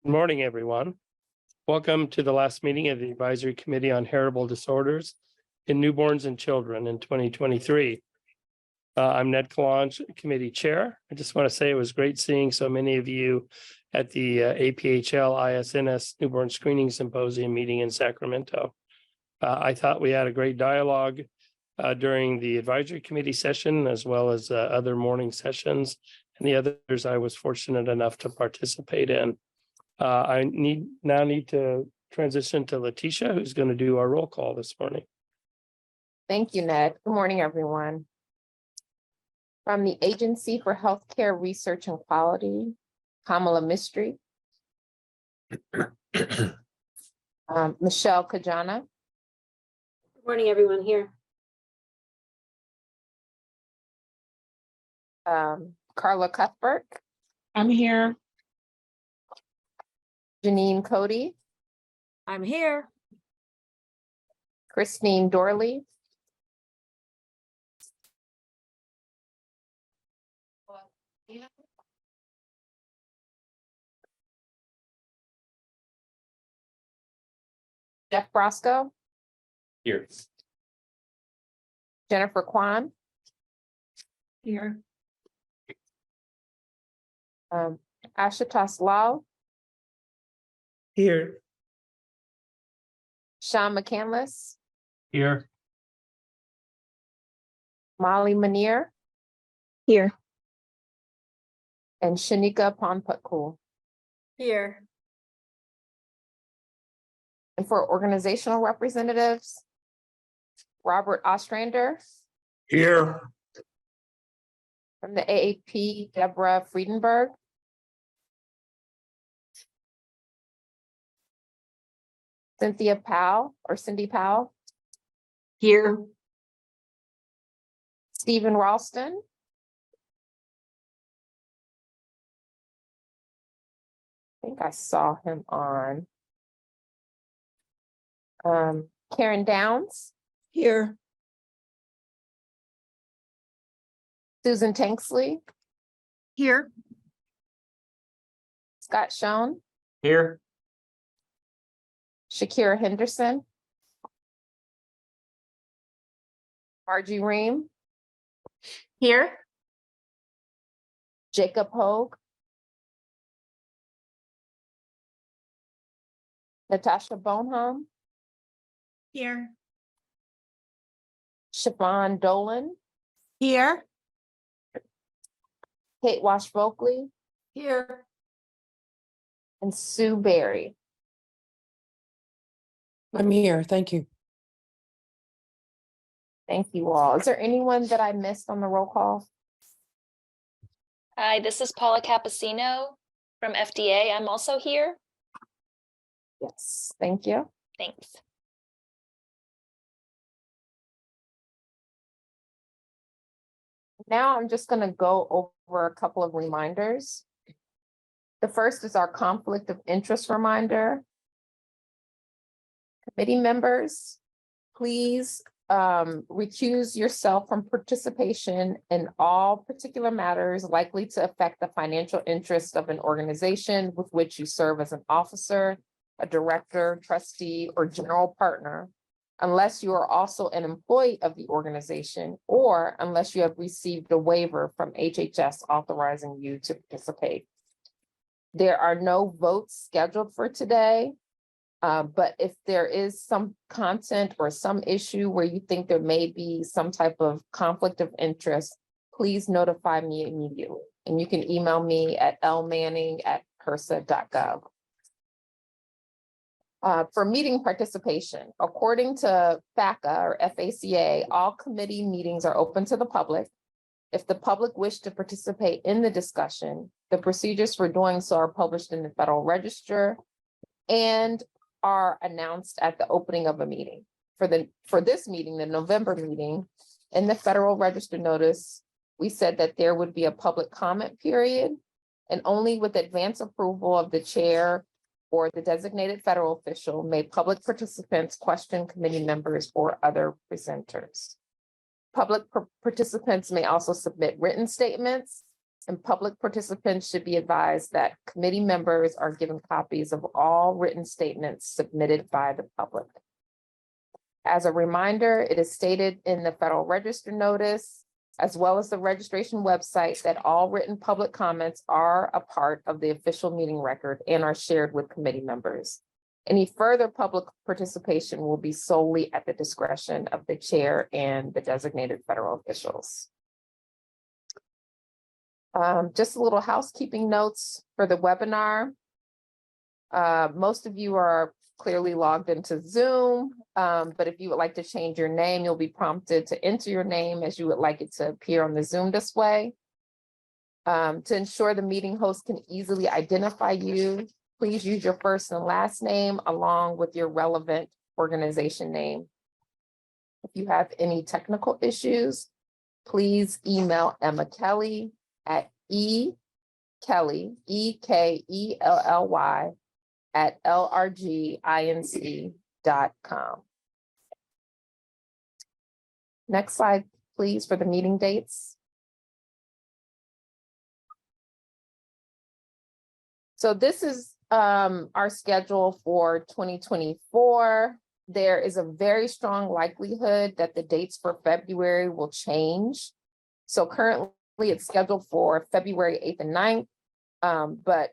Good morning, everyone. Welcome to the last meeting of the Advisory Committee on Heritable Disorders in Newborns and Children in 2023. I'm Ned Kalange, Committee Chair. I just want to say it was great seeing so many of you at the APHL-ISNS Newborn Screening Symposium meeting in Sacramento. I thought we had a great dialogue during the Advisory Committee session, as well as other morning sessions and the others I was fortunate enough to participate in. I need to transition to Letitia, who's going to do our roll call this morning. Thank you, Ned. Good morning, everyone. From the Agency for Healthcare Research and Quality, Kamala Mistry. Michelle Kajana. Good morning, everyone here. Carla Cuthbert. I'm here. Janine Cody. I'm here. Christine Dorley. Jeff Brosco. Here. Jennifer Kwan. Here. Ashutosh Lal. Here. Sean McCandless. Here. Molly Manier. Here. And Shanika Ponputcool. Here. And for organizational representatives, Robert Ostrander. Here. From the AAP, Deborah Friedenberg. Cynthia Powell or Cindy Powell. Here. Stephen Ralston. I think I saw him on. Karen Downs. Here. Susan Tanksley. Here. Scott Schoen. Here. Shakira Henderson. Margie Ream. Here. Jacob Hogue. Natasha Boneham. Here. Siobhan Dolan. Here. Kate Wash-Vokley. Here. And Sue Berry. I'm here. Thank you. Thank you all. Is there anyone that I missed on the roll call? Hi, this is Paula Cappuccino from FDA. I'm also here. Yes, thank you. Thanks. Now I'm just going to go over a couple of reminders. The first is our conflict of interest reminder. Committee members, please recuse yourself from participation in all particular matters likely to affect the financial interests of an organization with which you serve as an officer, a director, trustee, or general partner, unless you are also an employee of the organization or unless you have received a waiver from HHS authorizing you to participate. There are no votes scheduled for today. But if there is some content or some issue where you think there may be some type of conflict of interest, please notify me immediately. And you can email me at lmanning@HRSA.gov. For meeting participation, according to FACA or FACA, all committee meetings are open to the public. If the public wish to participate in the discussion, the procedures for doing so are published in the Federal Register and are announced at the opening of a meeting. For this meeting, the November meeting, in the Federal Register notice, we said that there would be a public comment period, and only with advance approval of the chair or the designated federal official may public participants question committee members or other presenters. Public participants may also submit written statements and public participants should be advised that committee members are given copies of all written statements submitted by the public. As a reminder, it is stated in the Federal Register notice, as well as the registration website, that all written public comments are a part of the official meeting record and are shared with committee members. Any further public participation will be solely at the discretion of the chair and the designated federal officials. Just a little housekeeping notes for the webinar. Most of you are clearly logged into Zoom, but if you would like to change your name, you'll be prompted to enter your name as you would like it to appear on the Zoom display. To ensure the meeting host can easily identify you, please use your first and last name along with your relevant organization name. If you have any technical issues, please email Emma Kelly at Kelly, EKELLY at LRGINC.com. Next slide, please, for the meeting dates. So this is our schedule for 2024. There is a very strong likelihood that the dates for February will change. So currently it's scheduled for February 8th and 9th, but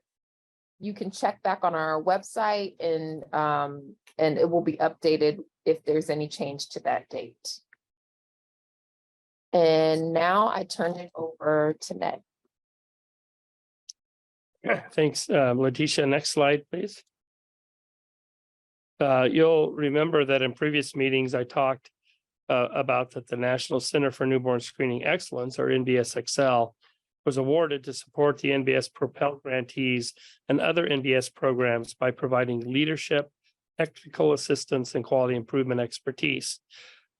you can check back on our website and it will be updated if there's any change to that date. And now I turn it over to Ned. Thanks, Letitia. Next slide, please. You'll remember that in previous meetings, I talked about that the National Center for Newborn Screening Excellence, or NBSXL, was awarded to support the NBS Propel grantees and other NBS programs by providing leadership, technical assistance, and quality improvement expertise.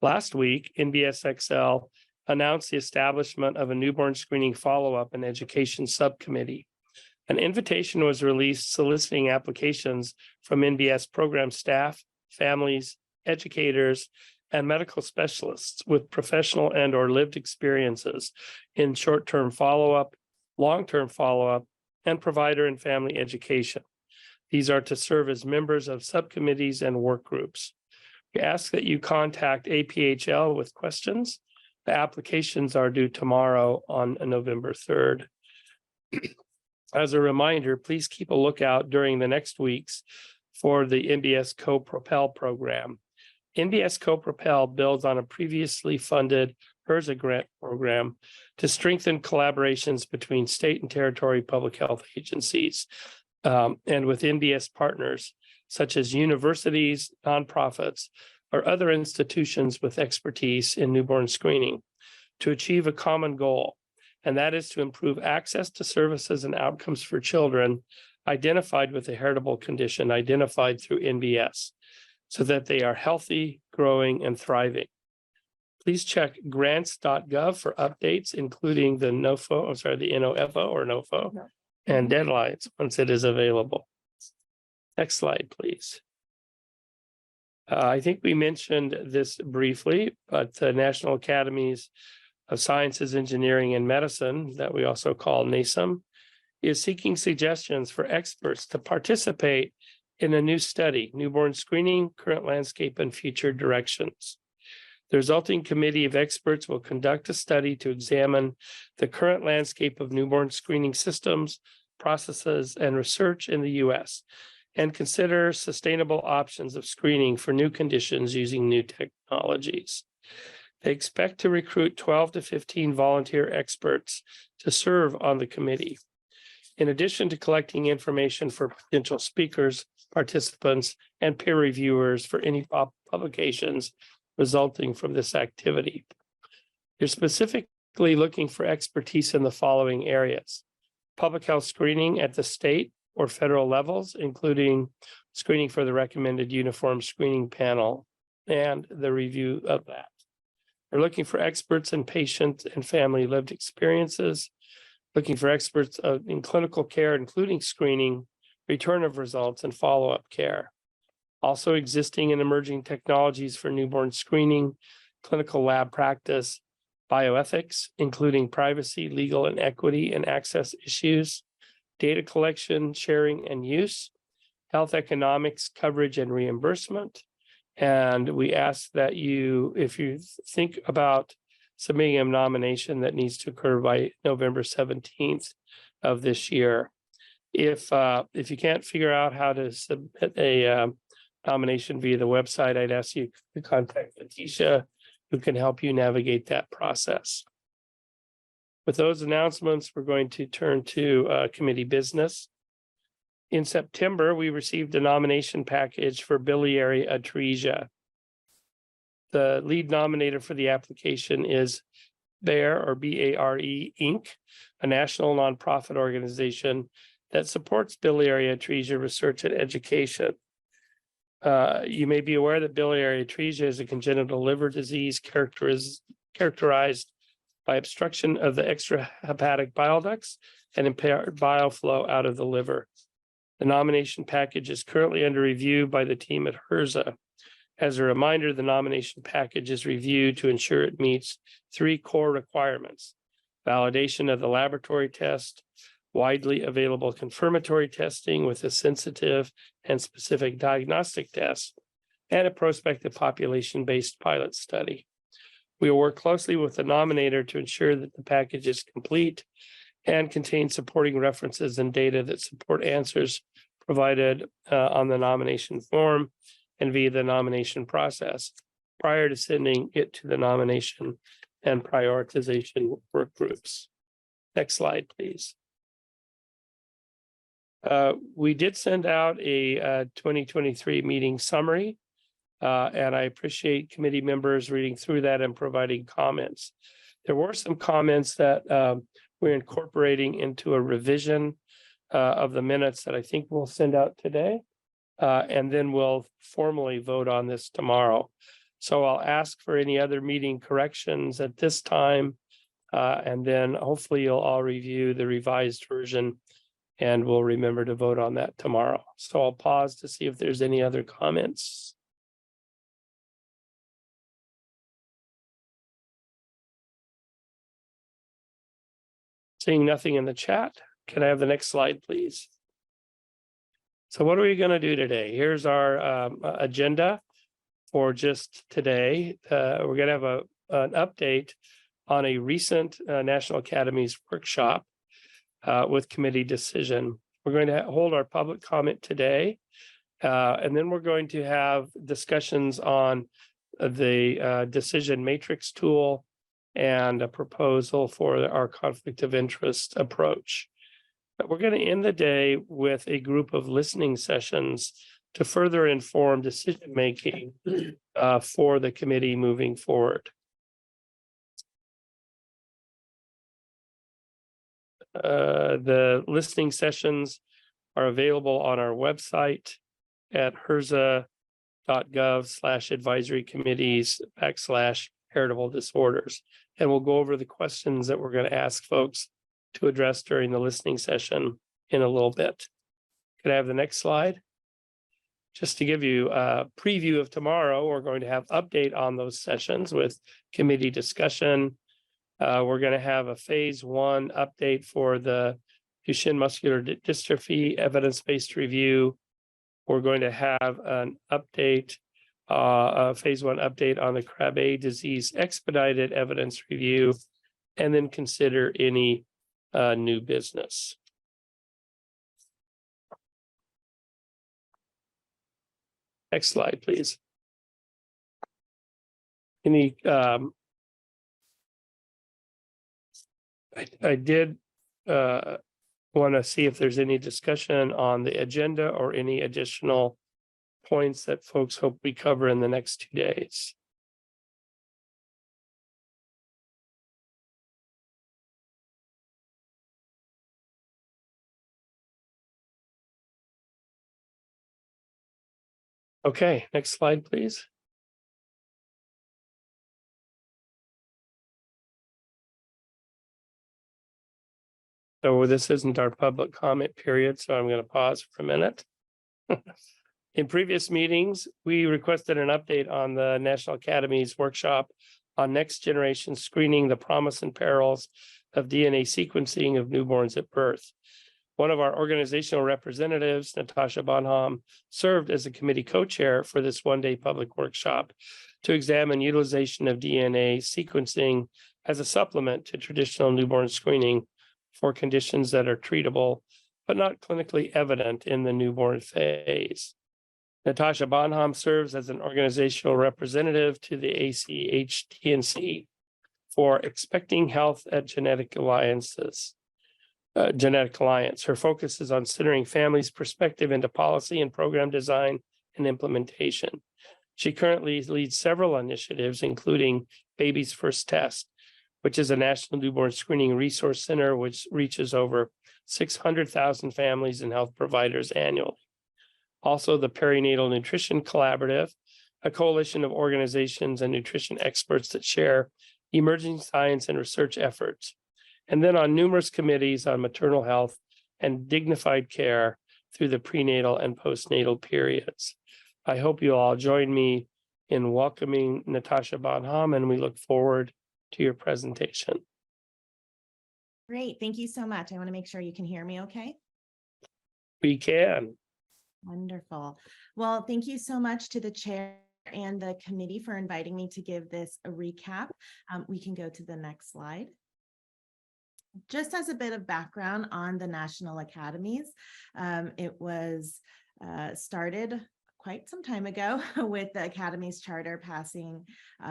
Last week, NBSXL announced the establishment of a newborn screening follow-up and education subcommittee. An invitation was released soliciting applications from NBS program staff, families, educators, and medical specialists with professional and or lived experiences in short-term follow-up, long-term follow-up, and provider and family education. These are to serve as members of subcommittees and work groups. We ask that you contact APHL with questions. The applications are due tomorrow on November 3rd. As a reminder, please keep a lookout during the next weeks for the NBS Co-Propel program. NBS Co-Propel builds on a previously funded HRSA grant program to strengthen collaborations between state and territory public health agencies and with NBS partners, such as universities, nonprofits, or other institutions with expertise in newborn screening, to achieve a common goal, and that is to improve access to services and outcomes for children identified with a heritable condition identified through NBS, so that they are healthy, growing, and thriving. Please check grants.gov for updates, including the NOFO or NOFO, and deadlines once it is available. Next slide, please. I think we mentioned this briefly, but the National Academies of Sciences, Engineering, and Medicine, that we also call NASEM, is seeking suggestions for experts to participate in a new study, Newborn Screening, Current Landscape, and Future Directions. The resulting committee of experts will conduct a study to examine the current landscape of newborn screening systems, processes, and research in the U.S., and consider sustainable options of screening for new conditions using new technologies. They expect to recruit 12 to 15 volunteer experts to serve on the committee. In addition to collecting information for potential speakers, participants, and peer reviewers for any publications resulting from this activity. You're specifically looking for expertise in the following areas: public health screening at the state or federal levels, including screening for the recommended uniform screening panel and the review of that. They're looking for experts in patient and family lived experiences, looking for experts in clinical care, including screening, return of results, and follow-up care. Also existing and emerging technologies for newborn screening, clinical lab practice, bioethics, including privacy, legal and equity and access issues, data collection, sharing and use, health economics, coverage and reimbursement. And we ask that you, if you think about submitting a nomination that needs to occur by November 17th of this year. If you can't figure out how to submit a nomination via the website, I'd ask you to contact Letitia, who can help you navigate that process. With those announcements, we're going to turn to committee business. In September, we received a nomination package for biliary atresia. The lead nominator for the application is BARE or BARE Inc., a national nonprofit organization that supports biliary atresia research and education. You may be aware that biliary atresia is a congenital liver disease characterized by obstruction of the extrahepatic bile ducts and impaired bile flow out of the liver. The nomination package is currently under review by the team at HRSA. As a reminder, the nomination package is reviewed to ensure it meets 3 core requirements: validation of the laboratory test, widely available confirmatory testing with a sensitive and specific diagnostic test, and a prospective population-based pilot study. We will work closely with the nominator to ensure that the package is complete and contains supporting references and data that support answers provided on the nomination form and via the nomination process prior to sending it to the nomination and prioritization work groups. Next slide, please. We did send out a 2023 meeting summary, and I appreciate committee members reading through that and providing comments. There were some comments that we're incorporating into a revision of the minutes that I think we'll send out today. And then we'll formally vote on this tomorrow. So I'll ask for any other meeting corrections at this time. And then hopefully you'll all review the revised version and we'll remember to vote on that tomorrow. So I'll pause to see if there's any other comments. Seeing nothing in the chat, can I have the next slide, please? So what are we going to do today? Here's our agenda for just today. We're going to have an update on a recent National Academies workshop with committee decision. We're going to hold our public comment today, and then we're going to have discussions on the decision matrix tool and a proposal for our conflict of interest approach. But we're going to end the day with a group of listening sessions to further inform decision-making for the committee moving forward. The listening sessions are available on our website at hrsa.gov/advisory-committees/heritable disorders. And we'll go over the questions that we're going to ask folks to address during the listening session in a little bit. Could I have the next slide? Just to give you a preview of tomorrow, we're going to have update on those sessions with committee discussion. We're going to have a phase 1 update for the Duchenne muscular dystrophy evidence-based review. We're going to have an update, a phase 1 update on the Krabbe disease expedited evidence review, and then consider any new business. Next slide, please. Any I did want to see if there's any discussion on the agenda or any additional points that folks hope we cover in the next 2 days. Okay, next slide, please. So this isn't our public comment period, so I'm going to pause for a minute. In previous meetings, we requested an update on the National Academies workshop on next generation screening, the promise and perils of DNA sequencing of newborns at birth. One of our organizational representatives, Natasha Bonham, served as a committee co-chair for this one-day public workshop to examine utilization of DNA sequencing as a supplement to traditional newborn screening for conditions that are treatable but not clinically evident in the newborn phase. Natasha Bonham serves as an organizational representative to the ACHDNC for Expecting Health at Genetic Alliance. Her focus is on centering families' perspective into policy and program design and implementation. She currently leads several initiatives, including Baby's First Test, which is a national newborn screening resource center which reaches over 600,000 families and health providers annually. Also, the Perinatal Nutrition Collaborative, a coalition of organizations and nutrition experts that share emerging science and research efforts. And then on numerous committees on maternal health and dignified care through the prenatal and postnatal periods. I hope you all join me in welcoming Natasha Bonham, and we look forward to your presentation. Great, thank you so much. I want to make sure you can hear me okay. We can. Wonderful. Well, thank you so much to the chair and the committee for inviting me to give this a recap. We can go to the next slide. Just as a bit of background on the National Academies, it was started quite some time ago with the Academy's charter passing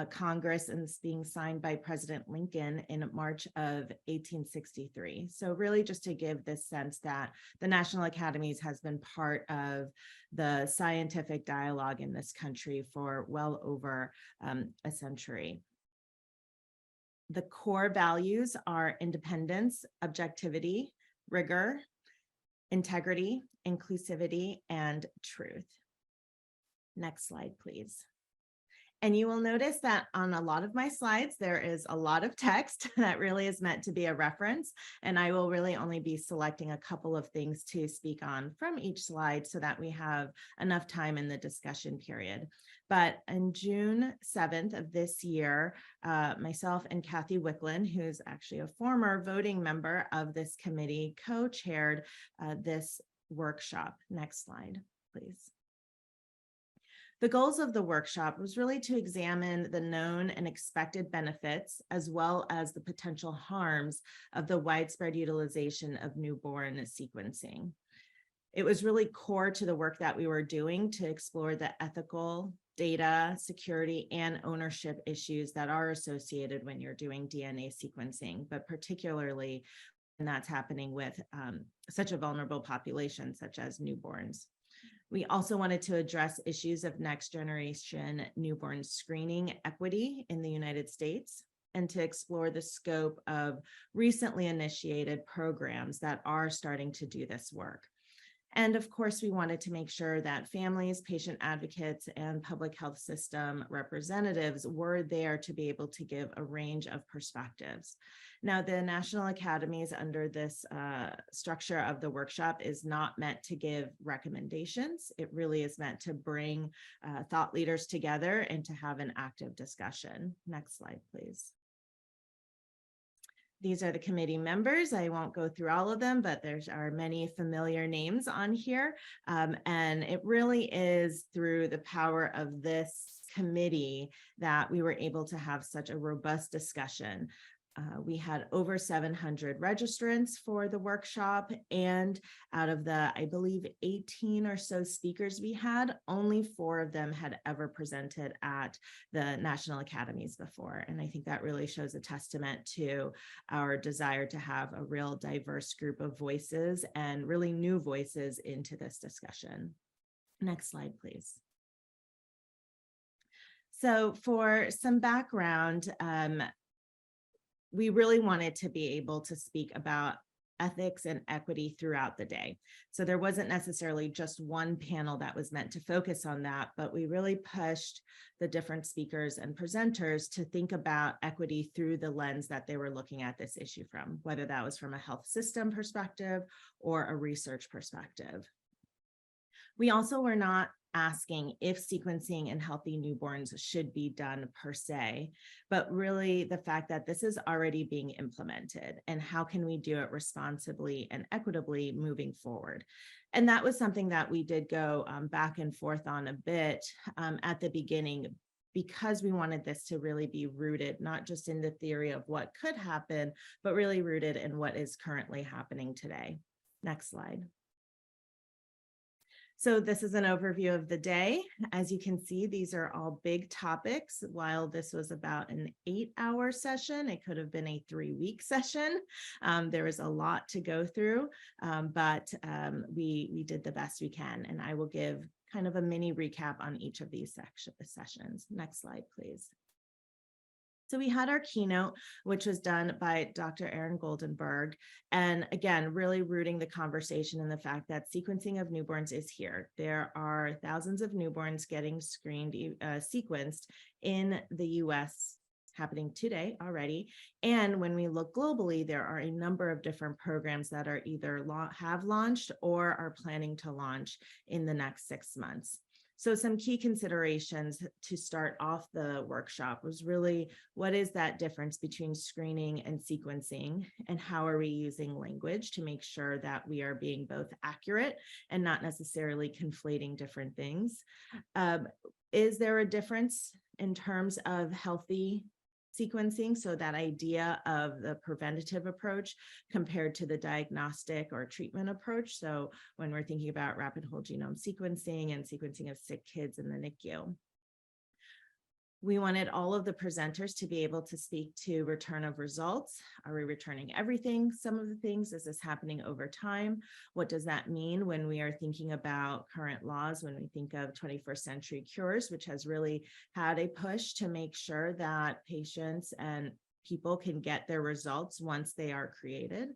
Congress and being signed by President Lincoln in March of 1863. So really just to give this sense that the National Academies has been part of the scientific dialogue in this country for well over a century. The core values are independence, objectivity, rigor, integrity, inclusivity, and truth. Next slide, please. And you will notice that on a lot of my slides, there is a lot of text that really is meant to be a reference. And I will really only be selecting a couple of things to speak on from each slide so that we have enough time in the discussion period. But on June 7th of this year, myself and Kathy Wicklund, who's actually a former voting member of this committee, co-chaired this workshop. Next slide, please. The goals of the workshop was really to examine the known and expected benefits, as well as the potential harms of the widespread utilization of newborn sequencing. It was really core to the work that we were doing to explore the ethical, data, security, and ownership issues that are associated when you're doing DNA sequencing, but particularly when that's happening with such a vulnerable population, such as newborns. We also wanted to address issues of next generation newborn screening equity in the United States and to explore the scope of recently initiated programs that are starting to do this work. And of course, we wanted to make sure that families, patient advocates, and public health system representatives were there to be able to give a range of perspectives. Now, the National Academies under this structure of the workshop is not meant to give recommendations. It really is meant to bring thought leaders together and to have an active discussion. Next slide, please. These are the committee members. I won't go through all of them, but there are many familiar names on here. And it really is through the power of this committee that we were able to have such a robust discussion. We had over 700 registrants for the workshop, and out of the, I believe, 18 or so speakers we had, only 4 of them had ever presented at the National Academies before. And I think that really shows a testament to our desire to have a real diverse group of voices and really new voices into this discussion. Next slide, please. So for some background, we really wanted to be able to speak about ethics and equity throughout the day. So there wasn't necessarily just one panel that was meant to focus on that, but we really pushed the different speakers and presenters to think about equity through the lens that they were looking at this issue from, whether that was from a health system perspective or a research perspective. We also were not asking if sequencing in healthy newborns should be done per se, but really the fact that this is already being implemented and how can we do it responsibly and equitably moving forward. And that was something that we did go back and forth on a bit at the beginning, because we wanted this to really be rooted, not just in the theory of what could happen, but really rooted in what is currently happening today. Next slide. So this is an overview of the day. As you can see, these are all big topics. While this was about an 8-hour session, it could have been a 3-week session. There was a lot to go through, but we did the best we can. And I will give kind of a mini recap on each of these sessions. Next slide, please. So we had our keynote, which was done by Dr. Erin Goldenberg. And again, really rooting the conversation in the fact that sequencing of newborns is here. There are thousands of newborns getting screened, sequenced in the US happening today already. And when we look globally, there are a number of different programs that are either have launched or are planning to launch in the next 6 months. So some key considerations to start off the workshop was really, what is that difference between screening and sequencing, and how are we using language to make sure that we are being both accurate and not necessarily conflating different things? Is there a difference in terms of healthy sequencing, so that idea of the preventative approach compared to the diagnostic or treatment approach? So when we're thinking about rapid whole genome sequencing and sequencing of sick kids in the NICU. We wanted all of the presenters to be able to speak to return of results. Are we returning everything? Some of the things, is this happening over time? What does that mean when we are thinking about current laws, when we think of 21st century cures, which has really had a push to make sure that patients and people can get their results once they are created?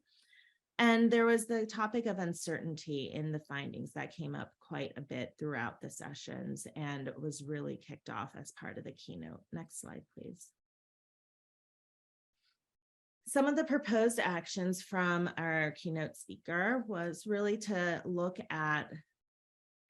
And there was the topic of uncertainty in the findings that came up quite a bit throughout the sessions and was really kicked off as part of the keynote. Next slide, please. Some of the proposed actions from our keynote speaker was really to look at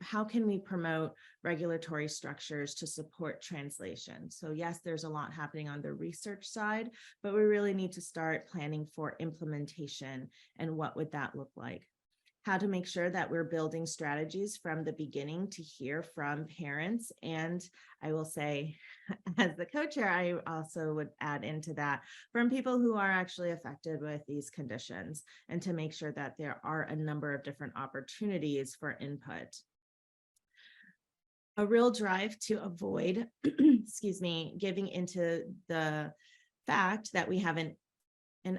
how can we promote regulatory structures to support translation? So yes, there's a lot happening on the research side, but we really need to start planning for implementation, and what would that look like? How to make sure that we're building strategies from the beginning to hear from parents. And I will say, as the co-chair, I also would add into that from people who are actually affected with these conditions, and to make sure that there are a number of different opportunities for input. A real drive to avoid, excuse me, giving into the fact that we have an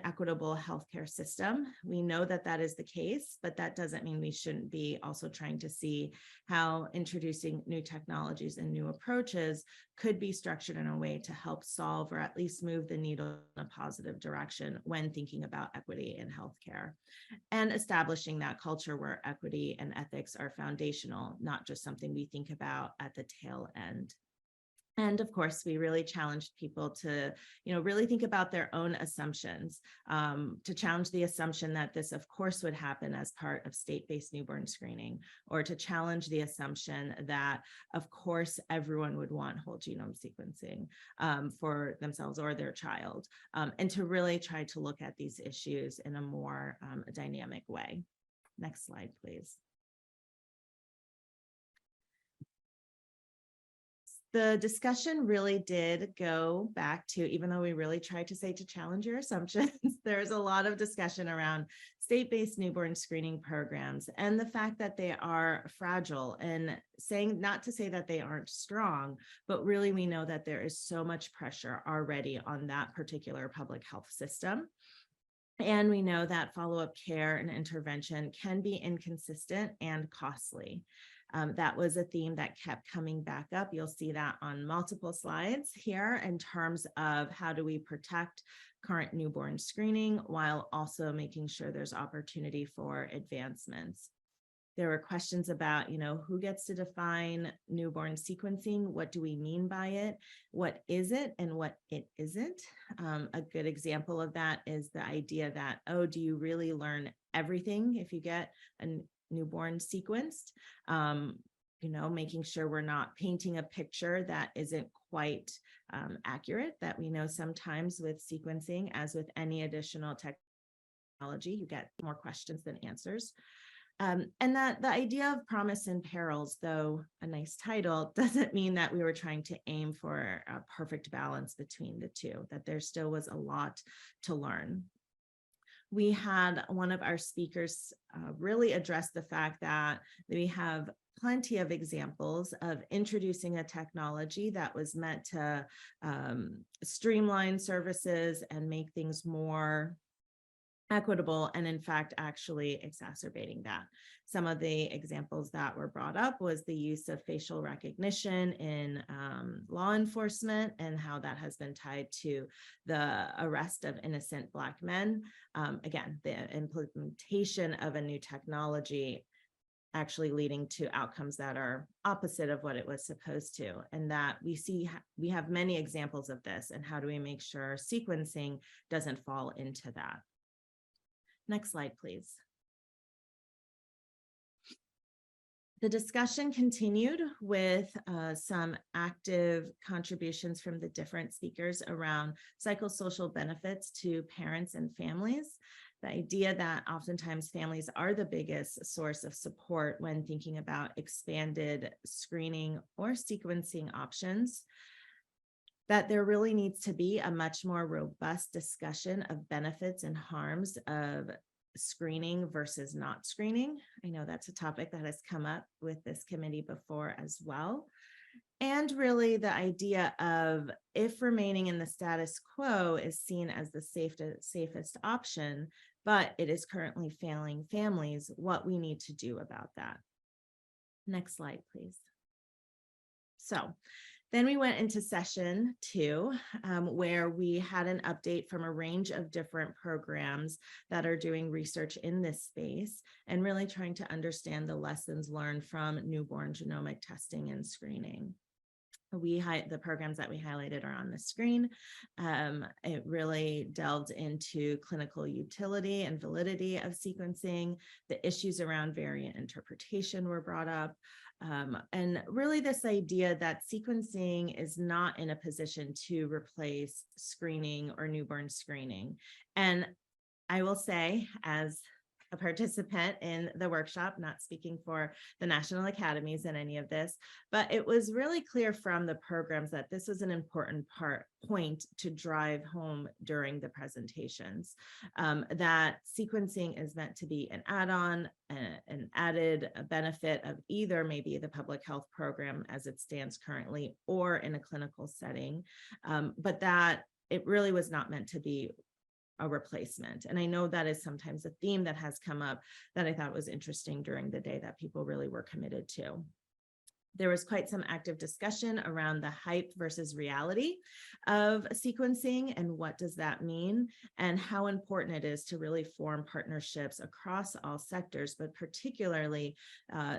equitable healthcare system. We know that that is the case, but that doesn't mean we shouldn't be also trying to see how introducing new technologies and new approaches could be structured in a way to help solve, or at least move the needle in a positive direction when thinking about equity in healthcare, and establishing that culture where equity and ethics are foundational, not just something we think about at the tail end. And of course, we really challenged people to, really think about their own assumptions, to challenge the assumption that this, of course, would happen as part of state-based newborn screening, or to challenge the assumption that, of course, everyone would want whole genome sequencing for themselves or their child, and to really try to look at these issues in a more dynamic way. Next slide, please. The discussion really did go back to, even though we really tried to say to challenge your assumptions, there's a lot of discussion around state-based newborn screening programs and the fact that they are fragile, and saying, not to say that they aren't strong, but really we know that there is so much pressure already on that particular public health system. And we know that follow-up care and intervention can be inconsistent and costly. That was a theme that kept coming back up. You'll see that on multiple slides here in terms of how do we protect current newborn screening while also making sure there's opportunity for advancements. There were questions about, who gets to define newborn sequencing? What do we mean by it? What is it and what it isn't? A good example of that is the idea that, do you really learn everything if you get a newborn sequenced? making sure we're not painting a picture that isn't quite accurate, that we know sometimes with sequencing, as with any additional technology, you get more questions than answers. And that the idea of promise and perils, though a nice title, doesn't mean that we were trying to aim for a perfect balance between the two, that there still was a lot to learn. We had one of our speakers really address the fact that we have plenty of examples of introducing a technology that was meant to streamline services and make things more equitable, and in fact actually exacerbating that. Some of the examples that were brought up was the use of facial recognition in law enforcement and how that has been tied to the arrest of innocent Black men. Again, the implementation of a new technology actually leading to outcomes that are opposite of what it was supposed to. And that we have many examples of this, and how do we make sure sequencing doesn't fall into that? Next slide, please. The discussion continued with some active contributions from the different speakers around psychosocial benefits to parents and families. The idea that oftentimes families are the biggest source of support when thinking about expanded screening or sequencing options, that there really needs to be a much more robust discussion of benefits and harms of screening versus not screening. I know that's a topic that has come up with this committee before as well. And really the idea of, if remaining in the status quo is seen as the safest option, but it is currently failing families, what we need to do about that. Next slide, please. So then we went into session 2, where we had an update from a range of different programs that are doing research in this space and really trying to understand the lessons learned from newborn genomic testing and screening. The programs that we highlighted are on the screen. It really delved into clinical utility and validity of sequencing. The issues around variant interpretation were brought up. And really this idea that sequencing is not in a position to replace screening or newborn screening. And I will say, as a participant in the workshop, not speaking for the national academies in any of this, but it was really clear from the programs that this was an important point to drive home during the presentations, that sequencing is meant to be an add-on, an added benefit of either maybe the public health program as it stands currently or in a clinical setting, but that it really was not meant to be a replacement. And I know that is sometimes a theme that has come up that I thought was interesting during the day that people really were committed to. There was quite some active discussion around the hype versus reality of sequencing and what does that mean, and how important it is to really form partnerships across all sectors, but particularly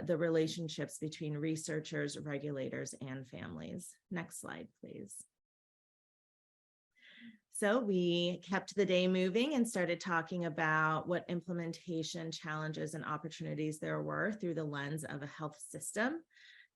the relationships between researchers, regulators, and families. Next slide, please. So we kept the day moving and started talking about what implementation challenges and opportunities there were through the lens of a health system.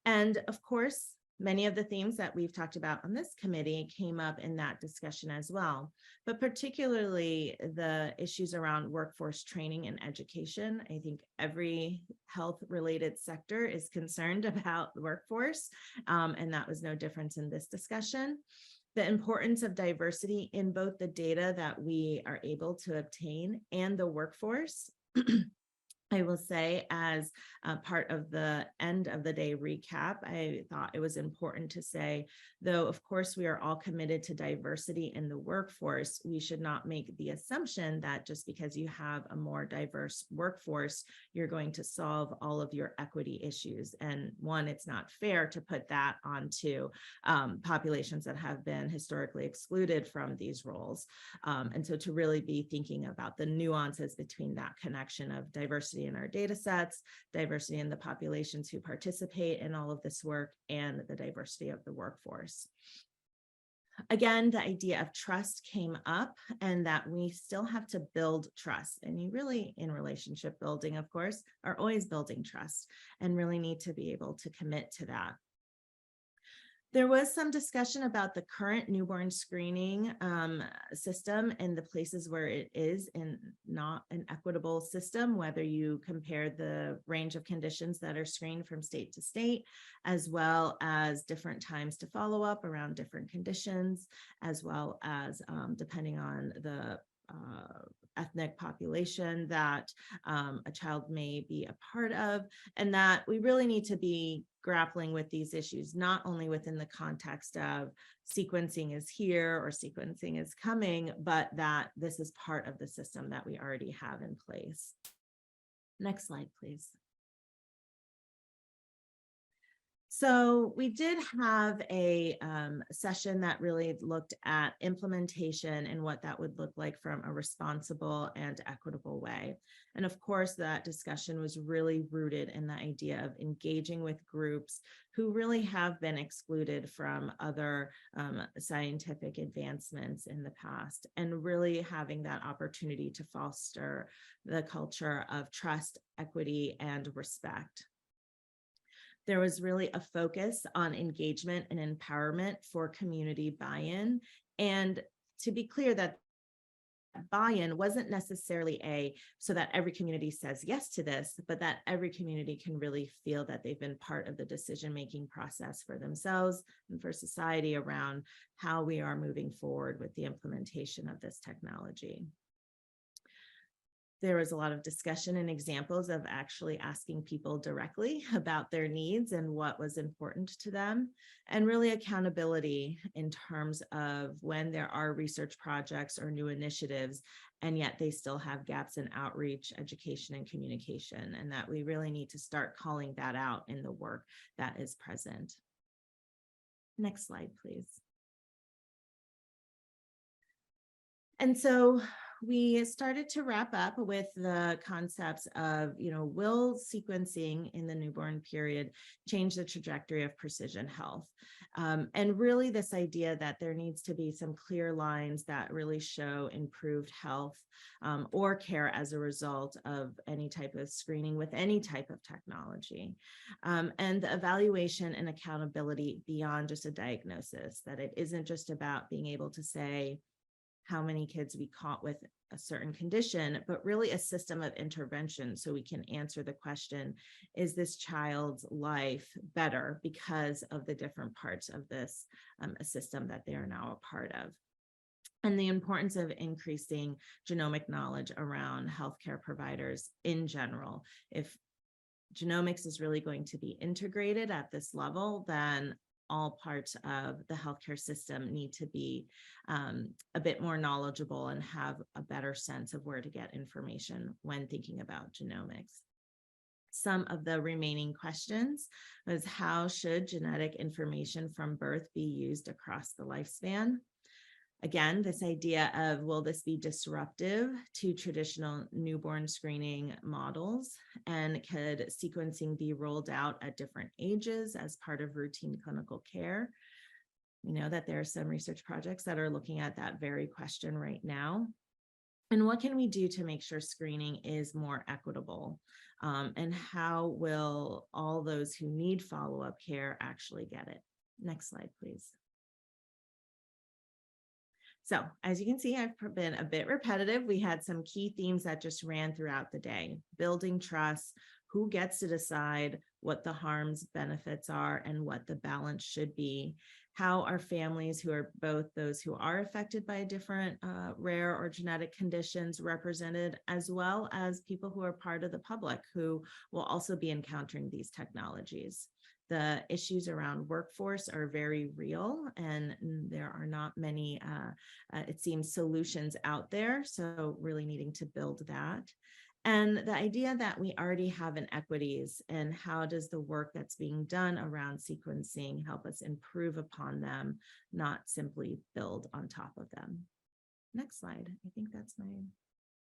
And of course, many of the themes that we've talked about on this committee came up in that discussion as well, but particularly the issues around workforce training and education. I think every health-related sector is concerned about the workforce, and that was no different in this discussion. The importance of diversity in both the data that we are able to obtain and the workforce. I will say, as part of the end of the day recap, I thought it was important to say, though, of course, we are all committed to diversity in the workforce, we should not make the assumption that just because you have a more diverse workforce, you're going to solve all of your equity issues. And one, it's not fair to put that onto populations that have been historically excluded from these roles. And so to really be thinking about the nuances between that connection of diversity in our data sets, diversity in the populations who participate in all of this work, and the diversity of the workforce. Again, the idea of trust came up, and that we still have to build trust. And you really, in relationship building, of course, are always building trust and really need to be able to commit to that. There was some discussion about the current newborn screening system and the places where it is in not an equitable system, whether you compare the range of conditions that are screened from state to state, as well as different times to follow up around different conditions, as well as depending on the ethnic population that a child may be a part of, and that we really need to be grappling with these issues, not only within the context of sequencing is here or sequencing is coming, but that this is part of the system that we already have in place. Next slide, please. So we did have a session that really looked at implementation and what that would look like from a responsible and equitable way. And of course, that discussion was really rooted in the idea of engaging with groups who really have been excluded from other scientific advancements in the past, and really having that opportunity to foster the culture of trust, equity, and respect. There was really a focus on engagement and empowerment for community buy-in. And to be clear, that buy-in wasn't necessarily so that every community says yes to this, but that every community can really feel that they've been part of the decision-making process for themselves and for society around how we are moving forward with the implementation of this technology. There was a lot of discussion and examples of actually asking people directly about their needs and what was important to them, and really accountability in terms of when there are research projects or new initiatives, and yet they still have gaps in outreach, education, and communication, and that we really need to start calling that out in the work that is present. Next slide, please. And so we started to wrap up with the concepts of, will sequencing in the newborn period change the trajectory of precision health? And really this idea that there needs to be some clear lines that really show improved health or care as a result of any type of screening with any type of technology. And the evaluation and accountability beyond just a diagnosis, that it isn't just about being able to say how many kids we caught with a certain condition, but really a system of intervention so we can answer the question, is this child's life better because of the different parts of this system that they are now a part of? And the importance of increasing genomic knowledge around healthcare providers in general. If genomics is really going to be integrated at this level, then all parts of the healthcare system need to be a bit more knowledgeable and have a better sense of where to get information when thinking about genomics. Some of the remaining questions was, how should genetic information from birth be used across the lifespan? Again, this idea of, will this be disruptive to traditional newborn screening models? And could sequencing be rolled out at different ages as part of routine clinical care? We know that there are some research projects that are looking at that very question right now. And what can we do to make sure screening is more equitable? And how will all those who need follow-up care actually get it? Next slide, please. So as you can see, I've been a bit repetitive. We had some key themes that just ran throughout the day: building trust, who gets to decide what the harms, benefits are, and what the balance should be. How are families who are both those who are affected by different rare or genetic conditions represented, as well as people who are part of the public who will also be encountering these technologies. The issues around workforce are very real, and there are not many, it seems, solutions out there. So really needing to build that. And the idea that we already have inequities, and how does the work that's being done around sequencing help us improve upon them, not simply build on top of them. Next slide. I think that's my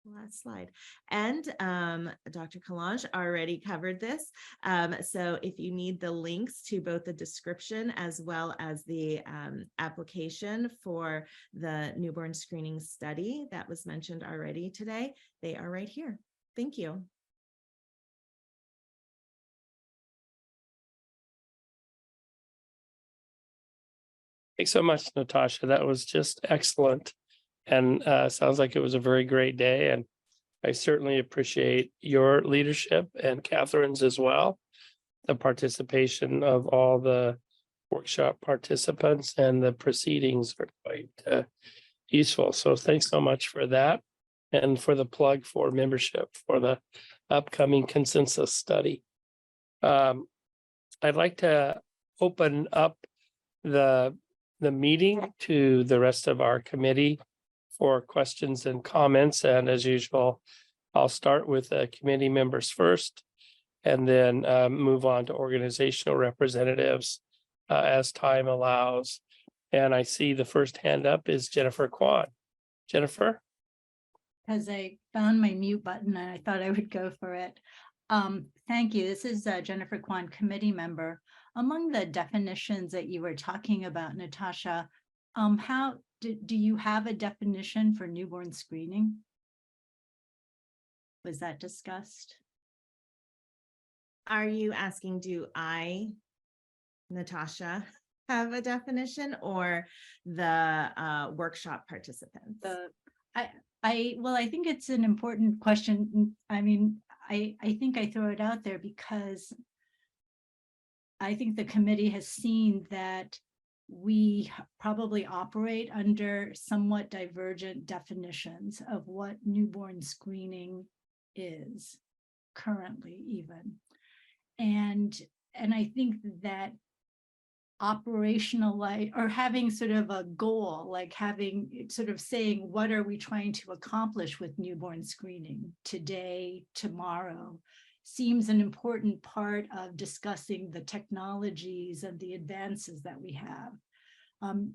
Last slide. And Dr. Kalange already covered this. So if you need the links to both the description as well as the application for the newborn screening study that was mentioned already today, they are right here. Thank you. Thanks so much, Natasha. That was just excellent. And sounds like it was a very great day. And I certainly appreciate your leadership and Catherine's as well. The participation of all the workshop participants and the proceedings are quite useful. So thanks so much for that. And for the plug for membership for the upcoming consensus study. I'd like to open up the meeting to the rest of our committee for questions and comments. And as usual, I'll start with committee members first and then move on to organizational representatives as time allows. And I see the first hand up is Jennifer Kwan. Jennifer? Because I found my mute button and I thought I would go for it. Thank you. This is Jennifer Kwan, committee member. Among the definitions that you were talking about, Natasha, how do you have a definition for newborn screening? Was that discussed? Are you asking, do I, Natasha, have a definition, or the workshop participants? I think it's an important question. I mean, I think I throw it out there because I think the committee has seen that we probably operate under somewhat divergent definitions of what newborn screening is currently even. And I think that operationalize or having sort of a goal, like having sort of saying, what are we trying to accomplish with newborn screening today, tomorrow, seems an important part of discussing the technologies and the advances that we have.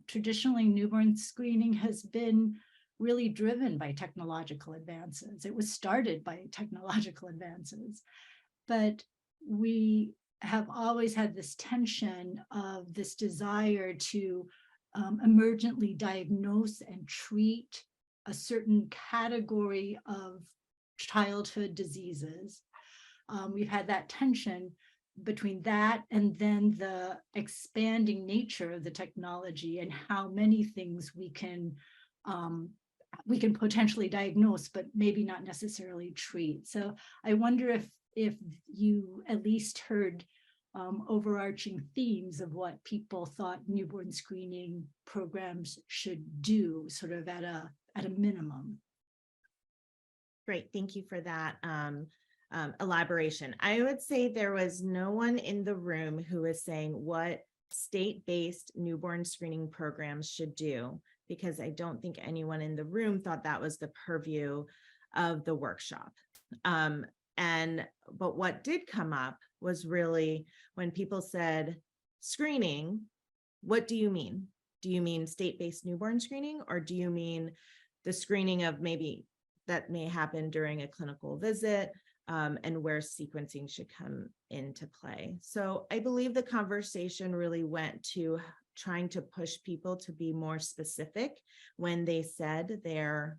Traditionally, newborn screening has been really driven by technological advances. It was started by technological advances, but we have always had this tension of this desire to emergently diagnose and treat a certain category of childhood diseases. We've had that tension between that and then the expanding nature of the technology and how many things we can potentially diagnose, but maybe not necessarily treat. So I wonder if you at least heard overarching themes of what people thought newborn screening programs should do, sort of at a minimum. Great, thank you for that elaboration. I would say there was no one in the room who was saying what state-based newborn screening programs should do, because I don't think anyone in the room thought that was the purview of the workshop. But what did come up was really when people said screening, what do you mean? Do you mean state-based newborn screening, or do you mean the screening of maybe that may happen during a clinical visit, and where sequencing should come into play? So I believe the conversation really went to trying to push people to be more specific when they said their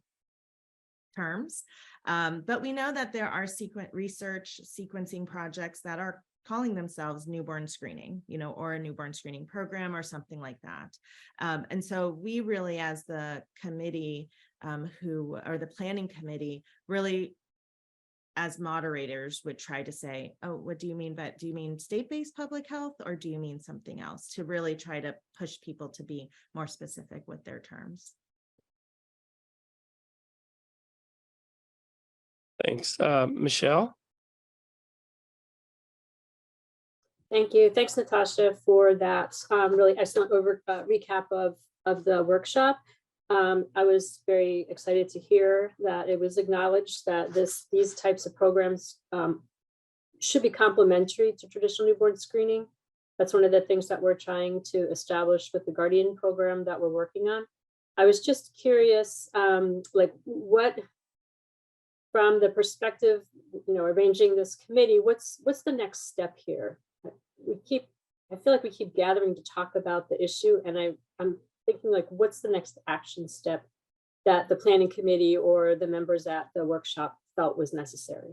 terms. But we know that there are research sequencing projects that are calling themselves newborn screening, or a newborn screening program or something like that. And so we really, as the committee, or the planning committee, really as moderators would try to say, oh, what do you mean? But do you mean state-based public health, or do you mean something else, to really try to push people to be more specific with their terms? Thanks. Michelle? Thank you. Thanks, Natasha, for that really excellent recap of the workshop. I was very excited to hear that it was acknowledged that these types of programs should be complementary to traditional newborn screening. That's one of the things that we're trying to establish with the Guardian program that we're working on. I was just curious, like what from the perspective, arranging this committee, what's the next step here? I feel like we keep gathering to talk about the issue, and I'm thinking, like, what's the next action step that the planning committee or the members at the workshop felt was necessary?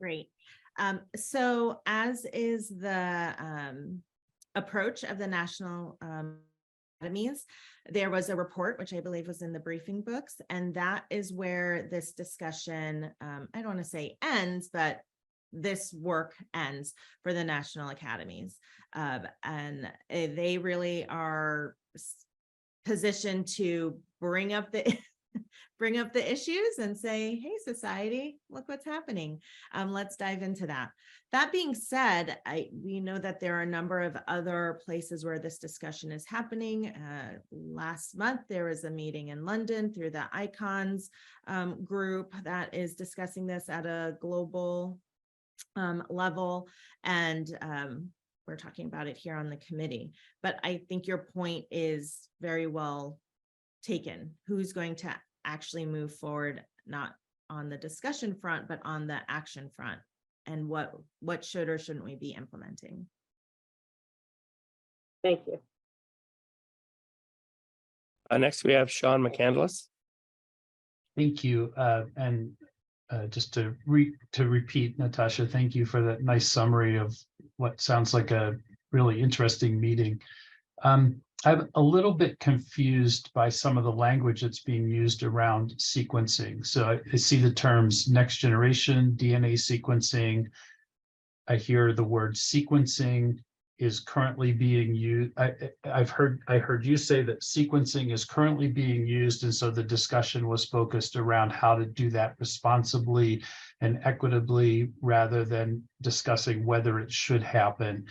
Great. So as is the approach of the national academies, there was a report, which I believe was in the briefing books, and that is where this discussion, I don't want to say ends, but this work ends for the national academies. And they really are positioned to bring up the issues and say, hey, society, look what's happening. Let's dive into that. That being said, we know that there are a number of other places where this discussion is happening. Last month, there was a meeting in London through the ICONS group that is discussing this at a global level. And we're talking about it here on the committee. But I think your point is very well taken. Who's going to actually move forward, not on the discussion front, but on the action front, and what should or shouldn't we be implementing? Thank you. Next, we have Sean McCandless. Thank you. And just to repeat, Natasha, thank you for that nice summary of what sounds like a really interesting meeting. I'm a little bit confused by some of the language that's being used around sequencing. So I see the terms next generation DNA sequencing. I hear the word sequencing is currently being used. I heard you say that sequencing is currently being used, and so the discussion was focused around how to do that responsibly and equitably rather than discussing whether it should happen.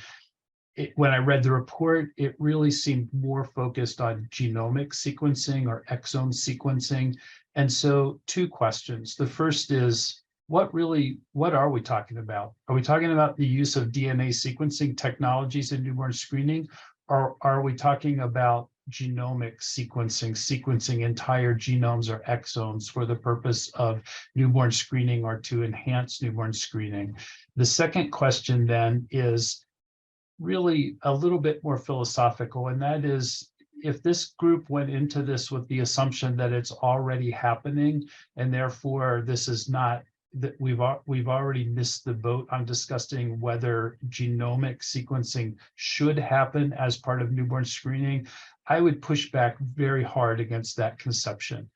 When I read the report, it really seemed more focused on genomic sequencing or exome sequencing. And so 2 questions. The first is, what are we talking about? Are we talking about the use of DNA sequencing technologies in newborn screening? Or are we talking about genomic sequencing entire genomes or exomes for the purpose of newborn screening or to enhance newborn screening? The second question then is really a little bit more philosophical, and that is, if this group went into this with the assumption that it's already happening, and therefore this is not, that we've already missed the boat on discussing whether genomic sequencing should happen as part of newborn screening, I would push back very hard against that conception.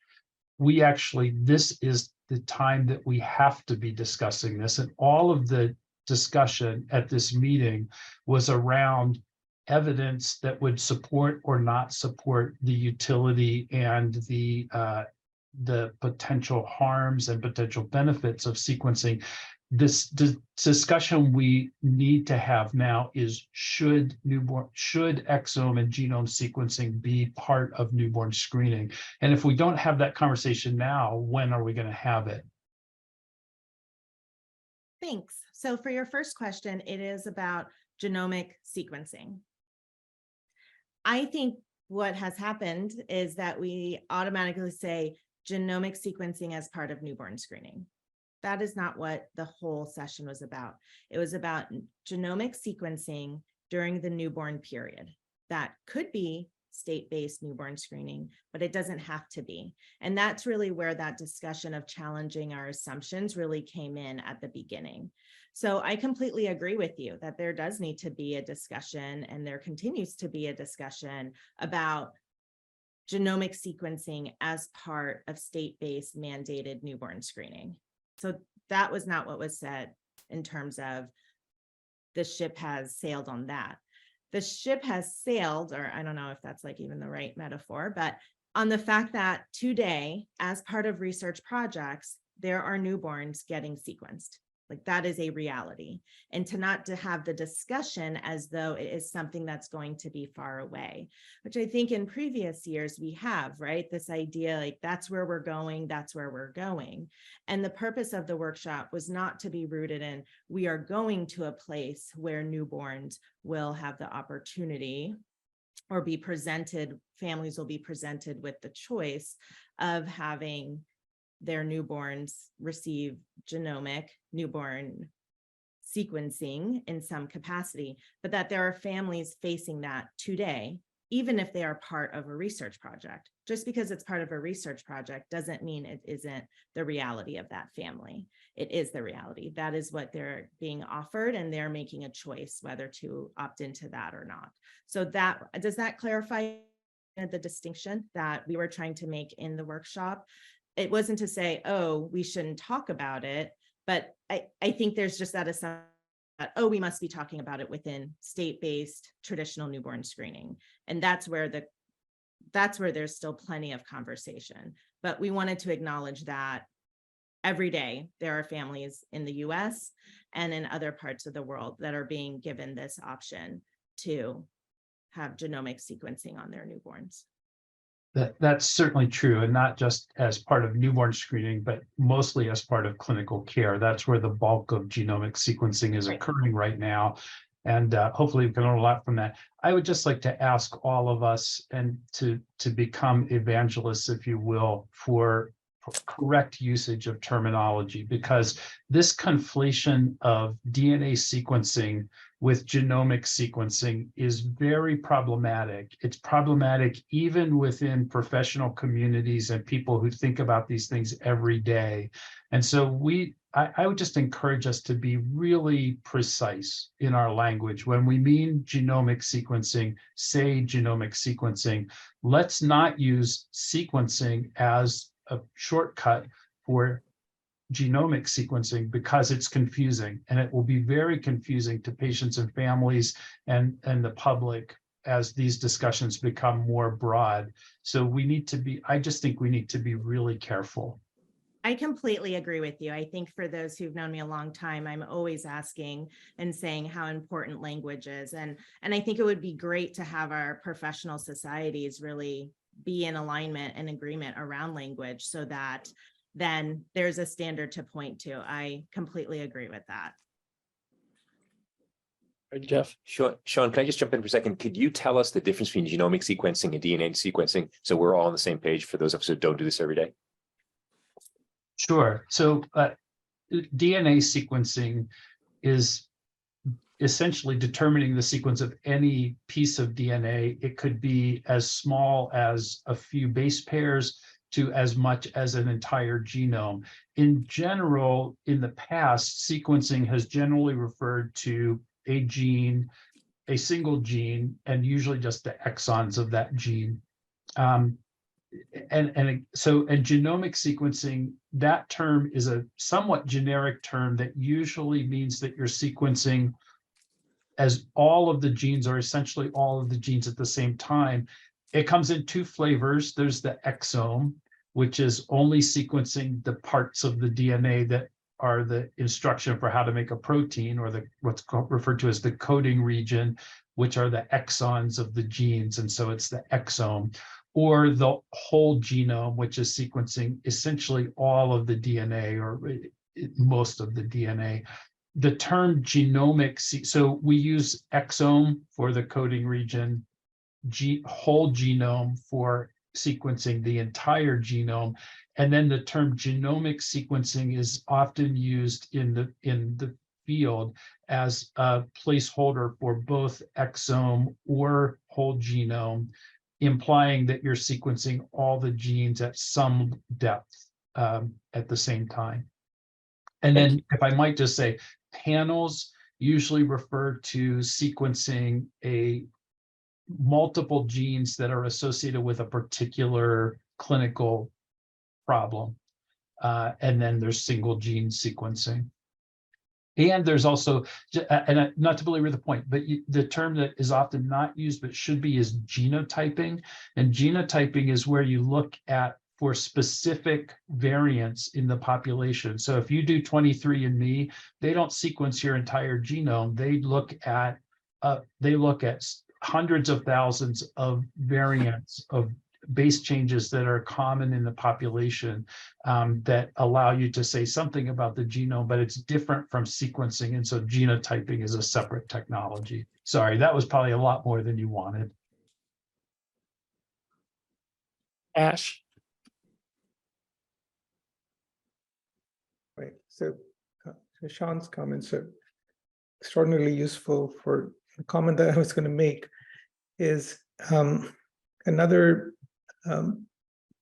This is the time that we have to be discussing this, and all of the discussion at this meeting was around evidence that would support or not support the utility and the potential harms and potential benefits of sequencing. This discussion we need to have now is, should exome and genome sequencing be part of newborn screening? And if we don't have that conversation now, when are we going to have it? Thanks. So for your first question, it is about genomic sequencing. I think what has happened is that we automatically say genomic sequencing as part of newborn screening. That is not what the whole session was about. It was about genomic sequencing during the newborn period. That could be state-based newborn screening, but it doesn't have to be. And that's really where that discussion of challenging our assumptions really came in at the beginning. So I completely agree with you that there does need to be a discussion, and there continues to be a discussion about genomic sequencing as part of state-based mandated newborn screening. So that was not what was said in terms of the ship has sailed on that. The ship has sailed, or I don't know if that's like even the right metaphor, but on the fact that today, as part of research projects, there are newborns getting sequenced. Like, that is a reality. And to have the discussion as though it is something that's going to be far away, which I think in previous years we have, right? This idea, like, that's where we're going, that's where we're going. And the purpose of the workshop was not to be rooted in, we are going to a place where newborns will have the opportunity or be presented, families will be presented with the choice of having their newborns receive genomic newborn sequencing in some capacity, but that there are families facing that today, even if they are part of a research project. Just because it's part of a research project doesn't mean it isn't the reality of that family. It is the reality. That is what they're being offered, and they're making a choice whether to opt into that or not. So does that clarify the distinction that we were trying to make in the workshop? It wasn't to say, oh, we shouldn't talk about it, but I think there's just that assumption that, oh, we must be talking about it within state-based traditional newborn screening. And that's where there's still plenty of conversation. But we wanted to acknowledge that every day there are families in the US and in other parts of the world that are being given this option to have genomic sequencing on their newborns. That's certainly true, and not just as part of newborn screening, but mostly as part of clinical care. That's where the bulk of genomic sequencing is occurring right now. And hopefully we can learn a lot from that. I would just like to ask all of us and to become evangelists, if you will, for correct usage of terminology, because this conflation of DNA sequencing with genomic sequencing is very problematic. It's problematic even within professional communities and people who think about these things every day. And so I would just encourage us to be really precise in our language. When we mean genomic sequencing, say genomic sequencing, let's not use sequencing as a shortcut for genomic sequencing, because it's confusing, and it will be very confusing to patients and families and the public as these discussions become more broad. So I just think we need to be really careful. I completely agree with you. I think for those who've known me a long time, I'm always asking and saying how important language is. And I think it would be great to have our professional societies really be in alignment and agreement around language, so that then there's a standard to point to. I completely agree with that. Jeff. Sean, can I just jump in for a second? Could you tell us the difference between genomic sequencing and DNA sequencing, so we're all on the same page for those of us who don't do this every day? Sure. So DNA sequencing is essentially determining the sequence of any piece of DNA. It could be as small as a few base pairs to as much as an entire genome. In general, in the past, sequencing has generally referred to a gene, a single gene, and usually just the exons of that gene. And genomic sequencing, that term is a somewhat generic term that usually means that you're sequencing as all of the genes, or essentially all of the genes at the same time. It comes in two flavors. There's the exome, which is only sequencing the parts of the DNA that are the instruction for how to make a protein, or what's referred to as the coding region, which are the exons of the genes. And so it's the exome. Or the whole genome, which is sequencing essentially all of the DNA, or most of the DNA. The term genomic, so we use exome for the coding region, whole genome for sequencing the entire genome, and then the term genomic sequencing is often used in the field as a placeholder for both exome or whole genome, implying that you're sequencing all the genes at some depth at the same time. And then, if I might just say, panels usually refer to sequencing multiple genes that are associated with a particular clinical problem. And then there's single gene sequencing. And there's also, and not to belabor the point, but the term that is often not used but should be is genotyping. And genotyping is where you look at for specific variants in the population. So if you do 23andMe, they don't sequence your entire genome. They look at hundreds of thousands of variants of base changes that are common in the population that allow you to say something about the genome, but it's different from sequencing. And so genotyping is a separate technology. Sorry, that was probably a lot more than you wanted. Ash. So Sean's comments are extraordinarily useful. For the comment that I was going to make is another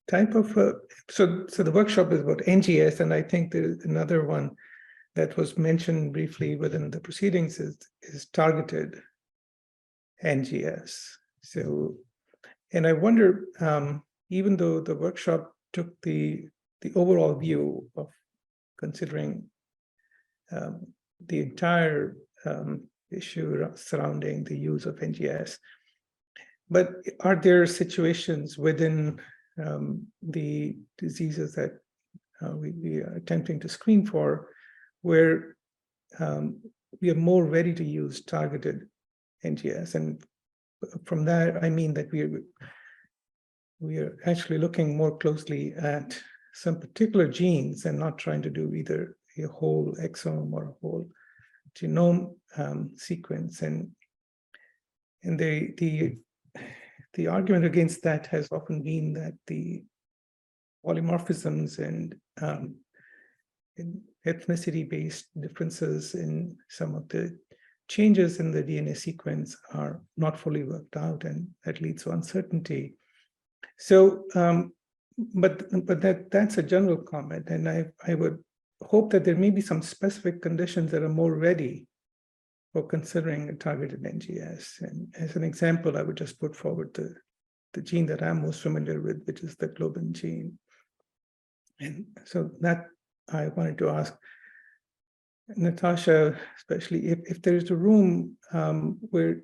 type of so the workshop is about NGS, and I think there's another one that was mentioned briefly within the proceedings is targeted NGS. So, and I wonder, even though the workshop took the overall view of considering the entire issue surrounding the use of NGS, but are there situations within the diseases that we are attempting to screen for where we are more ready to use targeted NGS? And from that, I mean that we are actually looking more closely at some particular genes and not trying to do either a whole exome or a whole genome sequence. And the argument against that has often been that the polymorphisms and ethnicity-based differences in some of the changes in the DNA sequence are not fully worked out, and that leads to uncertainty. So, but that's a general comment, and I would hope that there may be some specific conditions that are more ready for considering a targeted NGS. And as an example, I would just put forward the gene that I'm most familiar with, which is the globin gene. And so that I wanted to ask Natasha, especially if there is a room where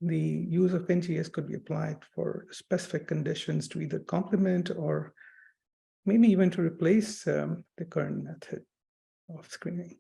the use of NGS could be applied for specific conditions to either complement or maybe even to replace the current method of screening.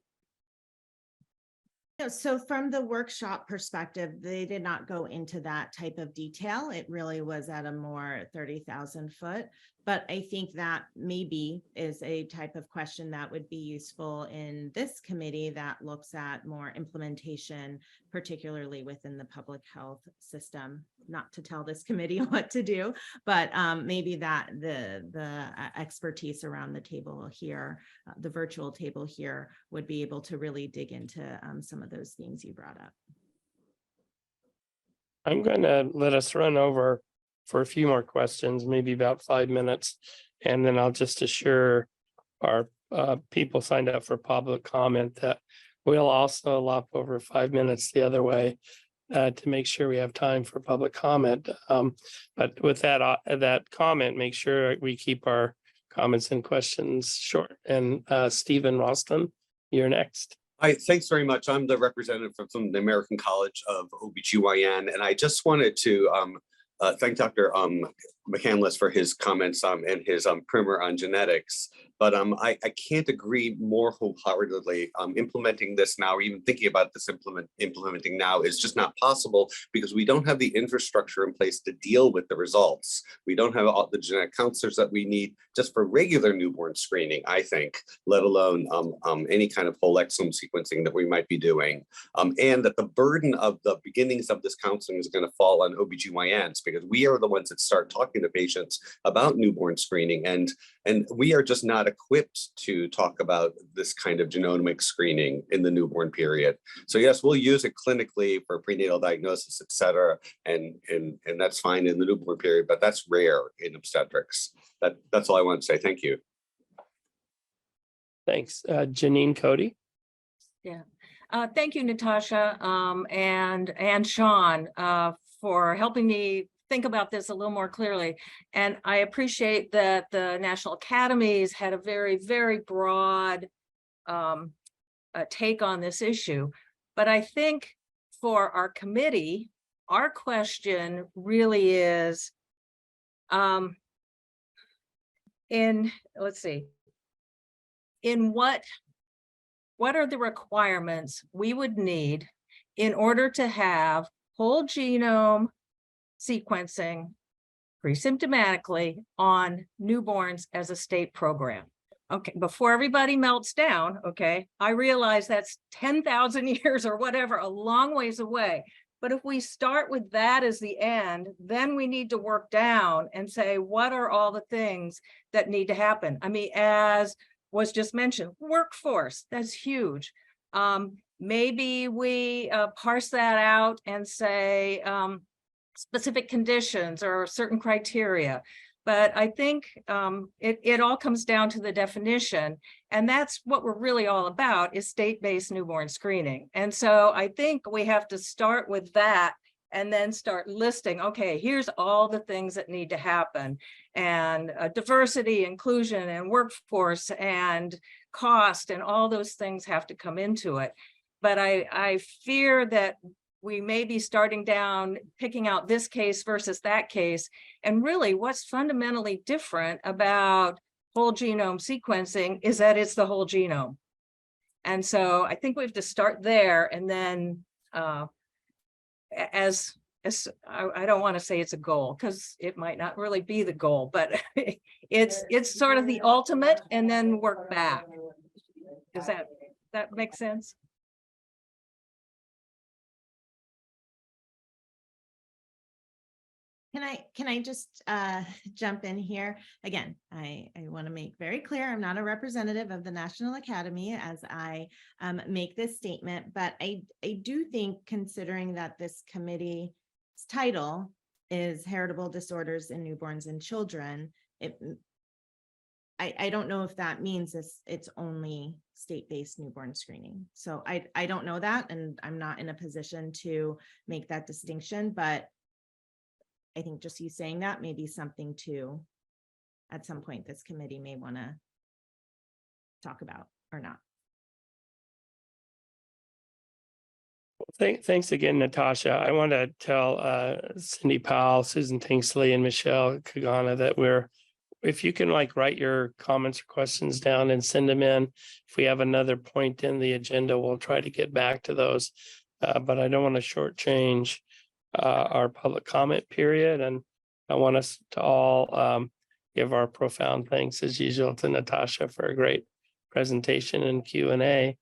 So from the workshop perspective, they did not go into that type of detail. It really was at a more 30,000 foot. But I think that maybe is a type of question that would be useful in this committee that looks at more implementation, particularly within the public health system. Not to tell this committee what to do, but maybe that the expertise around the table here, the virtual table here, would be able to really dig into some of those themes you brought up. I'm going to let us run over for a few more questions, maybe about 5 minutes, and then I'll just assure our people signed up for public comment that we'll also lop over 5 minutes the other way to make sure we have time for public comment. But with that comment, make sure we keep our comments and questions short. And Stephen Ralston, you're next. Hi, thanks very much. I'm the representative from the American College of OBGYN, and I just wanted to thank Dr. McCandless for his comments and his primer on genetics. But I can't agree more wholeheartedly. Implementing this now, or even thinking about this implementing now, is just not possible because we don't have the infrastructure in place to deal with the results. We don't have all the genetic counselors that we need just for regular newborn screening, I think, let alone any kind of whole exome sequencing that we might be doing. And that the burden of the beginnings of this counseling is going to fall on OBGYNs because we are the ones that start talking to patients about newborn screening, and we are just not equipped to talk about this kind of genomic screening in the newborn period. So yes, we'll use it clinically for prenatal diagnosis, et cetera, and that's fine in the newborn period, but that's rare in obstetrics. That's all I want to say. Thank you. Thanks. Janine Cody. Yeah. Thank you, Natasha, and Sean, for helping me think about this a little more clearly. And I appreciate that the National Academies had a very, very broad take on this issue. But I think for our committee, our question really is, let's see, in what are the requirements we would need in order to have whole genome sequencing pre-symptomatically on newborns as a state program? Okay, before everybody melts down, okay, I realize that's 10,000 years or whatever, a long ways away. But if we start with that as the end, then we need to work down and say, what are all the things that need to happen? I mean, as was just mentioned, workforce, that's huge. Maybe we parse that out and say specific conditions or certain criteria. But I think it all comes down to the definition. And that's what we're really all about, is state-based newborn screening. And so I think we have to start with that and then start listing, okay, here's all the things that need to happen. And diversity, inclusion, and workforce, and cost, and all those things have to come into it. But I fear that we may be starting down, picking out this case versus that case. And really what's fundamentally different about whole genome sequencing is that it's the whole genome. And so I think we have to start there. And then as I don't want to say it's a goal, because it might not really be the goal, but it's sort of the ultimate, and then work back. Does that make sense? Can I just jump in here? Again, I want to make very clear, I'm not a representative of the National Academy as I make this statement, but I do think, considering that this committee's title is Heritable Disorders in Newborns and Children, I don't know if that means it's only state-based newborn screening. So I don't know that, and I'm not in a position to make that distinction, but I think just you saying that may be something to, at some point, this committee may want to talk about or not. Thanks again, Natasha. I want to tell Cindy Powell, Susan Tinksley, and Michelle Kagana that if you can write your comments or questions down and send them in. If we have another point in the agenda, we'll try to get back to those. But I don't want to shortchange our public comment period, and I want us to all give our profound thanks as usual to Natasha for a great presentation and Q&A,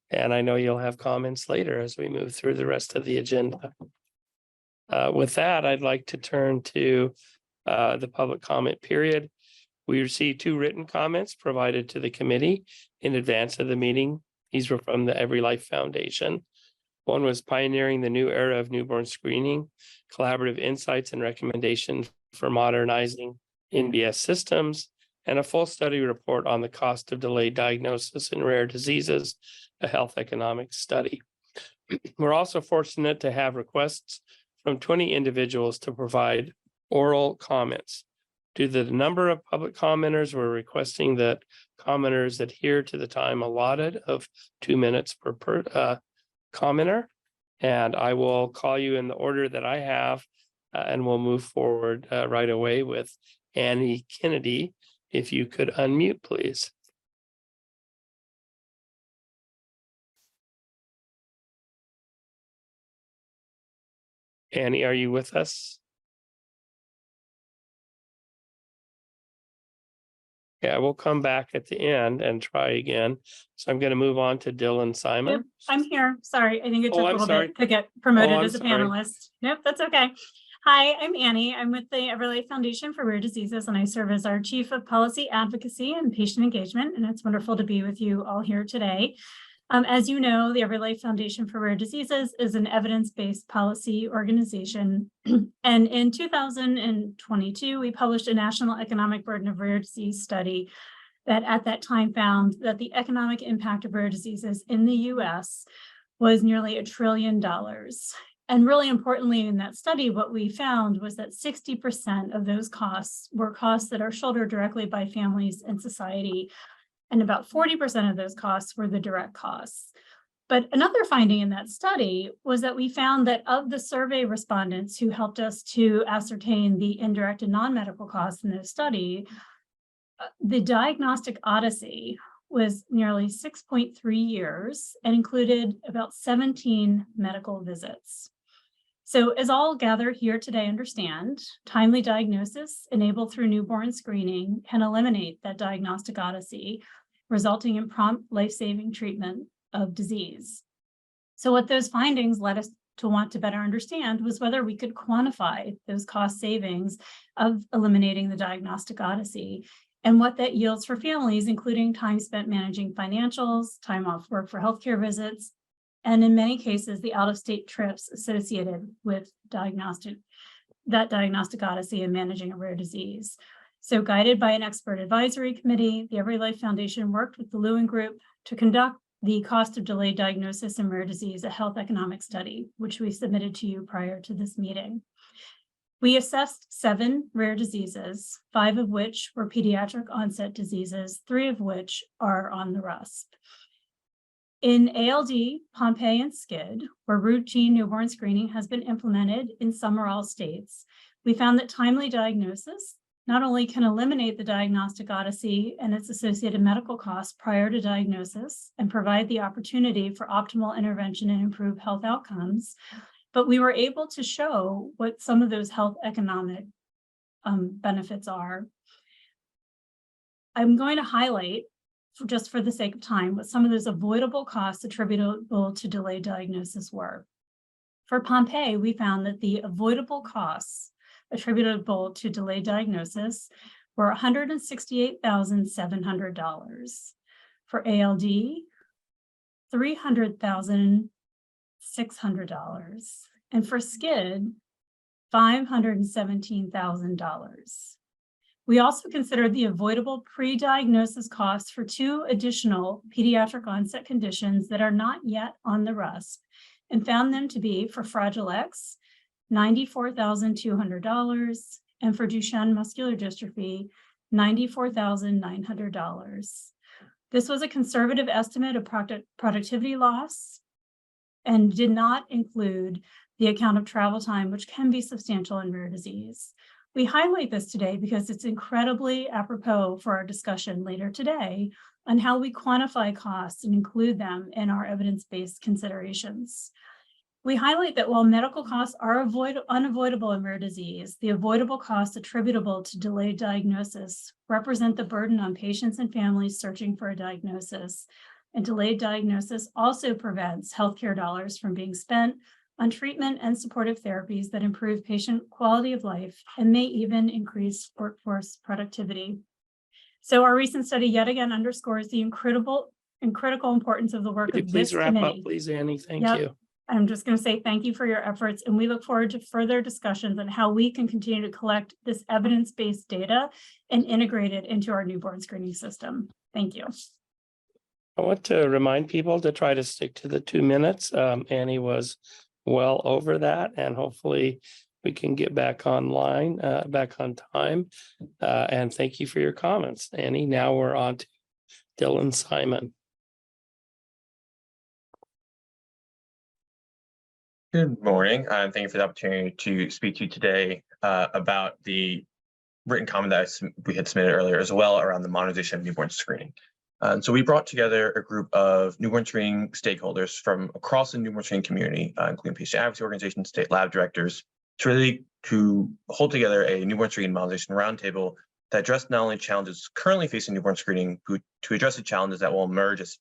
and I know you'll have comments later as we move through the rest of the agenda. With that, I'd like to turn to the public comment period. We received 2 written comments provided to the committee in advance of the meeting. These were from the Every Life Foundation. One was Pioneering the New Era of Newborn Screening, Collaborative Insights and Recommendations for Modernizing NBS Systems, and a full study report on the cost of delayed diagnosis in rare diseases, a health economics study. We're also fortunate to have requests from 20 individuals to provide oral comments. Due to the number of public commenters, we're requesting that commenters adhere to the time allotted of 2 minutes per commenter, and I will call you in the order that I have, and we'll move forward right away with Annie Kennedy. If you could unmute, please. Annie, are you with us? Yeah, we'll come back at the end and try again. So I'm going to move on to Dylan Simon. Yep, I'm here. Sorry, I think it took a little sorry. bit to get promoted I'm as a sorry. panelist. Nope, that's okay. Hi, I'm Annie. I'm with the Every Life Foundation for Rare Diseases, and I serve as our Chief of Policy Advocacy and Patient Engagement, and it's wonderful to be with you all here today. As you know, the Every Life Foundation for Rare Diseases is an evidence-based policy organization. And in 2022, we published a National Economic Burden of Rare Disease study that at that time found that the economic impact of rare diseases in the US was nearly $1 trillion. And really importantly in that study, what we found was that 60% of those costs were costs that are shouldered directly by families and society. And about 40% of those costs were the direct costs. But another finding in that study was that we found that of the survey respondents who helped us to ascertain the indirect and non-medical costs in this study, the diagnostic odyssey was nearly 6.3 years and included about 17 medical visits. So as all gathered here today understand, timely diagnosis enabled through newborn screening can eliminate that diagnostic odyssey, resulting in prompt life-saving treatment of disease. So what those findings led us to want to better understand was whether we could quantify those cost savings of eliminating the diagnostic odyssey and what that yields for families, including time spent managing financials, time off work for healthcare visits, and in many cases, the out-of-state trips associated with diagnostic odyssey in managing a rare disease. So guided by an expert advisory committee, the Every Life Foundation worked with the Lewin Group to conduct the cost of delayed diagnosis in rare disease, a health economic study, which we submitted to you prior to this meeting. We assessed 7 rare diseases, 5 of which were pediatric onset diseases, 3 of which are on the RUSP. In ALD, Pompe, and SCID, where routine newborn screening has been implemented in some or all states, we found that timely diagnosis not only can eliminate the diagnostic odyssey and its associated medical costs prior to diagnosis and provide the opportunity for optimal intervention and improve health outcomes, but we were able to show what some of those health economic benefits are. I'm going to highlight, just for the sake of time, what some of those avoidable costs attributable to delayed diagnosis were. For Pompe, we found that the avoidable costs attributable to delayed diagnosis were $168,700. For ALD, $300,600. And for SCID, $517,000. We also considered the avoidable pre-diagnosis costs for 2 additional pediatric onset conditions that are not yet on the RUSP and found them to be, for Fragile X, $94,200, and for Duchenne muscular dystrophy, $94,900. This was a conservative estimate of productivity loss and did not include the account of travel time, which can be substantial in rare disease. We highlight this today because it's incredibly apropos for our discussion later today on how we quantify costs and include them in our evidence-based considerations. We highlight that while medical costs are unavoidable in rare disease, the avoidable costs attributable to delayed diagnosis represent the burden on patients and families searching for a diagnosis. And delayed diagnosis also prevents healthcare dollars from being spent on treatment and supportive therapies that improve patient quality of life and may even increase workforce productivity. So our recent study yet again underscores the critical importance of the work Could you of this please wrap up, committee. please, Annie? Thank Yep. you. I'm just going to say thank you for your efforts, and we look forward to further discussions on how we can continue to collect this evidence-based data and integrate it into our newborn screening system. Thank you. I want to remind people to try to stick to the 2 minutes. Annie was well over that, and hopefully we can get back online, back on time. And thank you for your comments, Annie. Now we're on to Dylan Simon. Good morning. Thank you for the opportunity to speak to you today about the written comment that we had submitted earlier, as well around the modernization of newborn screening. So we brought together a group of newborn screening stakeholders from across the newborn screening community, including patient advocacy organizations, state lab directors, to hold together a newborn screening modernization roundtable that addressed not only challenges currently facing newborn screening, but to address the challenges that will emerge as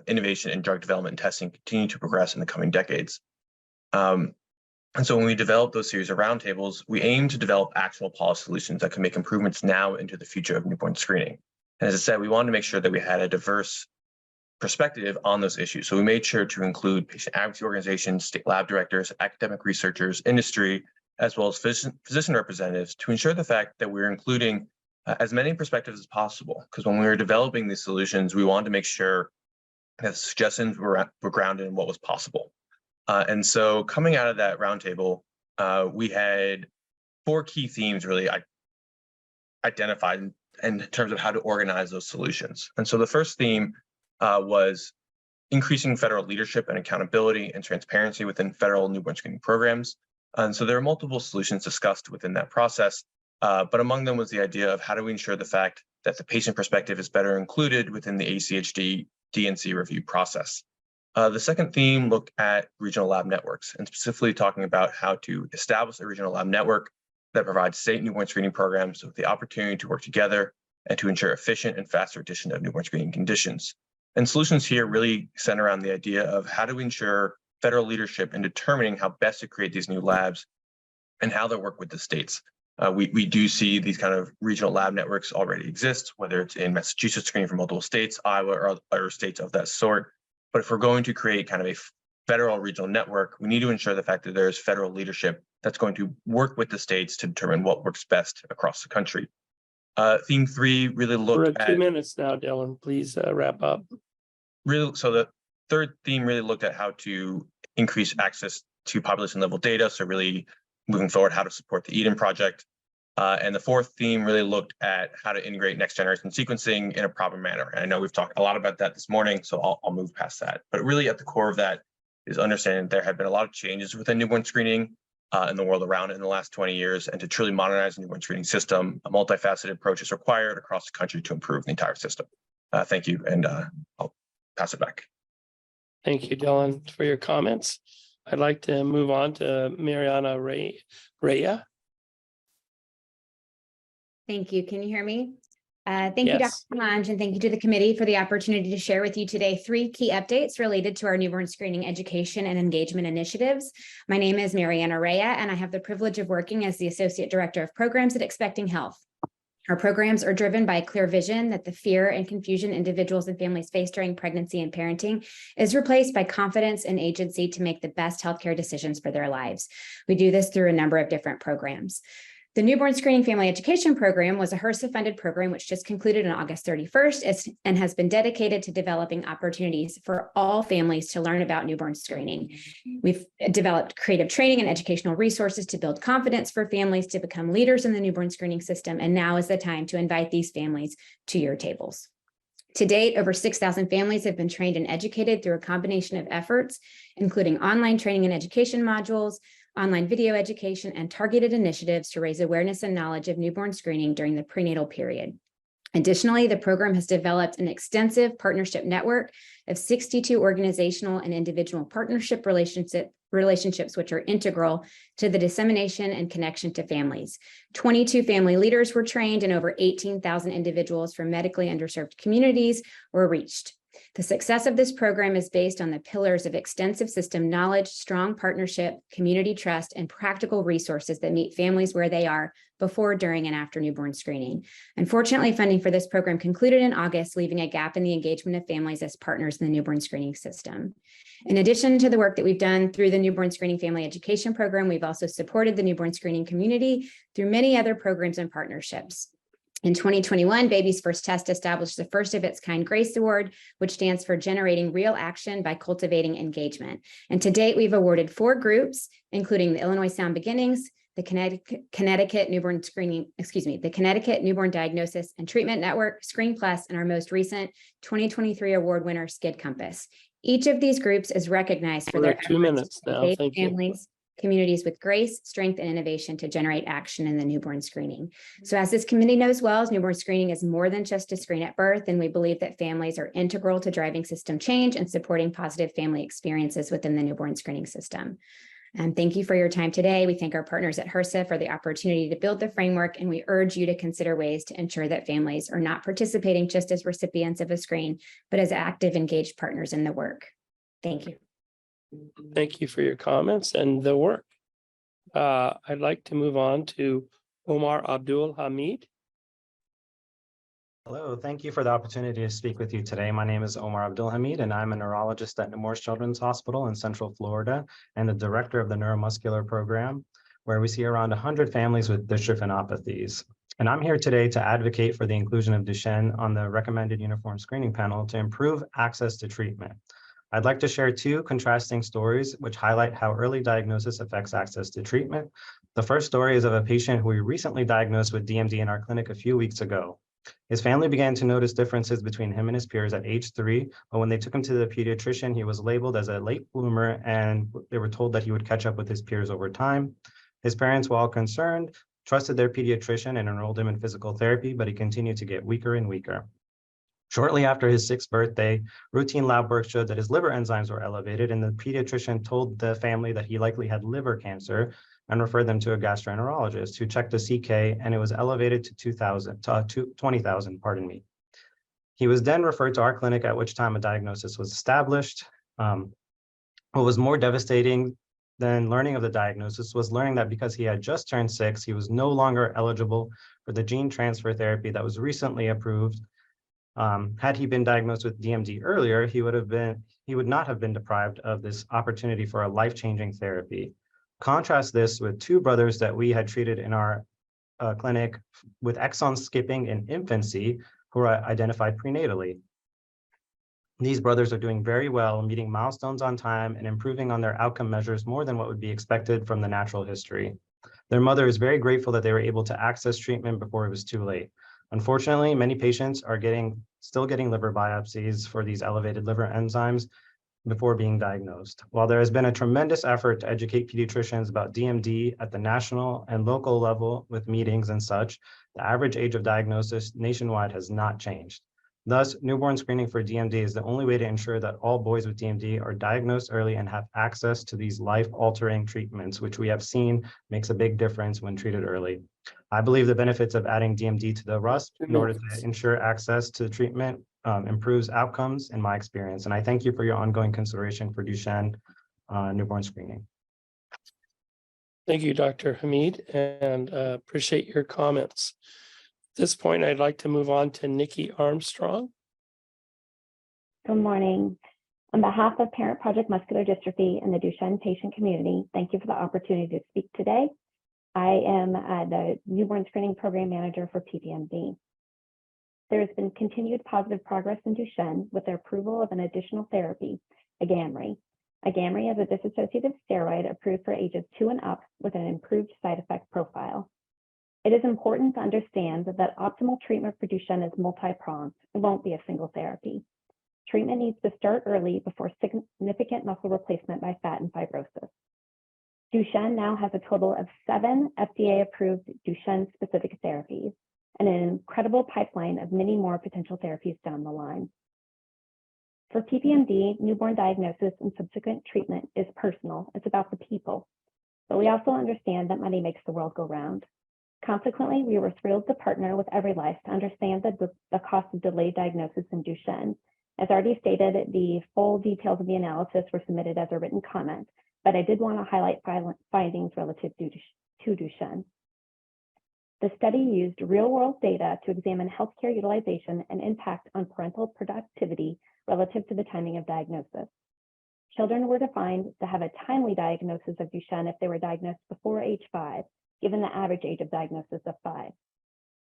innovation in drug development and testing continue to progress in the coming decades. And so when we developed those series of roundtables, we aim to develop actual policy solutions that can make improvements now into the future of newborn screening. And as I said, we wanted to make sure that we had a diverse perspective on those issues. So we made sure to include patient advocacy organizations, state lab directors, academic researchers, industry, as well as physician representatives to ensure the fact that we're including as many perspectives as possible. Because when we were developing these solutions, we wanted to make sure that the suggestions were grounded in what was possible. And so coming out of that roundtable, we had 4 key themes really identified in terms of how to organize those solutions. And so the first theme was increasing federal leadership and accountability and transparency within federal newborn screening programs. And so there are multiple solutions discussed within that process, but among them was the idea of how do we ensure the fact that the patient perspective is better included within the ACHDNC review process. The second theme looked at regional lab networks, and specifically talking about how to establish a regional lab network that provides state newborn screening programs with the opportunity to work together and to ensure efficient and faster addition of newborn screening conditions. And solutions here really center around the idea of how do we ensure federal leadership in determining how best to create these new labs and how they work with the states. We do see these kind of regional lab networks already exist, whether it's in Massachusetts screening from multiple states, Iowa, or other states of that sort. But if we're going to create kind of a federal regional network, we need to ensure the fact that there's federal leadership that's going to work with the states to determine what works best across the country. Theme 3 really We're looked at 2 at minutes now, Dylan. Please wrap up. so the third theme really looked at how to increase access to population level data. So really moving forward, how to support the Eden project. And the fourth theme really looked at how to integrate next generation sequencing in a proper manner. And I know we've talked a lot about that this morning, so I'll move past that. But really at the core of that is understanding there have been a lot of changes within newborn screening in the world around it in the last 20 years. And to truly modernize the newborn screening system, a multifaceted approach is required across the country to improve the entire system. Thank you, and I'll pass it back. Thank you, Dylan, for your comments. I'd like to move on to Mariana Raya. Thank you. Can you hear me? Thank you, Dr. Yes. Lange, and thank you to the committee for the opportunity to share with you today 3 key updates related to our newborn screening education and engagement initiatives. My name is Mariana Raya, and I have the privilege of working as the Associate Director of Programs at Expecting Health. Our programs are driven by a clear vision that the fear and confusion individuals and families face during pregnancy and parenting is replaced by confidence and agency to make the best healthcare decisions for their lives. We do this through a number of different programs. The Newborn Screening Family Education Program was a HRSA-funded program which just concluded on August 31st and has been dedicated to developing opportunities for all families to learn about newborn screening. We've developed creative training and educational resources to build confidence for families to become leaders in the newborn screening system, and now is the time to invite these families to your tables. To date, over 6,000 families have been trained and educated through a combination of efforts, including online training and education modules, online video education, and targeted initiatives to raise awareness and knowledge of newborn screening during the prenatal period. Additionally, the program has developed an extensive partnership network of 62 organizational and individual partnership relationships, which are integral to the dissemination and connection to families. 22 family leaders were trained, and over 18,000 individuals from medically underserved communities were reached. The success of this program is based on the pillars of extensive system knowledge, strong partnership, community trust, and practical resources that meet families where they are before, during, and after newborn screening. Unfortunately, funding for this program concluded in August, leaving a gap in the engagement of families as partners in the newborn screening system. In addition to the work that we've done through the Newborn Screening Family Education Program, we've also supported the newborn screening community through many other programs and partnerships. In 2021, Baby's First Test established the first of its kind GRACE Award, which stands for Generating Real Action by Cultivating Engagement. And to date, we've awarded 4 groups, including the Illinois Sound Beginnings, the Connecticut Newborn Diagnosis and Treatment Network, Screen Plus, and our most recent 2023 award winner, Skid Compass. Each of these groups is recognized for their 2 minutes now. engage Thank you. families, communities with grace, strength, and innovation to generate action in the newborn screening. So as this committee knows well, newborn screening is more than just a screen at birth, and we believe that families are integral to driving system change and supporting positive family experiences within the newborn screening system. And thank you for your time today. We thank our partners at HRSA for the opportunity to build the framework, and we urge you to consider ways to ensure that families are not participating just as recipients of a screen, but as active, engaged partners in the work. Thank you. Thank you for your comments and the work. I'd like to move on to Omar Abdul Hamid. Hello, thank you for the opportunity to speak with you today. My name is Omar Abdul Hamid, and I'm a neurologist at Nemours Children's Hospital in Central Florida and the director of the neuromuscular program, where we see around 100 families with dystrophinopathies. And I'm here today to advocate for the inclusion of Duchenne on the recommended uniform screening panel to improve access to treatment. I'd like to share 2 contrasting stories which highlight how early diagnosis affects access to treatment. The first story is of a patient who we recently diagnosed with DMD in our clinic a few weeks ago. His family began to notice differences between him and his peers at age 3, but when they took him to the pediatrician, he was labeled as a late bloomer, and they were told that he would catch up with his peers over time. His parents, while concerned, trusted their pediatrician and enrolled him in physical therapy, but he continued to get weaker and weaker. Shortly after his 6th birthday, routine lab work showed that his liver enzymes were elevated, and the pediatrician told the family that he likely had liver cancer and referred them to a gastroenterologist who checked the CK, and it was elevated to 20,000, pardon me. He was then referred to our clinic, at which time a diagnosis was established. What was more devastating Then learning of the diagnosis was learning that because he had just turned 6, he was no longer eligible for the gene transfer therapy that was recently approved. Had he been diagnosed with DMD earlier, he would not have been deprived of this opportunity for a life-changing therapy. Contrast this with 2 brothers that we had treated in our clinic with exon skipping in infancy who were identified prenatally. These brothers are doing very well, meeting milestones on time and improving on their outcome measures more than what would be expected from the natural history. Their mother is very grateful that they were able to access treatment before it was too late. Unfortunately, many patients are still getting liver biopsies for these elevated liver enzymes before being diagnosed. While there has been a tremendous effort to educate pediatricians about DMD at the national and local level with meetings and such, the average age of diagnosis nationwide has not changed. Thus, newborn screening for DMD is the only way to ensure that all boys with DMD are diagnosed early and have access to these life-altering treatments, which we have seen makes a big difference when treated early. I believe the benefits of adding DMD to the RUSP in order to ensure access to treatment improves outcomes in my experience. And I thank you for your ongoing consideration for Duchenne newborn screening. Thank you, Dr. Hamid, and appreciate your comments. At this point, I'd like to move on to Nikki Armstrong. Good morning. On behalf of Parent Project Muscular Dystrophy and the Duchenne patient community, thank you for the opportunity to speak today. I am the newborn screening program manager for PPMD. There has been continued positive progress in Duchenne with the approval of an additional therapy, AGAMREE. AGAMREE is a dissociative steroid approved for ages 2 and up with an improved side effect profile. It is important to understand that optimal treatment for Duchenne is multi-pronged. It won't be a single therapy. Treatment needs to start early before significant muscle replacement by fat and fibrosis. Duchenne now has a total of 7 FDA-approved Duchenne-specific therapies and an incredible pipeline of many more potential therapies down the line. For PPMD, newborn diagnosis and subsequent treatment is personal. It's about the people. But we also understand that money makes the world go round. Consequently, we were thrilled to partner with EveryLife to understand the cost of delayed diagnosis in Duchenne. As already stated, the full details of the analysis were submitted as a written comment, but I did want to highlight findings relative to Duchenne. The study used real-world data to examine healthcare utilization and impact on parental productivity relative to the timing of diagnosis. Children were defined to have a timely diagnosis of Duchenne if they were diagnosed before age 5, given the average age of diagnosis of 5.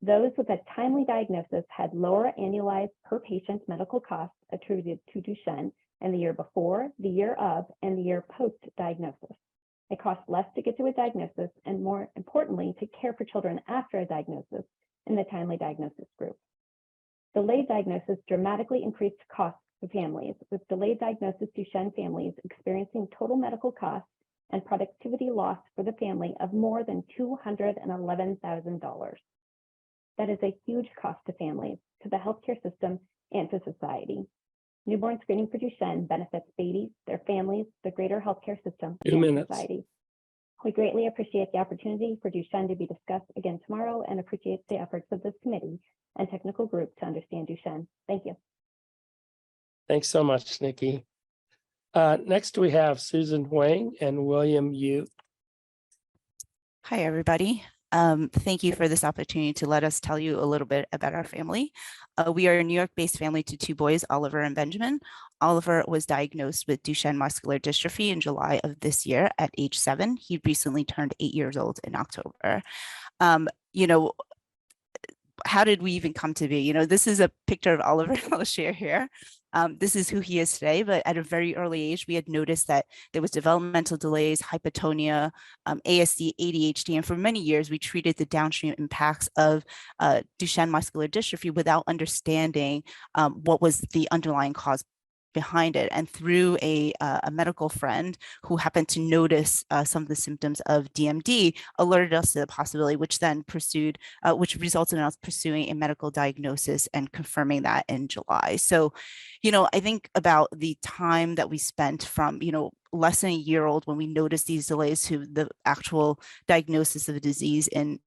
Those with a timely diagnosis had lower annualized per patient medical costs attributed to Duchenne in the year before, the year of, and the year post-diagnosis. It costs less to get to a diagnosis and, more importantly, to care for children after a diagnosis in the timely diagnosis group. Delayed diagnosis dramatically increased costs for families, with delayed diagnosis Duchenne families experiencing total medical costs and productivity loss for the family of more than $211,000. That is a huge cost to families, to the healthcare system, and to society. Newborn screening for Duchenne benefits babies, their families, the greater healthcare system, and society. We greatly appreciate the opportunity for Duchenne to be discussed again tomorrow and appreciate the efforts of this committee and technical group to understand Duchenne. Thank you. Thanks so much, Nikki. Next, we have Susan Huang and William Yu. Hi, everybody. Thank you for this opportunity to let us tell you a little bit about our family. We are a New York-based family to 2 boys, Oliver and Benjamin. Oliver was diagnosed with Duchenne muscular dystrophy in July of this year at age 7. He recently turned 8 years old in October. How did we even come to be? This is a picture of Oliver I'll share here. This is who he is today, but at a very early age, we had noticed that there was developmental delays, hypotonia, ASD, ADHD, and for many years, we treated the downstream impacts of Duchenne muscular dystrophy without understanding what was the underlying cause behind it. And through a medical friend who happened to notice some of the symptoms of DMD, alerted us to the possibility, which then which resulted in us pursuing a medical diagnosis and confirming that in July. So, I think about the time that we spent from, less than a year old when we noticed these delays to the actual diagnosis of the disease in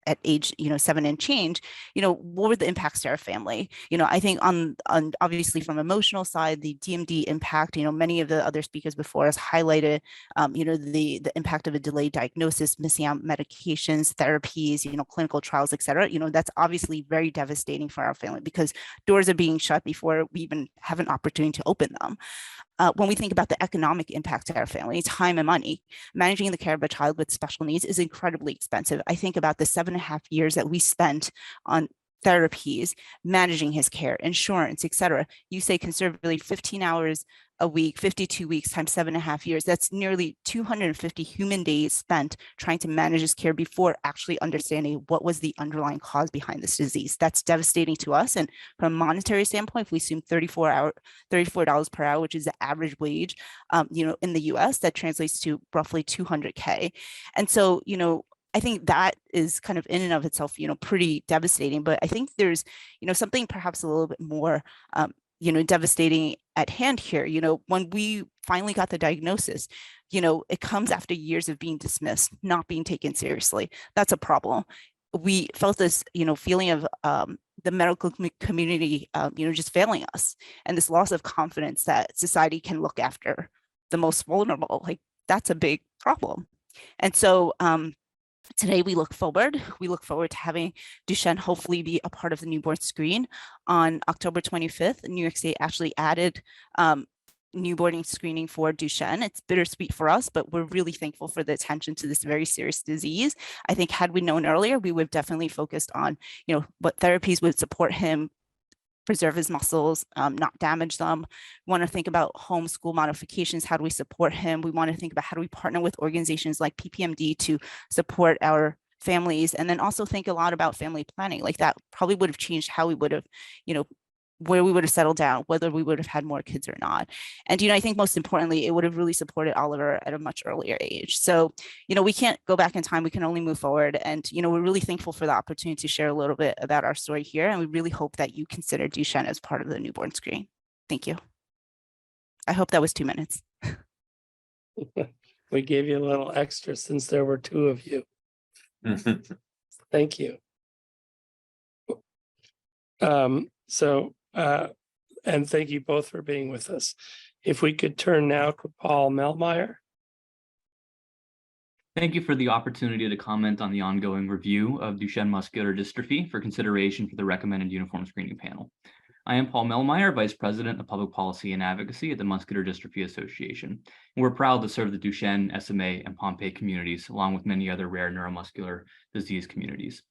at age, 7 and change, what were the impacts to our family? I think on obviously from emotional side, the DMD impact, many of the other speakers before us highlighted, the impact of a delayed diagnosis, missing out medications, therapies, clinical trials, et cetera. That's obviously very devastating for our family because doors are being shut before we even have an opportunity to open them. When we think about the economic impact to our family, time and money, managing the care of a child with special needs is incredibly expensive. I think about the 7.5 years that we spent on therapies, managing his care, insurance, et cetera. You say conservatively 15 hours a week, 52 weeks times 7.5 years. That's nearly 250 human days spent trying to manage his care before actually understanding what was the underlying cause behind this disease. That's devastating to us. And from a monetary standpoint, if we assume $34 per hour, which is the average wage, in the US, that translates to roughly $200K. And so, I think that is kind of in and of itself, pretty devastating. But I think there's, something perhaps a little bit more, devastating at hand here. When we finally got the diagnosis, it comes after years of being dismissed, not being taken seriously. That's a problem. We felt this, feeling of the medical community, just failing us, and this loss of confidence that society can look after the most vulnerable. Like, that's a big problem. And so, today, we look forward to having Duchenne hopefully be a part of the newborn screen on October 25th. New York State actually added newborn screening for Duchenne. It's bittersweet for us, but we're really thankful for the attention to this very serious disease. I think had we known earlier, we would have definitely focused on, what therapies would support him, preserve his muscles, not damage them. We want to think about homeschool modifications. How do we support him? We want to think about how do we partner with organizations like PPMD to support our families, and then also think a lot about family planning. Like, that probably would have changed how we would have, where we would have settled down, whether we would have had more kids or not. And, I think most importantly, it would have really supported Oliver at a much earlier age. So, we can't go back in time. We can only move forward. And, we're really thankful for the opportunity to share a little bit about our story here. And we really hope that you consider Duchenne as part of the newborn screen. Thank you. I hope that was 2 minutes. We gave you a little extra since there were 2 of you. Thank you. And thank you both for being with us. If we could turn now to Paul Melmeyer. Thank you for the opportunity to comment on the ongoing review of Duchenne muscular dystrophy for consideration for the recommended uniform screening panel. I am Paul Melmeyer, Vice President of Public Policy and Advocacy at the Muscular Dystrophy Association. And we're proud to serve the Duchenne, SMA, and Pompe communities, along with many other rare neuromuscular disease communities.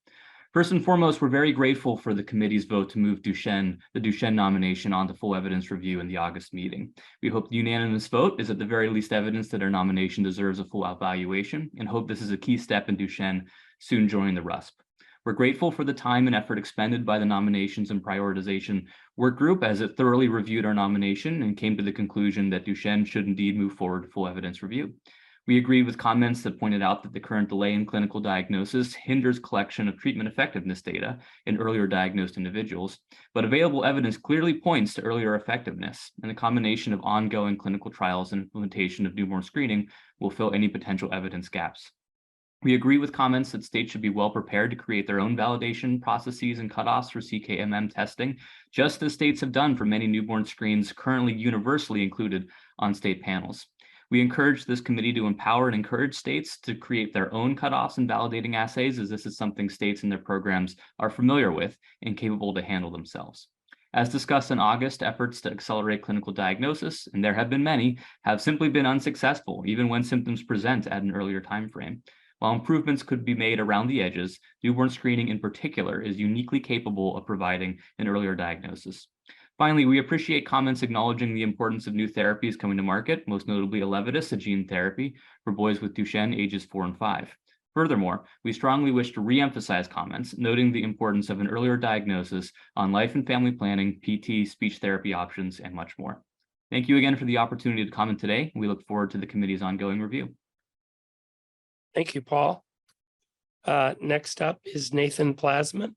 First and foremost, we're very grateful for the committee's vote to move the Duchenne nomination onto full evidence review in the August meeting. We hope the unanimous vote is at the very least evidence that our nomination deserves a full evaluation, and hope this is a key step in Duchenne soon joining the RUSP. We're grateful for the time and effort expended by the nominations and prioritization work group as it thoroughly reviewed our nomination and came to the conclusion that Duchenne should indeed move forward to full evidence review. We agree with comments that pointed out that the current delay in clinical diagnosis hinders collection of treatment effectiveness data in earlier diagnosed individuals, but available evidence clearly points to earlier effectiveness, and the combination of ongoing clinical trials and implementation of newborn screening will fill any potential evidence gaps. We agree with comments that states should be well prepared to create their own validation processes and cutoffs for CKMM testing, just as states have done for many newborn screens currently universally included on state panels. We encourage this committee to empower and encourage states to create their own cutoffs and validating assays, as this is something states and their programs are familiar with and capable to handle themselves. As discussed in August, efforts to accelerate clinical diagnosis, and there have been many, have simply been unsuccessful, even when symptoms present at an earlier time frame. While improvements could be made around the edges, newborn screening in particular is uniquely capable of providing an earlier diagnosis. Finally, we appreciate comments acknowledging the importance of new therapies coming to market, most notably Elevidys, a gene therapy for boys with Duchenne ages 4 and 5. Furthermore, we strongly wish to re-emphasize comments noting the importance of an earlier diagnosis on life and family planning, PT, speech therapy options, and much more. Thank you again for the opportunity to comment today. We look forward to the committee's ongoing review. Thank you, Paul. Next up is Nathan Plasman.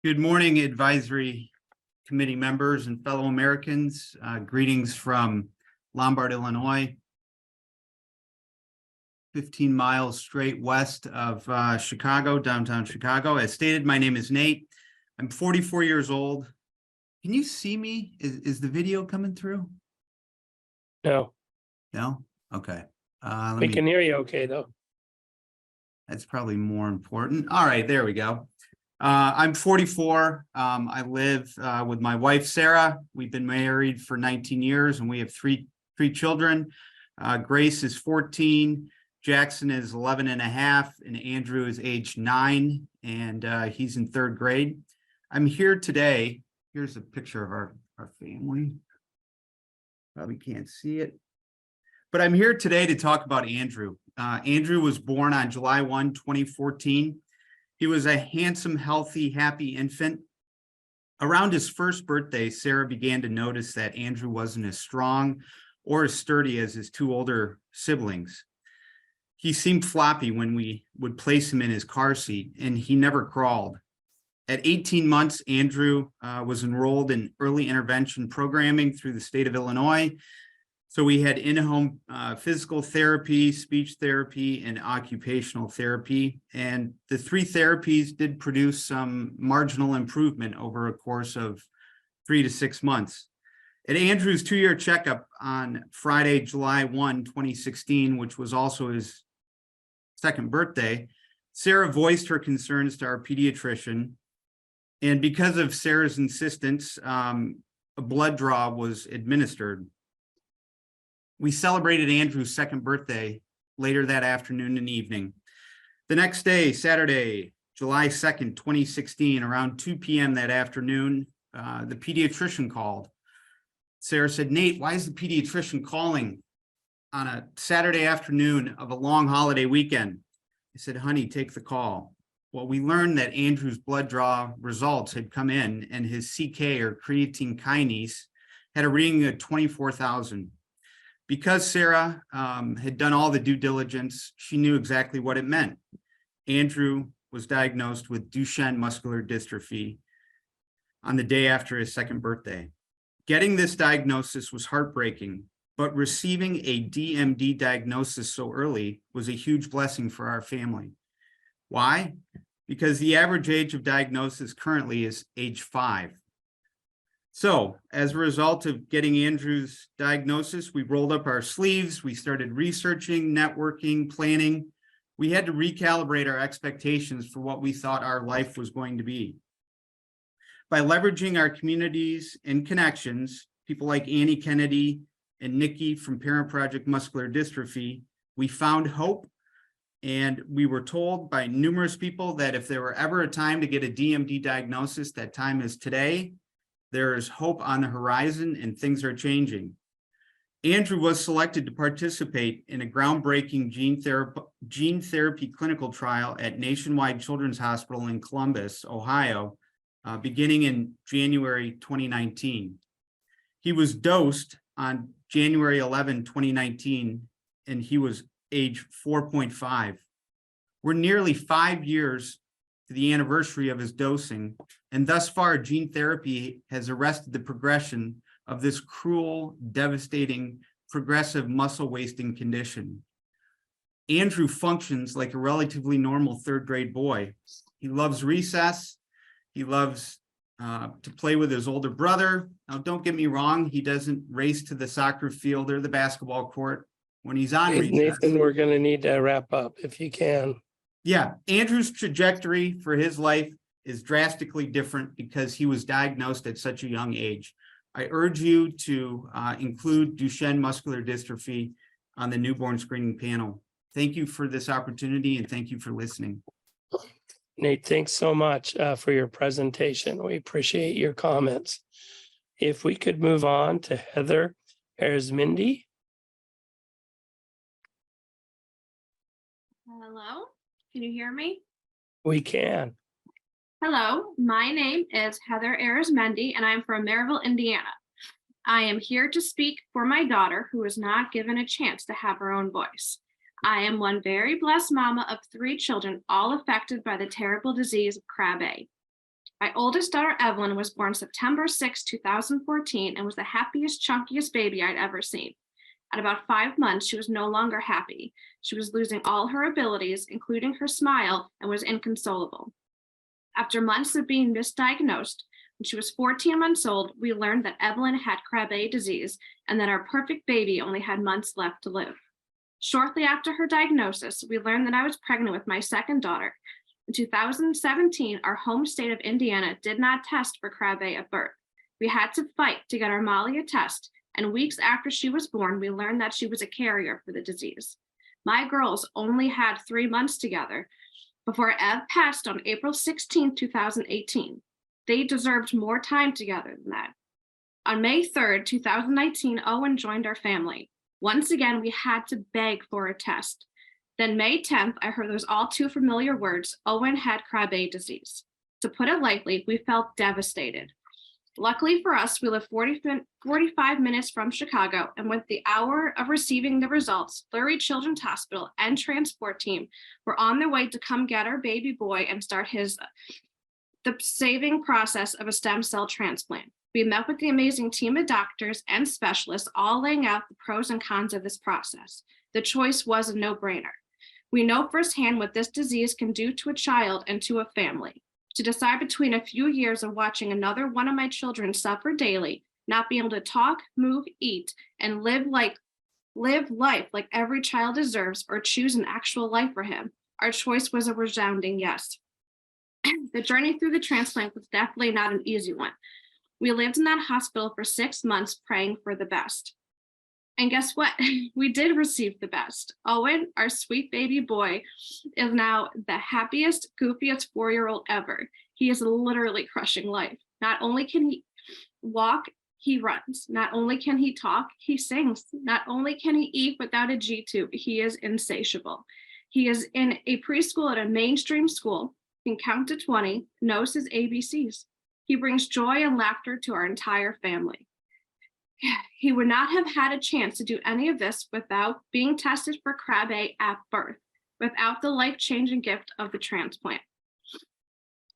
Good morning, advisory committee members and fellow Americans. Greetings from Lombard, Illinois. 15 miles straight west of Chicago, downtown Chicago. As stated, my name is Nate. I'm 44 years old. Can you see me? Is the video coming through? No, No? Okay. we can hear you okay, though. That's probably more important. All right, there we go. I'm 44. I live with my wife, Sarah. We've been married for 19 years and we have three children. Grace is 14, Jackson is 11 and a half, and Andrew is age 9, and he's in 3rd grade. I'm here today. Here's a picture of our family. Probably can't see it. But I'm here today to talk about Andrew. Andrew was born on July 1, 2014. He was a handsome, healthy, happy infant. Around his 1st birthday, Sarah began to notice that Andrew wasn't as strong or as sturdy as his 2 older siblings. He seemed floppy when we would place him in his car seat, and he never crawled. At 18 months, Andrew was enrolled in early intervention programming through the state of Illinois. So we had in-home physical therapy, speech therapy, and occupational therapy. And the 3 therapies did produce some marginal improvement over a course of 3 to 6 months. At Andrew's 2-year checkup on Friday, July 1, 2016, which was also his 2nd birthday, Sarah voiced her concerns to our pediatrician. And because of Sarah's insistence, a blood draw was administered. We celebrated Andrew's 2nd birthday later that afternoon and evening. The next day, Saturday, July 2nd, 2016, around 2 p.m. that afternoon, the pediatrician called. Sarah said, "Nate, why is the pediatrician calling on a Saturday afternoon of a long holiday weekend?" I said, "Honey, take the call." Well, we learned that Andrew's blood draw results had come in and his CK, or creatine kinase, had a reading of 24,000. Because Sarah had done all the due diligence, she knew exactly what it meant. Andrew was diagnosed with Duchenne muscular dystrophy on the day after his 2nd birthday. Getting this diagnosis was heartbreaking, but receiving a DMD diagnosis so early was a huge blessing for our family. Why? Because the average age of diagnosis currently is age 5. So as a result of getting Andrew's diagnosis, we rolled up our sleeves, we started researching, networking, planning. We had to recalibrate our expectations for what we thought our life was going to be. By leveraging our communities and connections, people like Annie Kennedy and Nikki from Parent Project Muscular Dystrophy, we found hope. And we were told by numerous people that if there were ever a time to get a DMD diagnosis, that time is today. There is hope on the horizon and things are changing. Andrew was selected to participate in a groundbreaking gene therapy clinical trial at Nationwide Children's Hospital in Columbus, Ohio, beginning in January 2019. He was dosed on January 11, 2019, and he was age 4.5. We're nearly 5 years to the anniversary of his dosing, and thus far, gene therapy has arrested the progression of this cruel, devastating, progressive muscle wasting condition. Andrew functions like a relatively normal 3rd grade boy. He loves recess. He loves to play with his older brother. Now, don't get me wrong, he doesn't race to the soccer field or the basketball court when he's on recess. Nathan, we're going to need to wrap up if you can. Yeah, Andrew's trajectory for his life is drastically different because he was diagnosed at such a young age. I urge you to include Duchenne muscular dystrophy on the newborn screening panel. Thank you for this opportunity and thank you for listening. Nate, thanks so much for your presentation. We appreciate your comments. If we could move on to Heather Arizmendi. Hello, can you hear me? We can. Hello, my name is Heather Arizmendi and I'm from Maryville, Indiana. I am here to speak for my daughter who was not given a chance to have her own voice. I am one very blessed mama of 3 children, all affected by the terrible disease of Krabbe. My oldest daughter, Evelyn, was born September 6, 2014, and was the happiest, chunkiest baby I'd ever seen. At about 5 months, she was no longer happy. She was losing all her abilities, including her smile, and was inconsolable. After months of being misdiagnosed, when she was 14 months old, we learned that Evelyn had Krabbe disease and that our perfect baby only had months left to live. Shortly after her diagnosis, we learned that I was pregnant with my second daughter. In 2017, our home state of Indiana did not test for Krabbe at birth. We had to fight to get our Molly a test, and weeks after she was born, we learned that she was a carrier for the disease. My girls only had 3 months together before Ev passed on April 16, 2018. They deserved more time together than that. On May 3rd, 2019, Owen joined our family. Once again, we had to beg for a test. Then May 10th, I heard those all too familiar words, Owen had Krabbe disease. To put it lightly, we felt devastated. Luckily for us, we live 45 minutes from Chicago, and with the hour of receiving the results, Lurie Children's Hospital and transport team were on their way to come get our baby boy and start the saving process of a stem cell transplant. We met with the amazing team of doctors and specialists, all laying out the pros and cons of this process. The choice was a no-brainer. We know firsthand what this disease can do to a child and to a family. To decide between a few years of watching another one of my children suffer daily, not being able to talk, move, eat, and live life like every child deserves, or choose an actual life for him, our choice was a resounding yes. The journey through the transplant was definitely not an easy one. We lived in that hospital for 6 months praying for the best. And guess what? We did receive the best. Owen, our sweet baby boy, is now the happiest, goofiest 4-year-old ever. He is literally crushing life. Not only can he walk, he runs. Not only can he talk, he sings. Not only can he eat without a G-tube, he is insatiable. He is in a preschool at a mainstream school, can count to 20, knows his ABCs. He brings joy and laughter to our entire family. He would not have had a chance to do any of this without being tested for Krabbe at birth, without the life-changing gift of the transplant.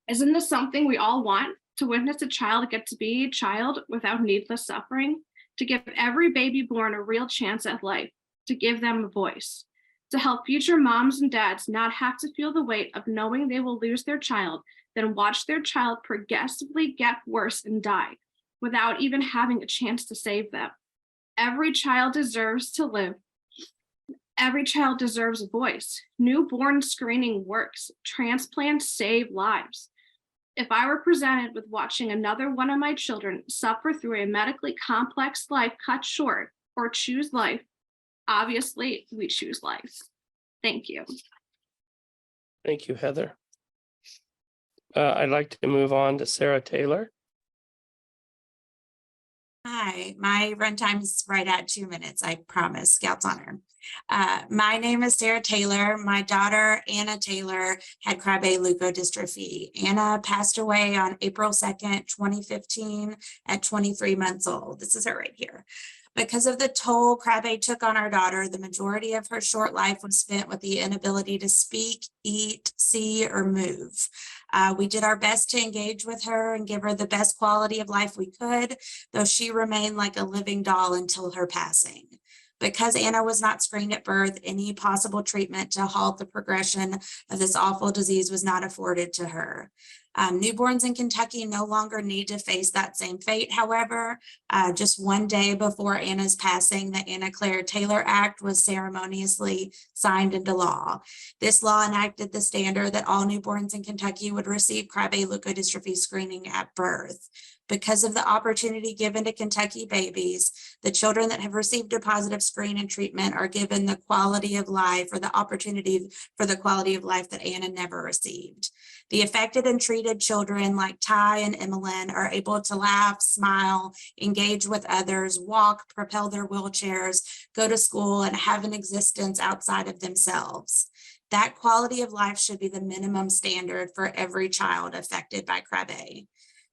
Isn't this something we all want? To witness a child get to be a child without needless suffering? To give every baby born a real chance at life? To give them a voice? To help future moms and dads not have to feel the weight of knowing they will lose their child, then watch their child progressively get worse and die, without even having a chance to save them. Every child deserves to live. Every child deserves a voice. Newborn screening works. Transplants save lives. If I were presented with watching another one of my children suffer through a medically complex life cut short, or choose life, obviously we choose life. Thank you. Thank you, Heather. I'd like to move on to Sarah Taylor. Hi, my runtime is right at 2 minutes, I promise, Scout's honor. My name is Sarah Taylor. My daughter, Anna Taylor, had Krabbe leukodystrophy. Anna passed away on April 2nd, 2015 at 23 months old. This is her right here. Because of the toll Krabbe took on our daughter, the majority of her short life was spent with the inability to speak, eat, see, or move. We did our best to engage with her and give her the best quality of life we could, though she remained like a living doll until her passing. Because Anna was not screened at birth, any possible treatment to halt the progression of this awful disease was not afforded to her. Newborns in Kentucky no longer need to face that same fate. However, just one day before Anna's passing, the Anna Claire Taylor Act was ceremoniously signed into law. This law enacted the standard that all newborns in Kentucky would receive Krabbe leukodystrophy screening at birth. Because of the opportunity given to Kentucky babies, the children that have received a positive screen and treatment are given the quality of life, or the opportunity for the quality of life that Anna never received. The affected and treated children like Ty and Emmeline are able to laugh, smile, engage with others, walk, propel their wheelchairs, go to school, and have an existence outside of themselves. That quality of life should be the minimum standard for every child affected by Krabbe.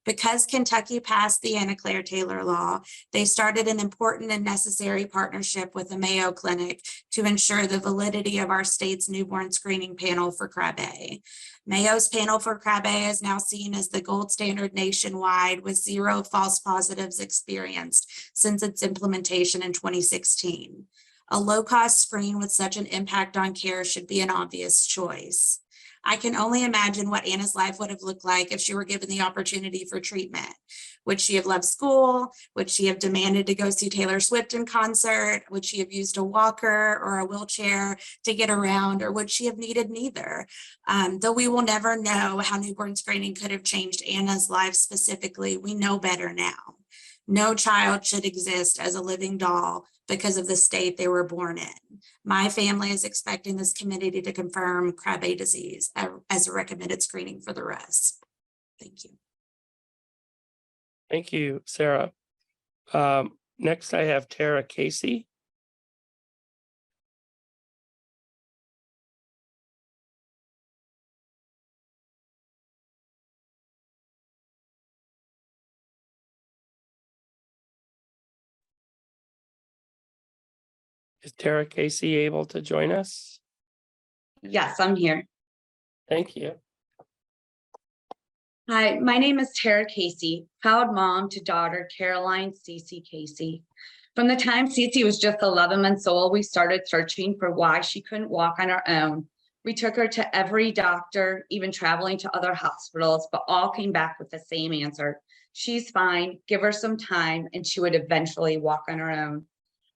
Because Kentucky passed the Anna Claire Taylor Law, they started an important and necessary partnership with the Mayo Clinic to ensure the validity of our state's newborn screening panel for Krabbe. Mayo's panel for Krabbe is now seen as the gold standard nationwide, with 0 false positives experienced since its implementation in 2016. A low-cost screen with such an impact on care should be an obvious choice. I can only imagine what Anna's life would have looked like if she were given the opportunity for treatment. Would she have loved school? Would she have demanded to go see Taylor Swift in concert? Would she have used a walker or a wheelchair to get around, or would she have needed neither? Though we will never know how newborn screening could have changed Anna's life specifically, we know better now. No child should exist as a living doll because of the state they were born in. My family is expecting this committee to confirm Krabbe disease as a recommended screening for the rest. Thank you. Thank you, Sarah. Next, I have Tara Casey. Is Tara Casey able to join us? Yes, I'm here. Thank you. Hi, my name is Tara Casey, proud mom to daughter Caroline Cece Casey. From the time Cece was just 11 months old, we started searching for why she couldn't walk on her own. We took her to every doctor, even traveling to other hospitals, but all came back with the same answer. She's fine, give her some time, and she would eventually walk on her own.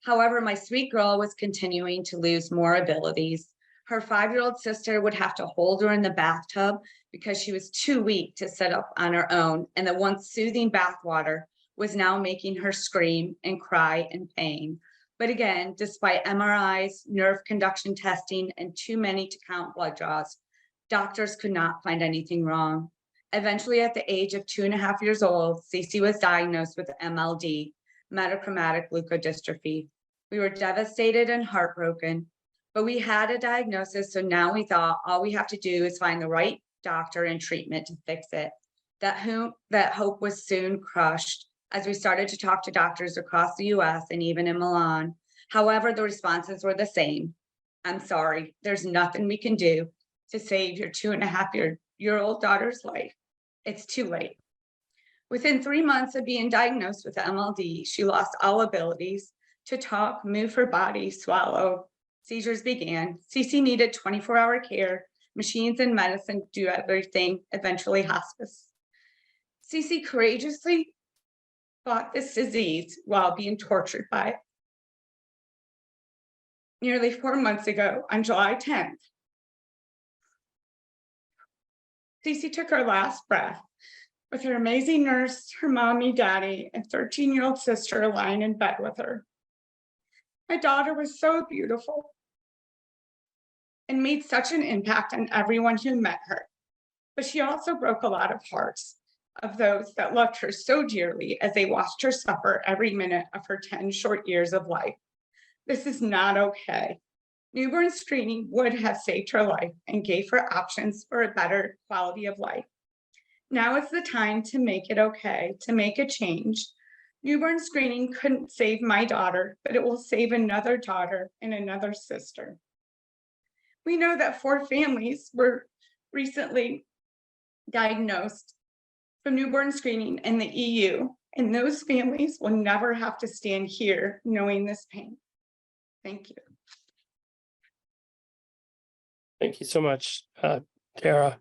However, my sweet girl was continuing to lose more abilities. Her 5-year-old sister would have to hold her in the bathtub because she was too weak to sit up on her own, and the once soothing bathwater was now making her scream and cry in pain. But again, despite MRIs, nerve conduction testing, and too many to count blood draws, doctors could not find anything wrong. Eventually, at the age of 2.5 years old, Cece was diagnosed with MLD, metachromatic leukodystrophy. We were devastated and heartbroken, but we had a diagnosis, so now we thought all we have to do is find the right doctor and treatment to fix it. That hope was soon crushed as we started to talk to doctors across the US and even in Milan. However, the responses were the same. I'm sorry, there's nothing we can do to save your 2.5-year-old daughter's life. It's too late. Within 3 months of being diagnosed with MLD, she lost all abilities to talk, move her body, swallow. Seizures began. Cece needed 24-hour care, machines and medicine to do everything, eventually hospice. Cece courageously fought this disease while being tortured by it. Nearly 4 months ago, on July 10th, Cece took her last breath with her amazing nurse, her mommy, daddy, and 13-year-old sister lying in bed with her. My daughter was so beautiful and made such an impact on everyone who met her. But she also broke a lot of hearts of those that loved her so dearly as they watched her suffer every minute of her 10 short years of life. This is not okay. Newborn screening would have saved her life and gave her options for a better quality of life. Now is the time to make it okay, to make a change. Newborn screening couldn't save my daughter, but it will save another daughter and another sister. We know that 4 families were recently diagnosed for newborn screening in the EU, and those families will never have to stand here knowing this pain. Thank you. Thank you so much, Tara.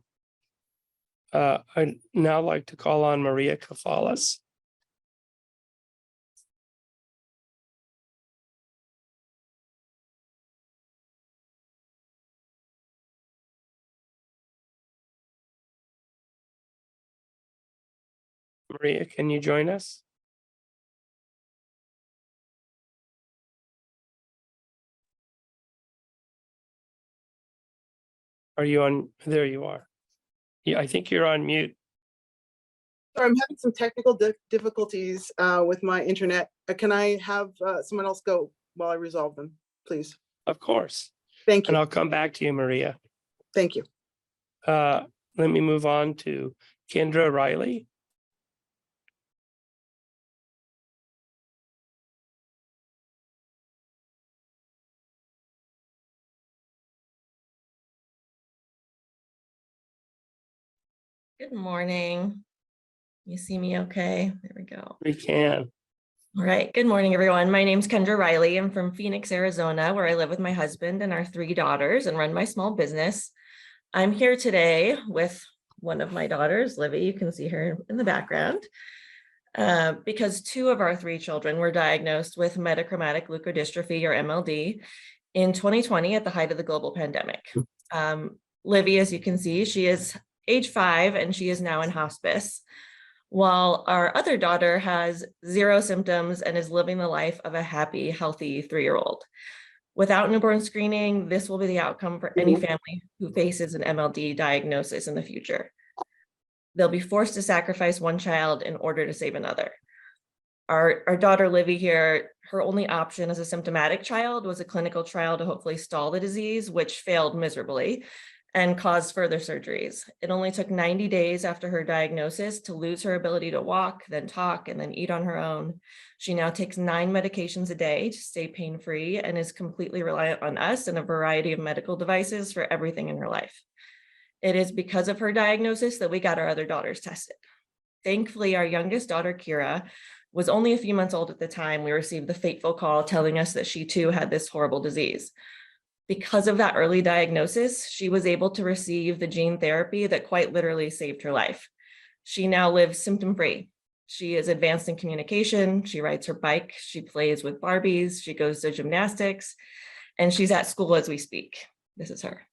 I'd now like to call on Maria Kafalas. Maria, can you join us? Are you on? There you are. Yeah, I think you're on mute. I'm having some technical difficulties with my internet. Can I have someone else go while I resolve them, please? Of course. Thank you. And I'll come back to you, Maria. Thank you. Let me move on to Kendra Riley. Good morning. You see me okay? There we go. We can. All right. Good morning, everyone. My name's Kendra Riley. I'm from Phoenix, Arizona, where I live with my husband and our 3 daughters and run my small business. I'm here today with one of my daughters, Livy. You can see her in the background, because 2 of our 3 children were diagnosed with metachromatic leukodystrophy, or MLD, in 2020 at the height of the global pandemic. Livy, as you can see, she is age 5 and she is now in hospice, while our other daughter has 0 symptoms and is living the life of a happy, healthy 3-year-old. Without newborn screening, this will be the outcome for any family who faces an MLD diagnosis in the future. They'll be forced to sacrifice one child in order to save another. Our daughter Livy here, her only option as a symptomatic child was a clinical trial to hopefully stall the disease, which failed miserably and caused further surgeries. It only took 90 days after her diagnosis to lose her ability to walk, then talk, and then eat on her own. She now takes 9 medications a day to stay pain-free and is completely reliant on us and a variety of medical devices for everything in her life. It is because of her diagnosis that we got our other daughters tested. Thankfully, our youngest daughter, Kira, was only a few months old at the time we received the fateful call telling us that she too had this horrible disease. Because of that early diagnosis, she was able to receive the gene therapy that quite literally saved her life. She now lives symptom-free. She is advanced in communication, she rides her bike, she plays with Barbies, she goes to gymnastics, and she's at school as we speak. This is her.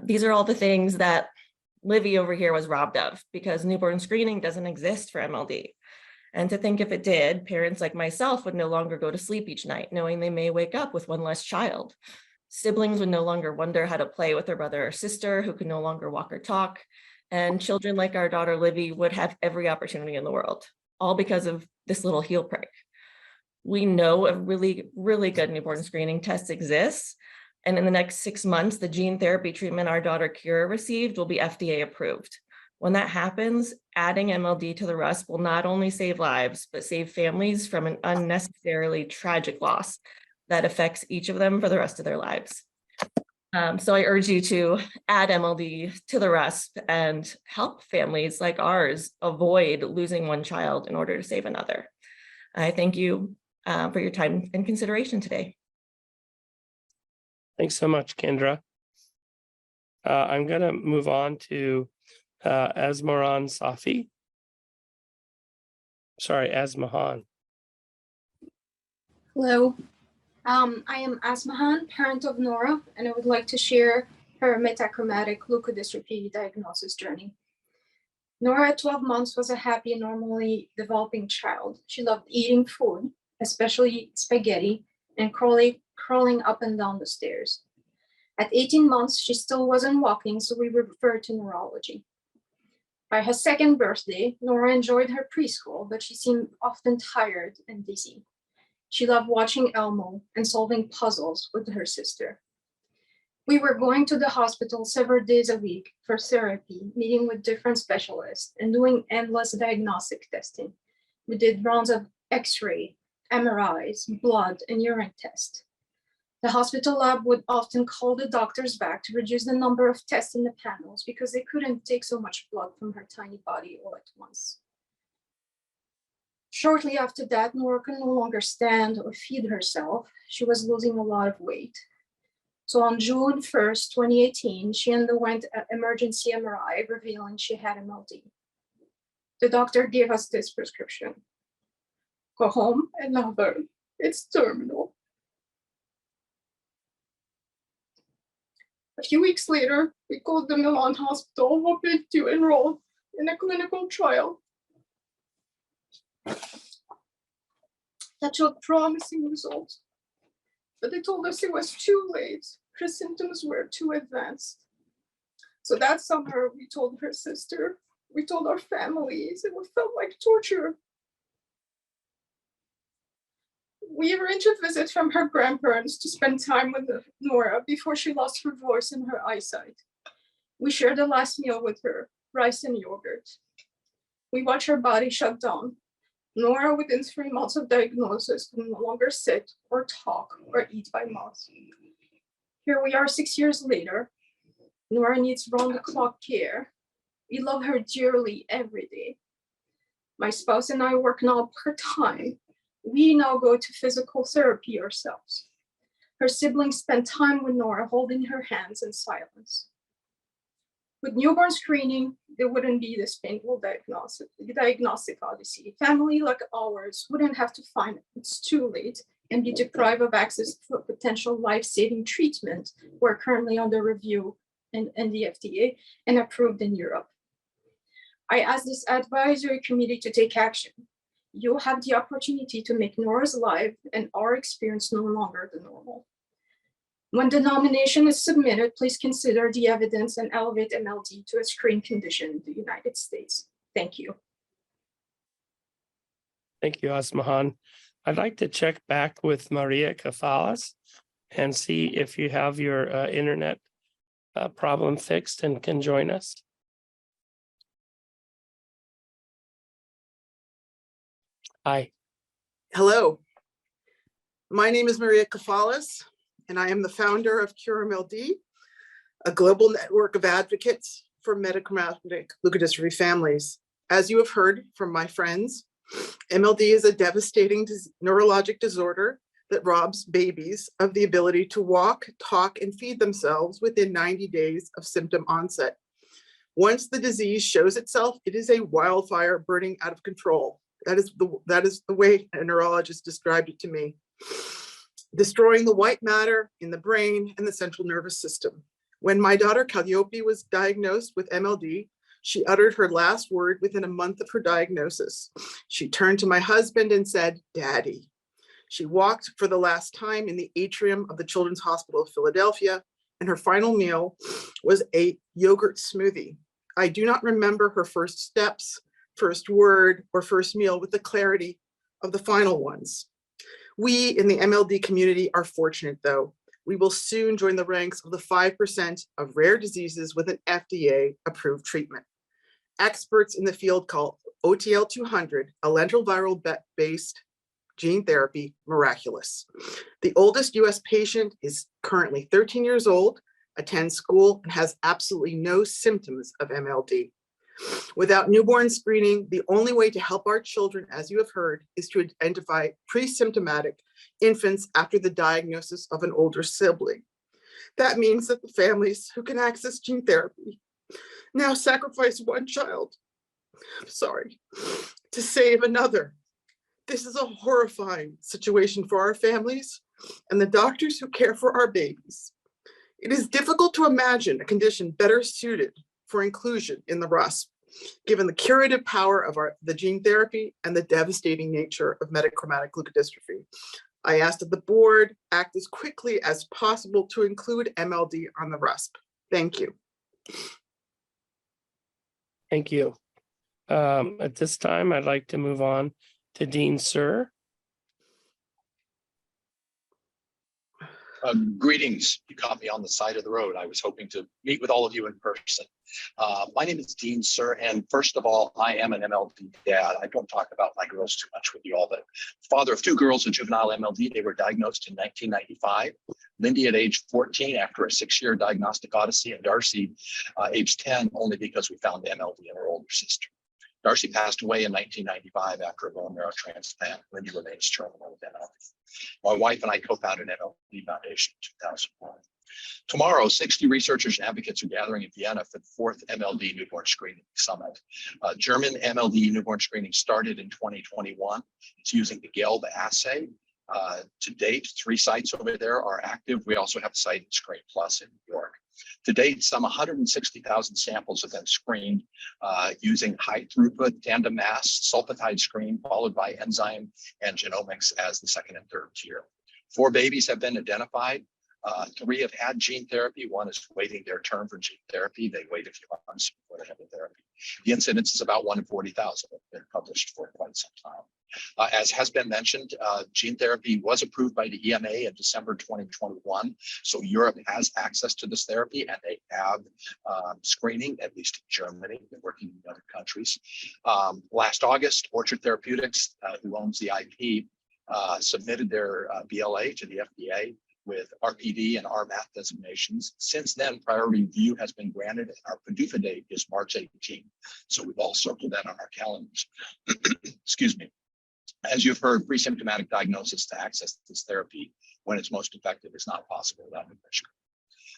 These are all the things that Livy over here was robbed of because newborn screening doesn't exist for MLD. And to think if it did, parents like myself would no longer go to sleep each night, knowing they may wake up with one less child. Siblings would no longer wonder how to play with their brother or sister who could no longer walk or talk. And children like our daughter Livy would have every opportunity in the world, all because of this little heel prick. We know a really, really good newborn screening test exists. And in the next 6 months, the gene therapy treatment our daughter Kira received will be FDA approved. When that happens, adding MLD to the RUSP will not only save lives, but save families from an unnecessarily tragic loss that affects each of them for the rest of their lives. So I urge you to add MLD to the RUSP and help families like ours avoid losing one child in order to save another. I thank you for your time and consideration today. Thanks so much, Kendra. I'm going to move on to Asmaran Safi. Sorry, Asmahan. Hello, I am Asmahan, parent of Nora, and I would like to share her metachromatic leukodystrophy diagnosis journey. Nora at 12 months was a happy and normally developing child. She loved eating food, especially spaghetti, and crawling up and down the stairs. At 18 months, she still wasn't walking, so we were referred to neurology. By her 2nd birthday, Nora enjoyed her preschool, but she seemed often tired and dizzy. She loved watching Elmo and solving puzzles with her sister. We were going to the hospital several days a week for therapy, meeting with different specialists and doing endless diagnostic testing. We did rounds of X-ray, MRIs, blood, and urine tests. The hospital lab would often call the doctors back to reduce the number of tests in the panels because they couldn't take so much blood from her tiny body all at once. Shortly after that, Nora could no longer stand or feed herself. She was losing a lot of weight. So on June 1st, 2018, she underwent an emergency MRI revealing she had MLD. The doctor gave us this prescription. Go home and love her. It's terminal. A few weeks later, we called the Milan Hospital, hoping to enroll in a clinical trial that showed promising results. But they told us it was too late. Her symptoms were too advanced. So that summer, we told her sister, we told our families, and it felt like torture. We arranged a visit from her grandparents to spend time with Nora before she lost her voice and her eyesight. We shared the last meal with her, rice and yogurt. We watched her body shut down. Nora, within 3 months of diagnosis, could no longer sit or talk or eat by mouth. Here we are 6 years later. Nora needs round-the-clock care. We love her dearly every day. My spouse and I work now part-time. We now go to physical therapy ourselves. Her siblings spend time with Nora, holding her hands in silence. With newborn screening, there wouldn't be this painful diagnostic odyssey. Family like ours wouldn't have to find it's too late and be deprived of access to a potential life-saving treatment. We're currently under review in the FDA and approved in Europe. I ask this advisory committee to take action. You'll have the opportunity to make Nora's life and our experience no longer the normal. When the nomination is submitted, please consider the evidence and elevate MLD to a screen condition in the United States. Thank you. Thank you, Asmahan. I'd like to check back with Maria Cafalas and see if you have your internet problem fixed and can join us. Hi. Hello. My name is Maria Cafalas, and I am the founder of Cure MLD, a global network of advocates for metachromatic leukodystrophy families. As you have heard from my friends, MLD is a devastating neurologic disorder that robs babies of the ability to walk, talk, and feed themselves within 90 days of symptom onset. Once the disease shows itself, it is a wildfire burning out of control. That is the way a neurologist described it to me. Destroying the white matter in the brain and the central nervous system. When my daughter Calliope was diagnosed with MLD, she uttered her last word within a month of her diagnosis. She turned to my husband and said, "Daddy." She walked for the last time in the atrium of the Children's Hospital of Philadelphia, and her final meal was a yogurt smoothie. I do not remember her first steps, first word, or first meal with the clarity of the final ones. We in the MLD community are fortunate, though. We will soon join the ranks of the 5% of rare diseases with an FDA-approved treatment. Experts in the field call OTL-200, a lentiviral-based gene therapy, miraculous. The oldest US patient is currently 13 years old, attends school, and has absolutely no symptoms of MLD. Without newborn screening, the only way to help our children, as you have heard, is to identify pre-symptomatic infants after the diagnosis of an older sibling. That means that the families who can access gene therapy now sacrifice one child, to save another. This is a horrifying situation for our families and the doctors who care for our babies. It is difficult to imagine a condition better suited for inclusion in the RUSP, given the curative power of the gene therapy and the devastating nature of metachromatic leukodystrophy. I asked that the board act as quickly as possible to include MLD on the RUSP. Thank you. Thank you. At this time, I'd like to move on to Dean Sir. Greetings. You caught me on the side of the road. I was hoping to meet with all of you in person. My name is Dean Sir, and first of all, I am an MLD dad. I don't talk about my girls too much with you all, but father of two girls with juvenile MLD. They were diagnosed in 1995. Lindy at age 14 after a 6-year diagnostic odyssey, and Darcy age 10 only because we found MLD in her older sister. Darcy passed away in 1995 after a bone marrow transplant. Lindy remains terminal with MLD. My wife and I co-founded MLD Foundation in 2001. Tomorrow, 60 researchers and advocates are gathering in Vienna for the 4th MLD Newborn Screening Summit. German MLD newborn screening started in 2021. It's using the GELB assay. To date, 3 sites over there are active. We also have a site in Screen Plus in New York. To date, some 160,000 samples have been screened using high throughput tandem mass sulfatide screen, followed by enzyme and genomics as the second and third tier. 4 babies have been identified. 3 have had gene therapy. 1 is waiting their turn for gene therapy. They wait a few months before they have the therapy. The incidence is about 1 in 40,000. It's been published for quite some time. As has been mentioned, gene therapy was approved by the EMA in December 2021. So Europe has access to this therapy, and they have screening, at least in Germany. They're working in other countries. Last August, Orchard Therapeutics, who owns the IP, submitted their BLA to the FDA. with RPD and RMAT designations. Since then, priority review has been granted and our PDUFA date is March 18. So we've all circled that on our calendars. Excuse me. As you've heard, pre-symptomatic diagnosis to access this therapy when it's most effective is not possible without nutrition.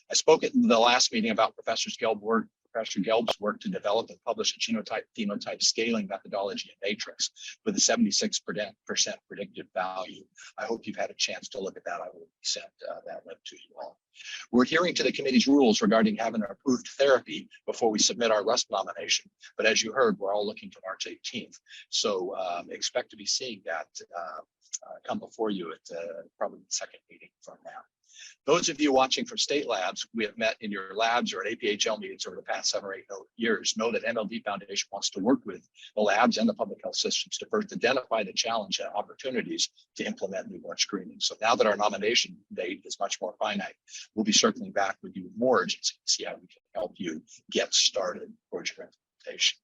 I spoke at the last meeting about Professor Gelb's work to develop and publish a genotype-phenotype scaling methodology in Matrix with a 76% predictive value. I hope you've had a chance to look at that. I will send that link to you all. We're adhering to the committee's rules regarding having an approved therapy before we submit our RUSP nomination. But as you heard, we're all looking to March 18th. So expect to be seeing that come before you at probably the second meeting from now. Those of you watching from state labs, we have met in your labs or at APHL meetings over the past 7 or 8 years, know that MLD Foundation wants to work with the labs and the public health systems to first identify the challenge and opportunities to implement newborn screening. So now that our nomination date is much more finite, we'll be circling back with you with more urgency to see how we can help you get started towards your implementation.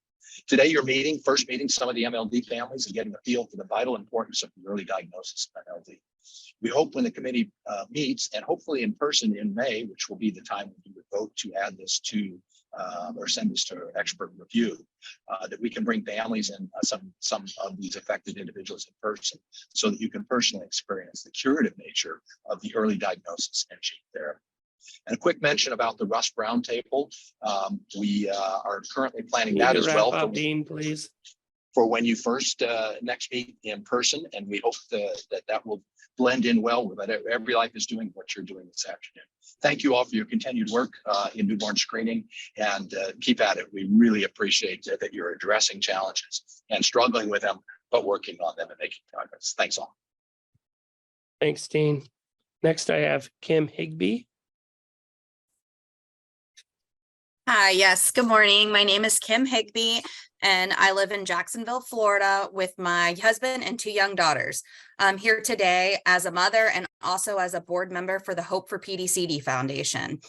Today, you're first meeting some of the MLD families and getting a feel for the vital importance of the early diagnosis of MLD. We hope when the committee meets, and hopefully in person in May, which will be the time when you would vote to add this to or send this to expert review, that we can bring families and some of these affected individuals in person so that you can personally experience the curative nature of the early diagnosis and gene therapy. And a quick mention about the RUSP roundtable. We are currently planning that as well. Dean, please. For when you first next meet in person, and we hope that will blend in well with it. Every Life is doing what you're doing this afternoon. Thank you all for your continued work in newborn screening, and keep at it. We really appreciate that you're addressing challenges and struggling with them, but working on them and making progress. Thanks all. Thanks, Dean. Next, I have Kim Higbee. Hi, yes, good morning. My name is Kim Higbee, and I live in Jacksonville, Florida with my husband and 2 young daughters. I'm here today as a mother and also as a board member for the Hope for PDCD Foundation.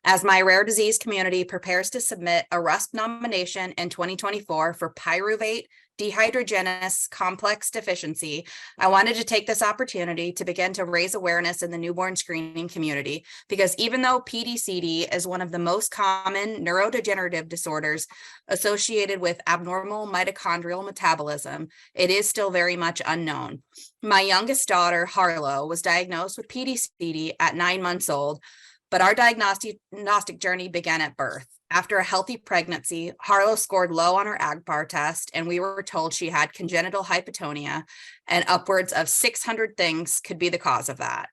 As my rare disease community prepares to submit a RUSP nomination in 2024 for pyruvate dehydrogenase complex deficiency, I wanted to take this opportunity to begin to raise awareness in the newborn screening community, because even though PDCD is one of the most common neurodegenerative disorders associated with abnormal mitochondrial metabolism, it is still very much unknown. My youngest daughter, Harlow, was diagnosed with PDCD at 9 months old, but our diagnostic journey began at birth. After a healthy pregnancy, Harlow scored low on her AGPAR test, and we were told she had congenital hypotonia, and upwards of 600 things could be the cause of that.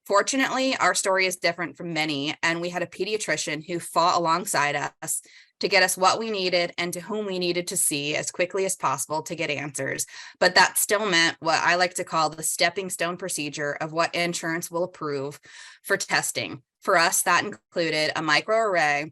Fortunately, our story is different from many, and we had a pediatrician who fought alongside us to get us what we needed and to whom we needed to see as quickly as possible to get answers. But that still meant what I like to call the stepping stone procedure of what insurance will approve for testing. For us, that included a microarray,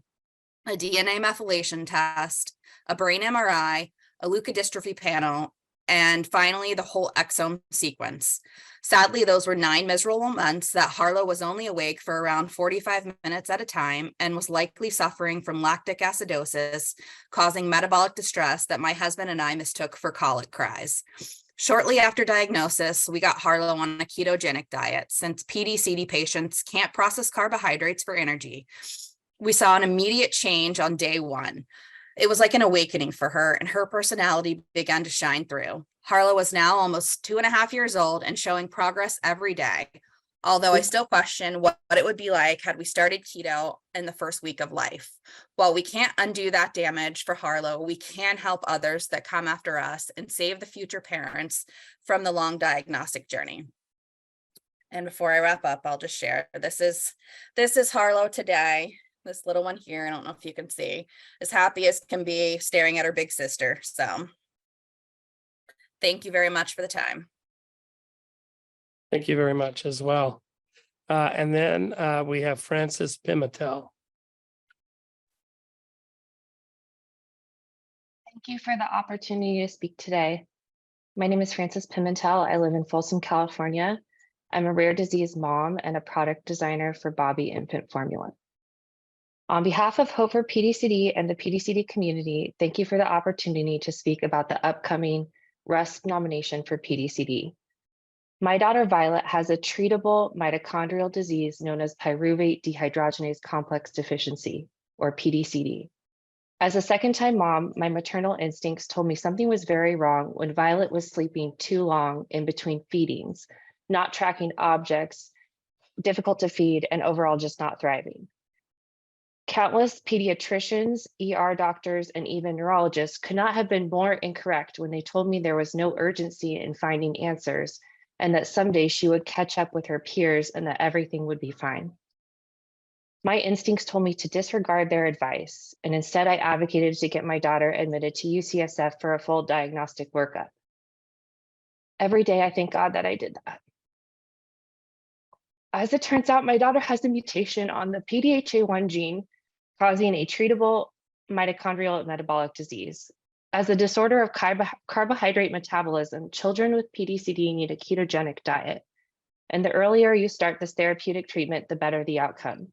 a DNA methylation test, a brain MRI, a leukodystrophy panel, and finally the whole exome sequence. Sadly, those were 9 miserable months that Harlow was only awake for around 45 minutes at a time and was likely suffering from lactic acidosis, causing metabolic distress that my husband and I mistook for colic cries. Shortly after diagnosis, we got Harlow on a ketogenic diet since PDCD patients can't process carbohydrates for energy. We saw an immediate change on day 1. It was like an awakening for her, and her personality began to shine through. Harlow was now almost 2.5 years old and showing progress every day, although I still question what it would be like had we started keto in the first week of life. While we can't undo that damage for Harlow, we can help others that come after us and save the future parents from the long diagnostic journey. And before I wrap up, I'll just share, this is Harlow today. This little one here, I don't know if you can see, as happy as can be staring at her big sister. So thank you very much for the time. Thank you very much as well. And then we have Frances Pimentel. Thank you for the opportunity to speak today. My name is Frances Pimentel. I live in Folsom, California. I'm a rare disease mom and a product designer for Bobby Infant Formula. On behalf of Hope for PDCD and the PDCD community, thank you for the opportunity to speak about the upcoming RUSP nomination for PDCD. My daughter Violet has a treatable mitochondrial disease known as pyruvate dehydrogenase complex deficiency, or PDCD. As a second-time mom, my maternal instincts told me something was very wrong when Violet was sleeping too long in between feedings, not tracking objects, difficult to feed, and overall just not thriving. Countless pediatricians, ER doctors, and even neurologists could not have been more incorrect when they told me there was no urgency in finding answers and that someday she would catch up with her peers and that everything would be fine. My instincts told me to disregard their advice, and instead I advocated to get my daughter admitted to UCSF for a full diagnostic workup. Every day I thank God that I did that. As it turns out, my daughter has a mutation on the PDHA1 gene, causing a treatable mitochondrial metabolic disease. As a disorder of carbohydrate metabolism, children with PDCD need a ketogenic diet. And the earlier you start this therapeutic treatment, the better the outcome.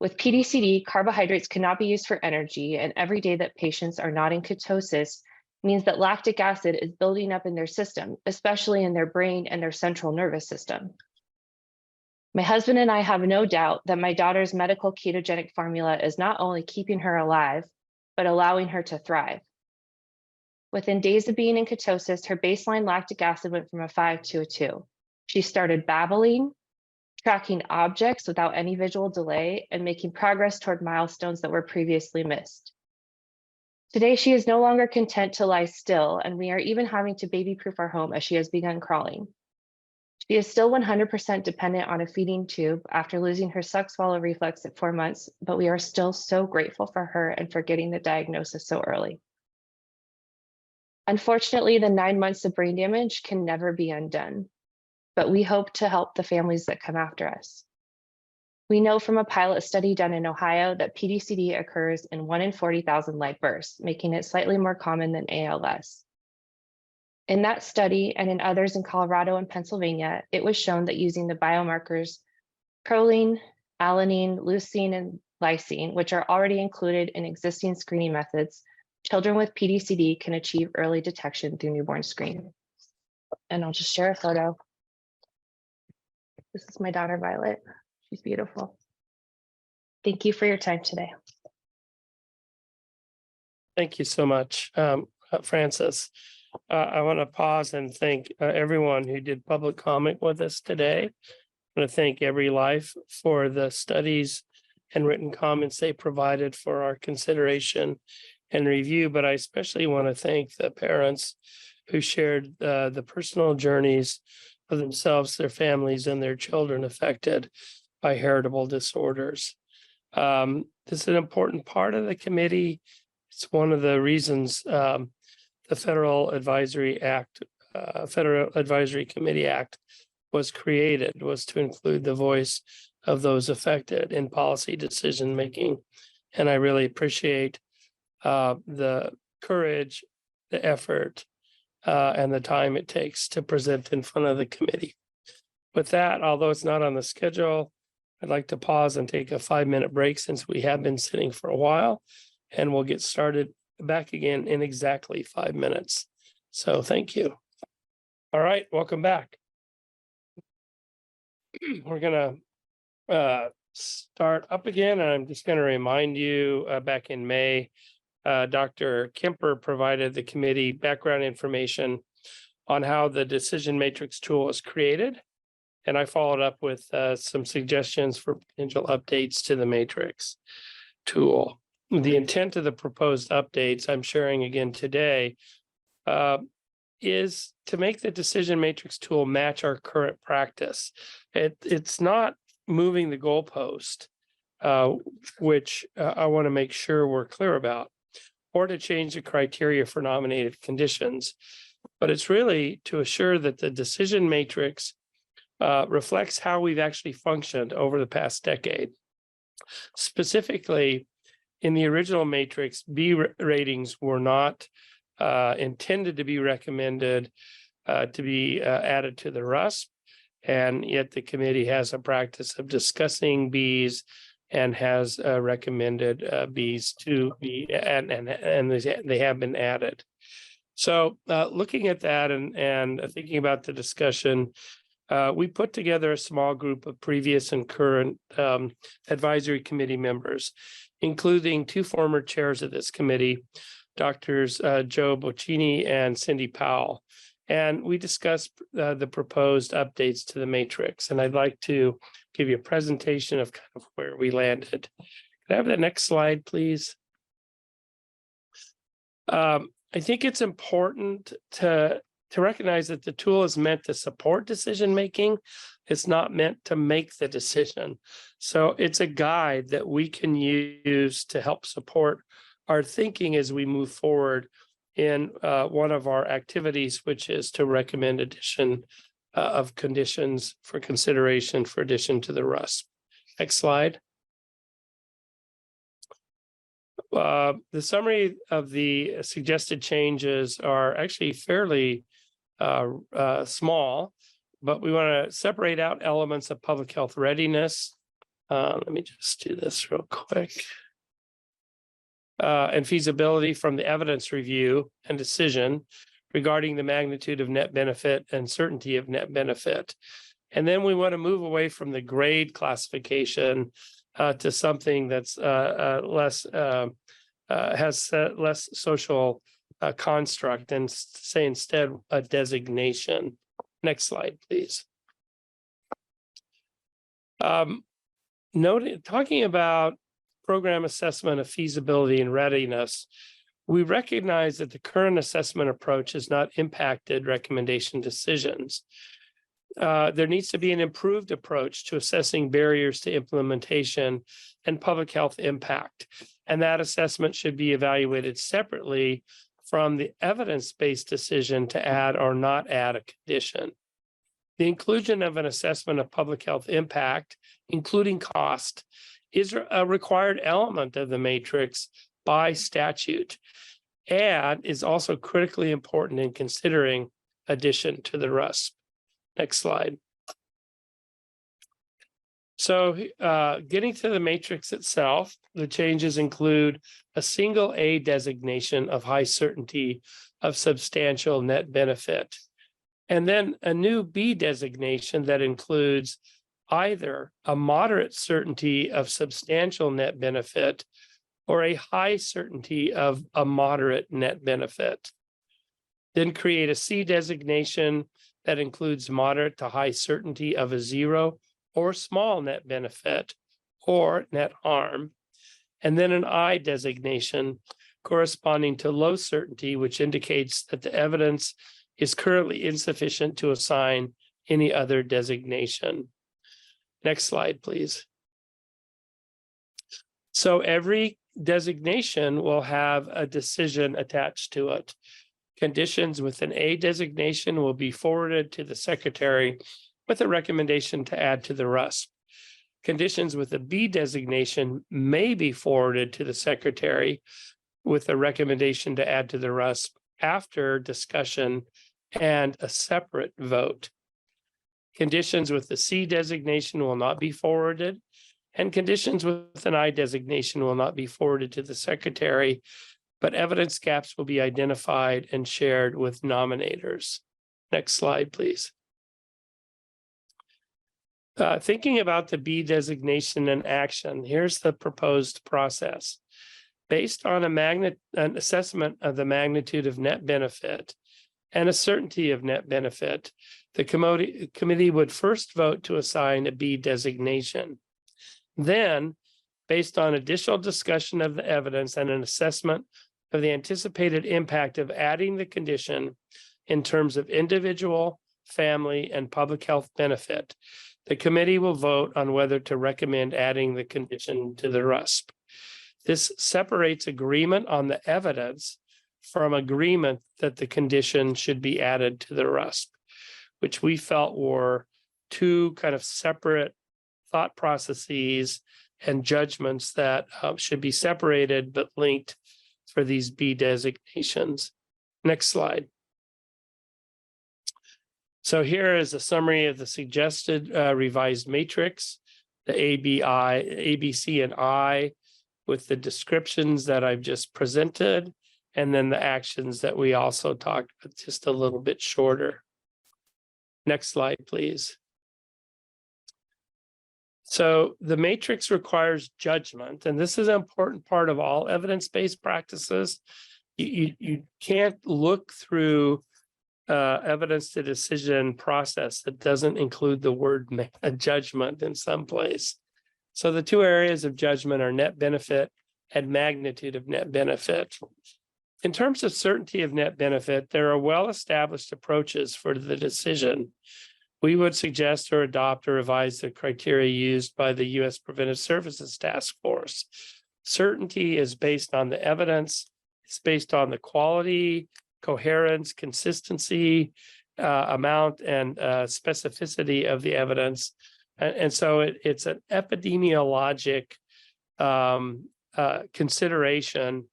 With PDCD, carbohydrates cannot be used for energy, and every day that patients are not in ketosis means that lactic acid is building up in their system, especially in their brain and their central nervous system. My husband and I have no doubt that my daughter's medical ketogenic formula is not only keeping her alive, but allowing her to thrive. Within days of being in ketosis, her baseline lactic acid went from a 5 to a 2. She started babbling, tracking objects without any visual delay, and making progress toward milestones that were previously missed. Today, she is no longer content to lie still, and we are even having to baby-proof our home as she has begun crawling. She is still 100% dependent on a feeding tube after losing her suck-swallow reflex at 4 months, but we are still so grateful for her and for getting the diagnosis so early. Unfortunately, the 9 months of brain damage can never be undone, but we hope to help the families that come after us. We know from a pilot study done in Ohio that PDCD occurs in 1 in 40,000 live births, making it slightly more common than ALS. In that study and in others in Colorado and Pennsylvania, it was shown that using the biomarkers proline, alanine, leucine, and lysine, which are already included in existing screening methods, children with PDCD can achieve early detection through newborn screening. And I'll just share a photo. This is my daughter, Violet. She's beautiful. Thank you for your time today. Thank you so much, Francis. I want to pause and thank everyone who did public comment with us today. I want to thank Every Life for the studies and written comments they provided for our consideration and review, but I especially want to thank the parents who shared the personal journeys of themselves, their families, and their children affected by heritable disorders. This is an important part of the committee. It's one of the reasons the Federal Advisory Committee Act was created, was to include the voice of those affected in policy decision making. And I really appreciate the courage, the effort, and the time it takes to present in front of the committee. With that, although it's not on the schedule, I'd like to pause and take a 5-minute break since we have been sitting for a while, and we'll get started back again in exactly 5 minutes. So thank you. All right, welcome back. We're gonna start up again, and I'm just gonna remind you back in May, Dr. Kemper provided the committee background information on how the decision matrix tool is created. And I followed up with some suggestions for potential updates to the matrix tool. The intent of the proposed updates I'm sharing again today is to make the decision matrix tool match our current practice. It's not moving the goalpost, which I want to make sure we're clear about, or to change the criteria for nominated conditions, but it's really to assure that the decision matrix reflects how we've actually functioned over the past decade. Specifically, in the original matrix, B ratings were not intended to be recommended to be added to the RUSP, and yet the committee has a practice of discussing Bs and has recommended Bs to be, and they have been added. So looking at that and thinking about the discussion, We put together a small group of previous and current advisory committee members, including 2 former chairs of this committee, Doctors Joe Bocchini and Cindy Powell. And we discussed the proposed updates to the matrix. And I'd like to give you a presentation of kind of where we landed. Can I have the next slide, please? I think it's important to recognize that the tool is meant to support decision-making. It's not meant to make the decision. So it's a guide that we can use to help support our thinking as we move forward in one of our activities, which is to recommend addition of conditions for consideration for addition to the RUSP. Next slide. The summary of the suggested changes are actually fairly small, but we want to separate out elements of public health readiness. Let me just do this real quick. And feasibility from the evidence review and decision regarding the magnitude of net benefit and certainty of net benefit. And then we want to move away from the grade classification to something that's less has less social construct, and say instead a designation. Next slide, please. Talking about program assessment of feasibility and readiness, we recognize that the current assessment approach has not impacted recommendation decisions. There needs to be an improved approach to assessing barriers to implementation and public health impact. And that assessment should be evaluated separately from the evidence-based decision to add or not add a condition. The inclusion of an assessment of public health impact, including cost, is a required element of the matrix by statute, and is also critically important in considering addition to the RUSP. Next slide. So getting to the matrix itself, the changes include a single A designation of high certainty of substantial net benefit, and then a new B designation that includes either a moderate certainty of substantial net benefit or a high certainty of a moderate net benefit. Then create a C designation that includes moderate to high certainty of a 0 or small net benefit or net harm. And then an I designation corresponding to low certainty, which indicates that the evidence is currently insufficient to assign any other designation. Next slide, please. So every designation will have a decision attached to it. Conditions with an A designation will be forwarded to the secretary with a recommendation to add to the RUSP. Conditions with a B designation may be forwarded to the secretary with a recommendation to add to the RUSP after discussion and a separate vote. Conditions with the C designation will not be forwarded, and conditions with an I designation will not be forwarded to the secretary, but evidence gaps will be identified and shared with nominators. Next slide, please. Thinking about the B designation and action, here's the proposed process. Based on an assessment of the magnitude of net benefit and a certainty of net benefit, the committee would first vote to assign a B designation. Then, based on additional discussion of the evidence and an assessment of the anticipated impact of adding the condition in terms of individual, family, and public health benefit, the committee will vote on whether to recommend adding the condition to the RUSP. This separates agreement on the evidence from agreement that the condition should be added to the RUSP, which we felt were two kind of separate thought processes and judgments that should be separated but linked for these B designations. Next slide. So here is a summary of the suggested revised matrix, the A, B, C, and I, with the descriptions that I've just presented, and then the actions that we also talked about just a little bit shorter. Next slide, please. So the matrix requires judgment, and this is an important part of all evidence-based practices. You can't look through evidence to decision process that doesn't include the word judgment in some place. So the two areas of judgment are net benefit and magnitude of net benefit. In terms of certainty of net benefit, there are well-established approaches for the decision. We would suggest or adopt or revise the criteria used by the U.S. Preventive Services Task Force. Certainty is based on the evidence. It's based on the quality, coherence, consistency, amount, and specificity of the evidence. And so it's an epidemiologic consideration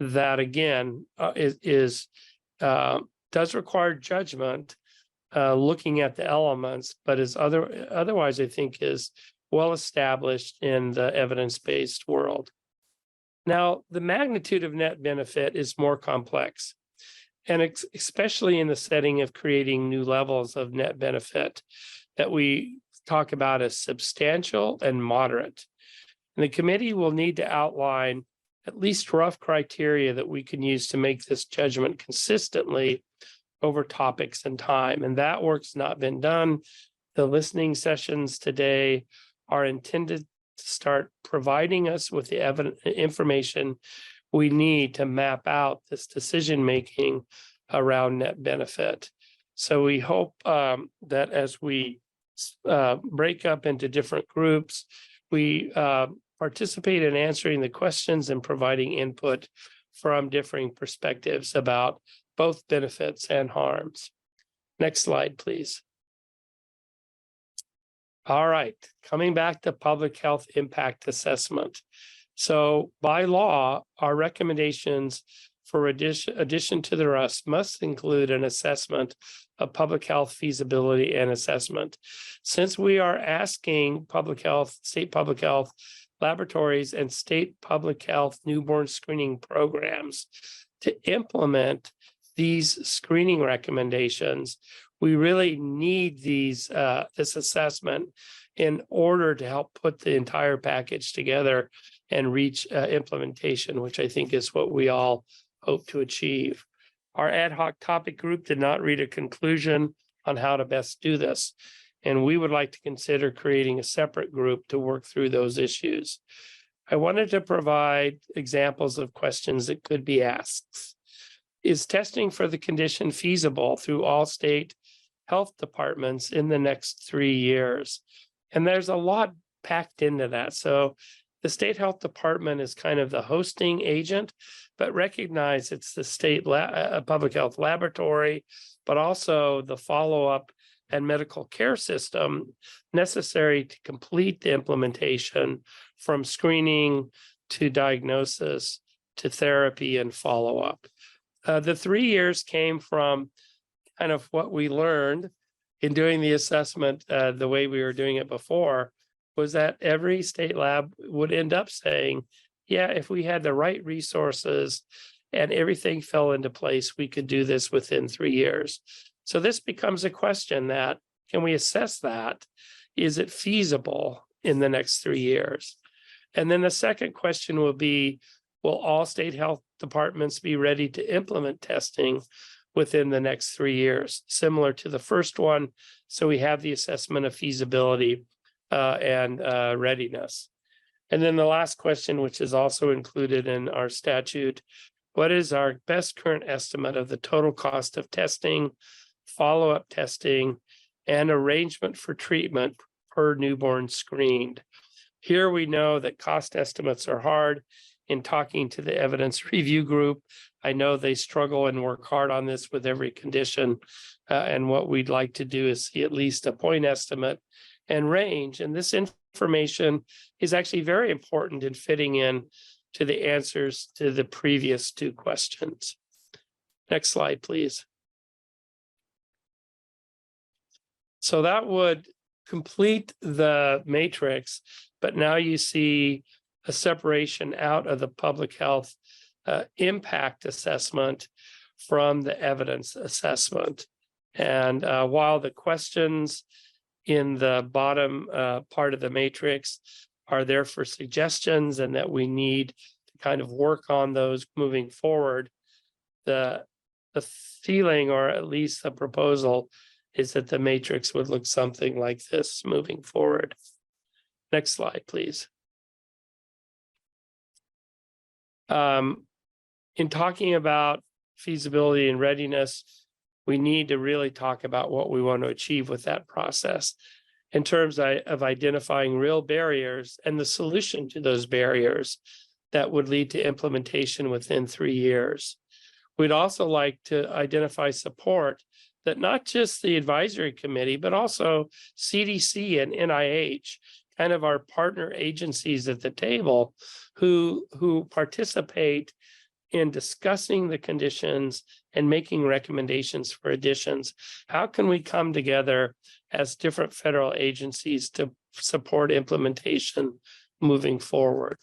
that, again, does require judgment, looking at the elements, but is otherwise, I think, is well established in the evidence-based world. Now, the magnitude of net benefit is more complex, and especially in the setting of creating new levels of net benefit that we talk about as substantial and moderate. And the committee will need to outline at least rough criteria that we can use to make this judgment consistently over topics and time. And that work's not been done. The listening sessions today are intended to start providing us with the information we need to map out this decision-making around net benefit. So we hope that as we break up into different groups, we participate in answering the questions and providing input from differing perspectives about both benefits and harms. Next slide, please. All right, coming back to public health impact assessment. So by law, our recommendations for addition to the rest must include an assessment of public health feasibility and assessment. Since we are asking public health, state public health laboratories and state public health newborn screening programs to implement these screening recommendations, we really need this assessment in order to help put the entire package together and reach implementation, which I think is what we all hope to achieve. Our ad hoc topic group did not reach a conclusion on how to best do this, and we would like to consider creating a separate group to work through those issues. I wanted to provide examples of questions that could be asked. Is testing for the condition feasible through all state health departments in the next 3 years? And there's a lot packed into that. So the state health department is kind of the hosting agent, but recognize it's the state public health laboratory, but also the follow-up and medical care system necessary to complete the implementation from screening to diagnosis to therapy and follow-up. The 3 years came from kind of what we learned in doing the assessment the way we were doing it before, was that every state lab would end up saying, yeah, if we had the right resources and everything fell into place, we could do this within 3 years. So this becomes a question that, can we assess that? Is it feasible in the next 3 years? And then the second question will be, will all state health departments be ready to implement testing within the next 3 years, similar to the first one? So we have the assessment of feasibility and readiness. And then the last question, which is also included in our statute, what is our best current estimate of the total cost of testing, follow-up testing, and arrangement for treatment per newborn screened? Here we know that cost estimates are hard. In talking to the evidence review group, I know they struggle and work hard on this with every condition. And what we'd like to do is see at least a point estimate and range. And this information is actually very important in fitting in to the answers to the previous two questions. Next slide, please. So that would complete the matrix, but now you see a separation out of the public health impact assessment from the evidence assessment. And while the questions in the bottom part of the matrix are there for suggestions, and that we need to kind of work on those moving forward. The feeling, or at least the proposal, is that the matrix would look something like this moving forward. Next slide, please. In talking about feasibility and readiness, we need to really talk about what we want to achieve with that process in terms of identifying real barriers and the solution to those barriers that would lead to implementation within 3 years. We'd also like to identify support that not just the advisory committee, but also CDC and NIH, kind of our partner agencies at the table who participate in discussing the conditions and making recommendations for additions. How can we come together as different federal agencies to support implementation moving forward?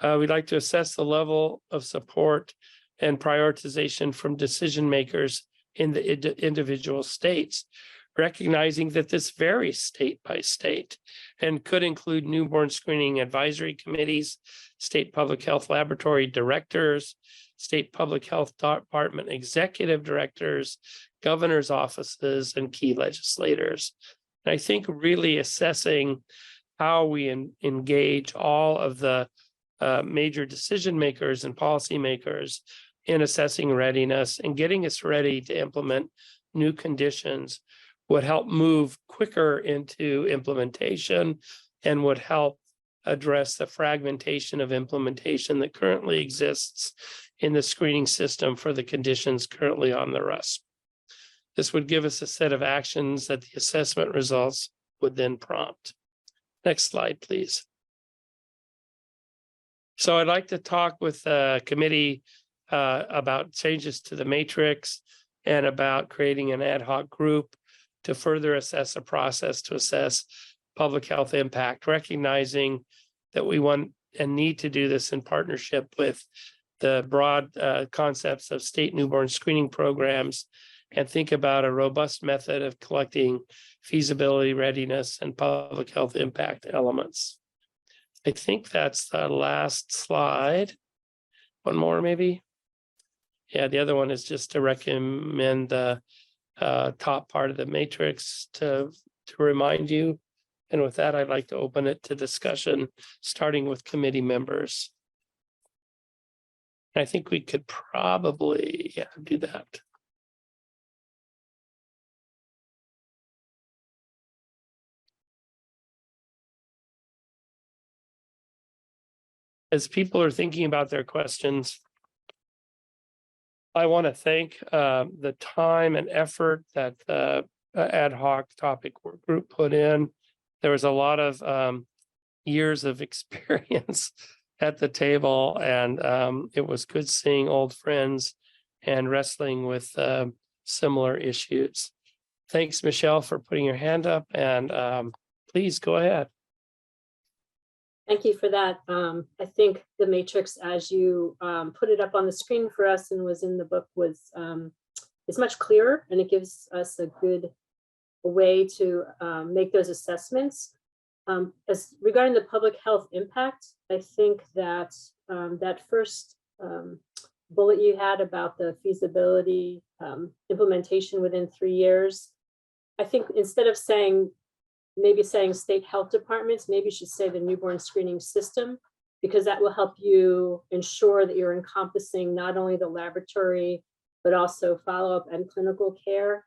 We'd like to assess the level of support and prioritization from decision makers in the individual states, recognizing that this varies state by state and could include newborn screening advisory committees, state public health laboratory directors, state public health department executive directors, governor's offices, and key legislators. And I think really assessing how we engage all of the major decision makers and policymakers in assessing readiness and getting us ready to implement new conditions would help move quicker into implementation and would help address the fragmentation of implementation that currently exists in the screening system for the conditions currently on the RUSP. This would give us a set of actions that the assessment results would then prompt. Next slide, please. So I'd like to talk with the committee about changes to the matrix and about creating an ad hoc group to further assess a process to assess public health impact, recognizing that we want and need to do this in partnership with the broad concepts of state newborn screening programs, and think about a robust method of collecting feasibility, readiness, and public health impact elements. I think that's the last slide. One more, maybe. Yeah, the other one is just to recommend the top part of the matrix to remind you. And with that, I'd like to open it to discussion, starting with committee members. I think we could probably do that. As people are thinking about their questions, I want to thank the time and effort that the ad hoc topic group put in. There was a lot of years of experience at the table, and it was good seeing old friends and wrestling with similar issues. Thanks, Michelle, for putting your hand up, and please go ahead. Thank you for that. I think the matrix, as you put it up on the screen for us and was in the book, is much clearer, and it gives us a good way to make those assessments. As regarding the public health impact, I think that that first bullet you had about the feasibility implementation within 3 years, I think instead of saying state health departments, maybe you should say the newborn screening system, because that will help you ensure that you're encompassing not only the laboratory, but also follow-up and clinical care.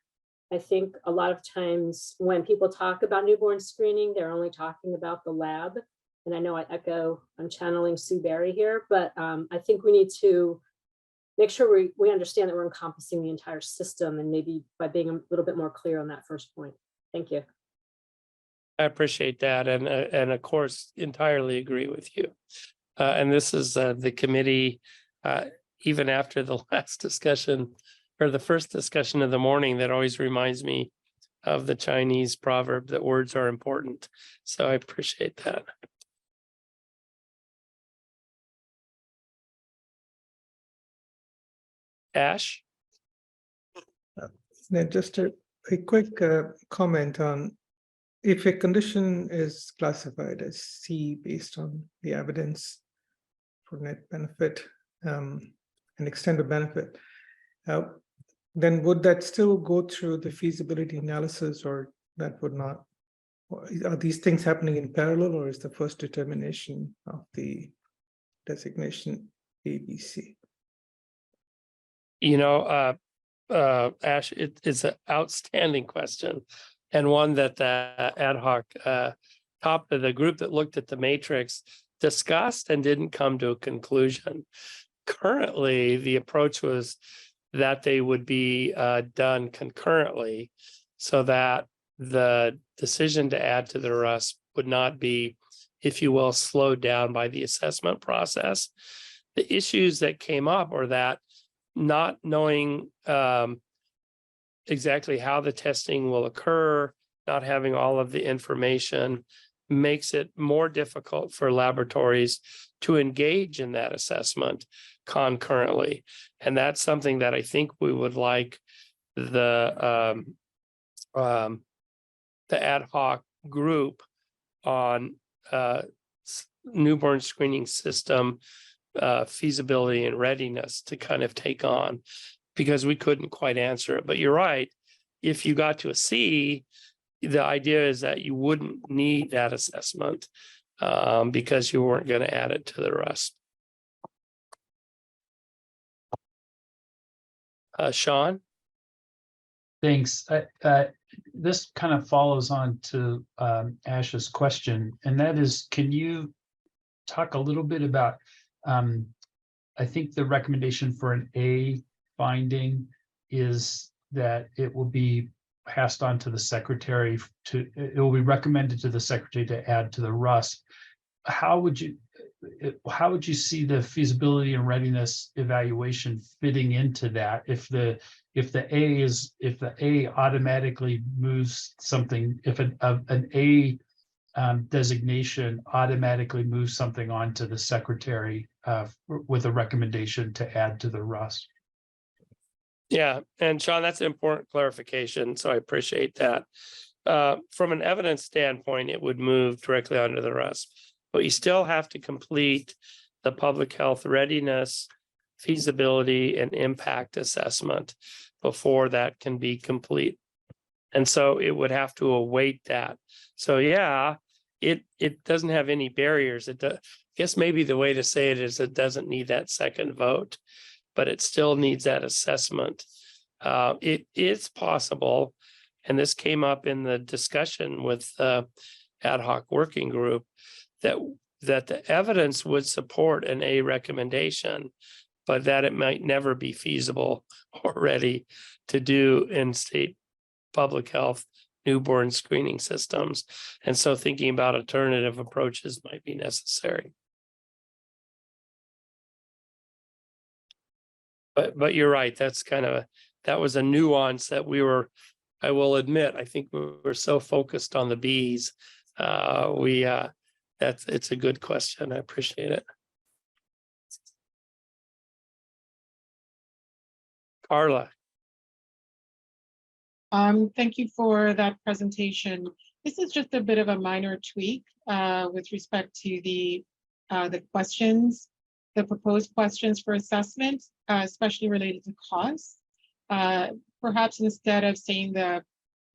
I think a lot of times when people talk about newborn screening, they're only talking about the lab. And I know I'm channeling Sue Berry here, but I think we need to make sure we understand that we're encompassing the entire system, and maybe by being a little bit more clear on that first point. Thank you. I appreciate that, and of course, entirely agree with you. And this is the committee, even after the last discussion or the first discussion of the morning, that always reminds me of the Chinese proverb that words are important. So I appreciate that. Ash? Just a quick comment on if a condition is classified as C based on the evidence for net benefit and extent of benefit, then would that still go through the feasibility analysis, or that would not? Are these things happening in parallel, or is the first determination of the designation ABC? You know, Ash, it's an outstanding question, and one that the ad hoc top of the group that looked at the matrix discussed and didn't come to a conclusion. Currently, the approach was that they would be done concurrently, so that the decision to add to the RUS would not be, if you will, slowed down by the assessment process. The issues that came up are that not knowing exactly how the testing will occur, not having all of the information, makes it more difficult for laboratories to engage in that assessment concurrently. And that's something that I think we would like the ad hoc group on newborn screening system feasibility and readiness to kind of take on, because we couldn't quite answer it. But you're right, if you got to a C, the idea is that you wouldn't need that assessment because you weren't going to add it to the RUS. Sean? Thanks. This kind of follows on to Ash's question, and that is, can you talk a little bit about, I think the recommendation for an A finding is that it will be passed on to the secretary it will be recommended to the secretary to add to the RUS. How would you see the feasibility and readiness evaluation fitting into that? If the A automatically moves something, if an A designation automatically moves something on to the secretary with a recommendation to add to the RUS. Yeah, and Sean, that's an important clarification, so I appreciate that. From an evidence standpoint, it would move directly onto the RUS, but you still have to complete the public health readiness, feasibility, and impact assessment before that can be complete. And so it would have to await that. So yeah, it doesn't have any barriers. I guess maybe the way to say it is it doesn't need that second vote, but it still needs that assessment. It is possible, and this came up in the discussion with the ad hoc working group, that the evidence would support an A recommendation, but that it might never be feasible or ready to do in state public health newborn screening systems. And so thinking about alternative approaches might be necessary. But you're right, that's kind of that was a nuance that we were, I will admit, I think we were so focused on the Bs. It's a good question. I appreciate it. Carla. Thank you for that presentation. This is just a bit of a minor tweak with respect to the questions, the proposed questions for assessment, especially related to costs. Perhaps instead of saying the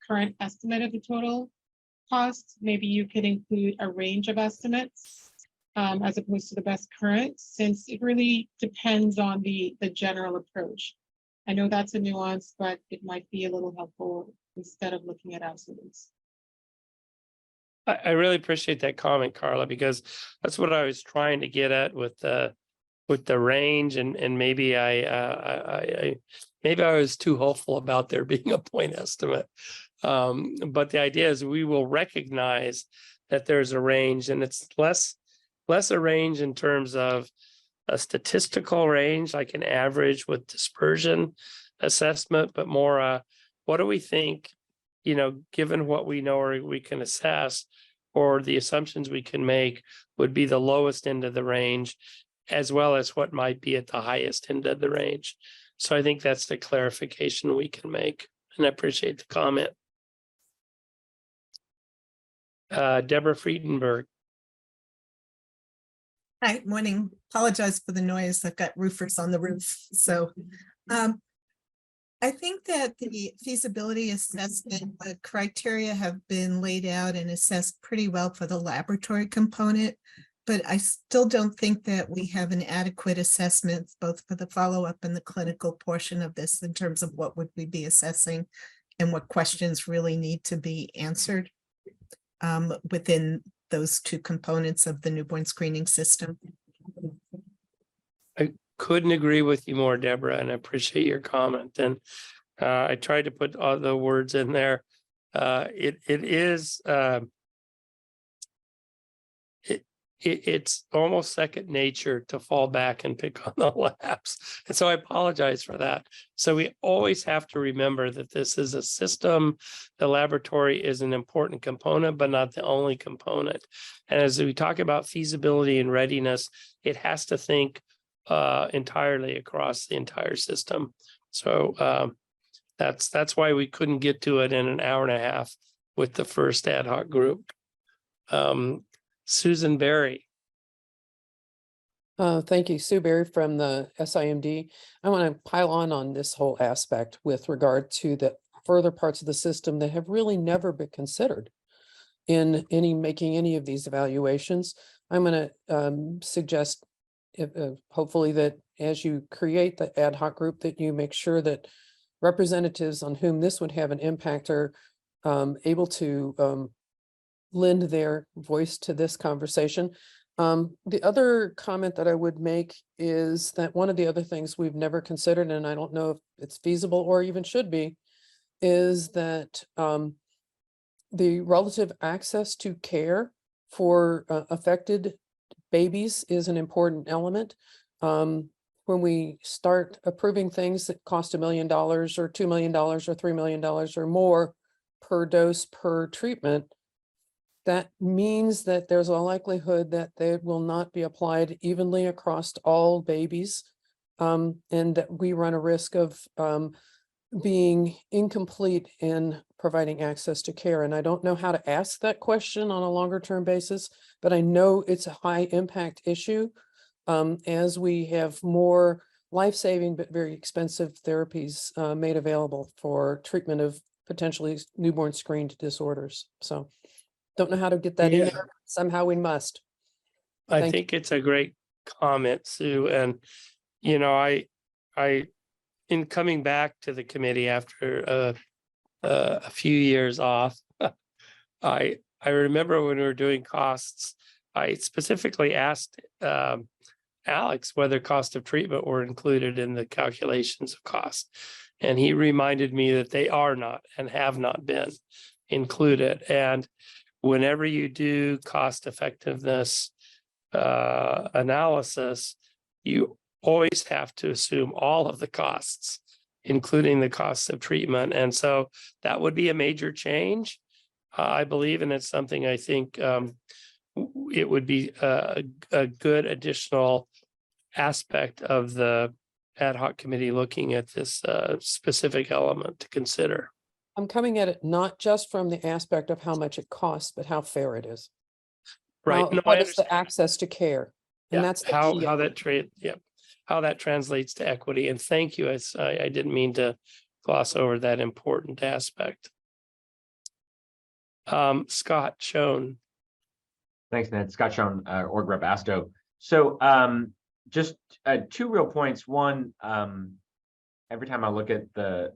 current estimate of the total cost, maybe you could include a range of estimates as opposed to the best current, since it really depends on the general approach. I know that's a nuance, but it might be a little helpful instead of looking at absolutes. I really appreciate that comment, Carla, because that's what I was trying to get at with the range, and maybe I was too hopeful about there being a point estimate. But the idea is we will recognize that there's a range, and it's less a range in terms of a statistical range, like an average with dispersion assessment, but more what do we think, given what we know or we can assess, or the assumptions we can make would be the lowest end of the range, as well as what might be at the highest end of the range. So I think that's the clarification we can make, and I appreciate the comment. Deborah Friedenberg. Hi, morning. Apologize for the noise. I've got roofers on the roof. So I think that the feasibility assessment criteria have been laid out and assessed pretty well for the laboratory component, but I still don't think that we have an adequate assessment both for the follow-up and the clinical portion of this in terms of what would we be assessing and what questions really need to be answered within those two components of the newborn screening system. I couldn't agree with you more, Deborah, and I appreciate your comment. And I tried to put all the words in there. It's almost second nature to fall back and pick on the labs. And so I apologize for that. So we always have to remember that this is a system. The laboratory is an important component, but not the only component. And as we talk about feasibility and readiness, it has to think entirely across the entire system. So that's why we couldn't get to it in an hour and a half with the first ad hoc group. Susan Berry. Thank you, Sue Berry from the SIMD. I want to pile on this whole aspect with regard to the further parts of the system that have really never been considered in making any of these evaluations. I'm going to suggest hopefully that as you create the ad hoc group that you make sure that representatives on whom this would have an impact are able to lend their voice to this conversation. The other comment that I would make is that one of the other things we've never considered, and I don't know if it's feasible or even should be, is that the relative access to care for affected babies is an important element. When we start approving things that cost $1 million or $2 million or $3 million or more per dose per treatment, that means that there's a likelihood that they will not be applied evenly across all babies, and that we run a risk of being incomplete in providing access to care. And I don't know how to ask that question on a longer term basis, but I know it's a high impact issue as we have more life-saving but very expensive therapies made available for treatment of potentially newborn screened disorders. So don't know how to get that in there. Somehow we must. I think it's a great comment, Sue. And, you know, I, in coming back to the committee after a few years off, I remember when we were doing costs, I specifically asked Alex whether cost of treatment were included in the calculations of cost. And he reminded me that they are not and have not been included. And whenever you do cost effectiveness analysis, you always have to assume all of the costs, including the costs of treatment. And so that would be a major change, I believe, and it's something I think it would be a good additional aspect of the ad hoc committee looking at this specific element to consider. I'm coming at it not just from the aspect of how much it costs, but how fair it is. Right. What is the access to care? And that's the how key how that translates to equity. And thank you. I didn't mean to gloss over that important aspect. Scott Schoen. Thanks, Ned. Scott Schoen, Org Rep ASTO. So just two real points. One, every time I look at the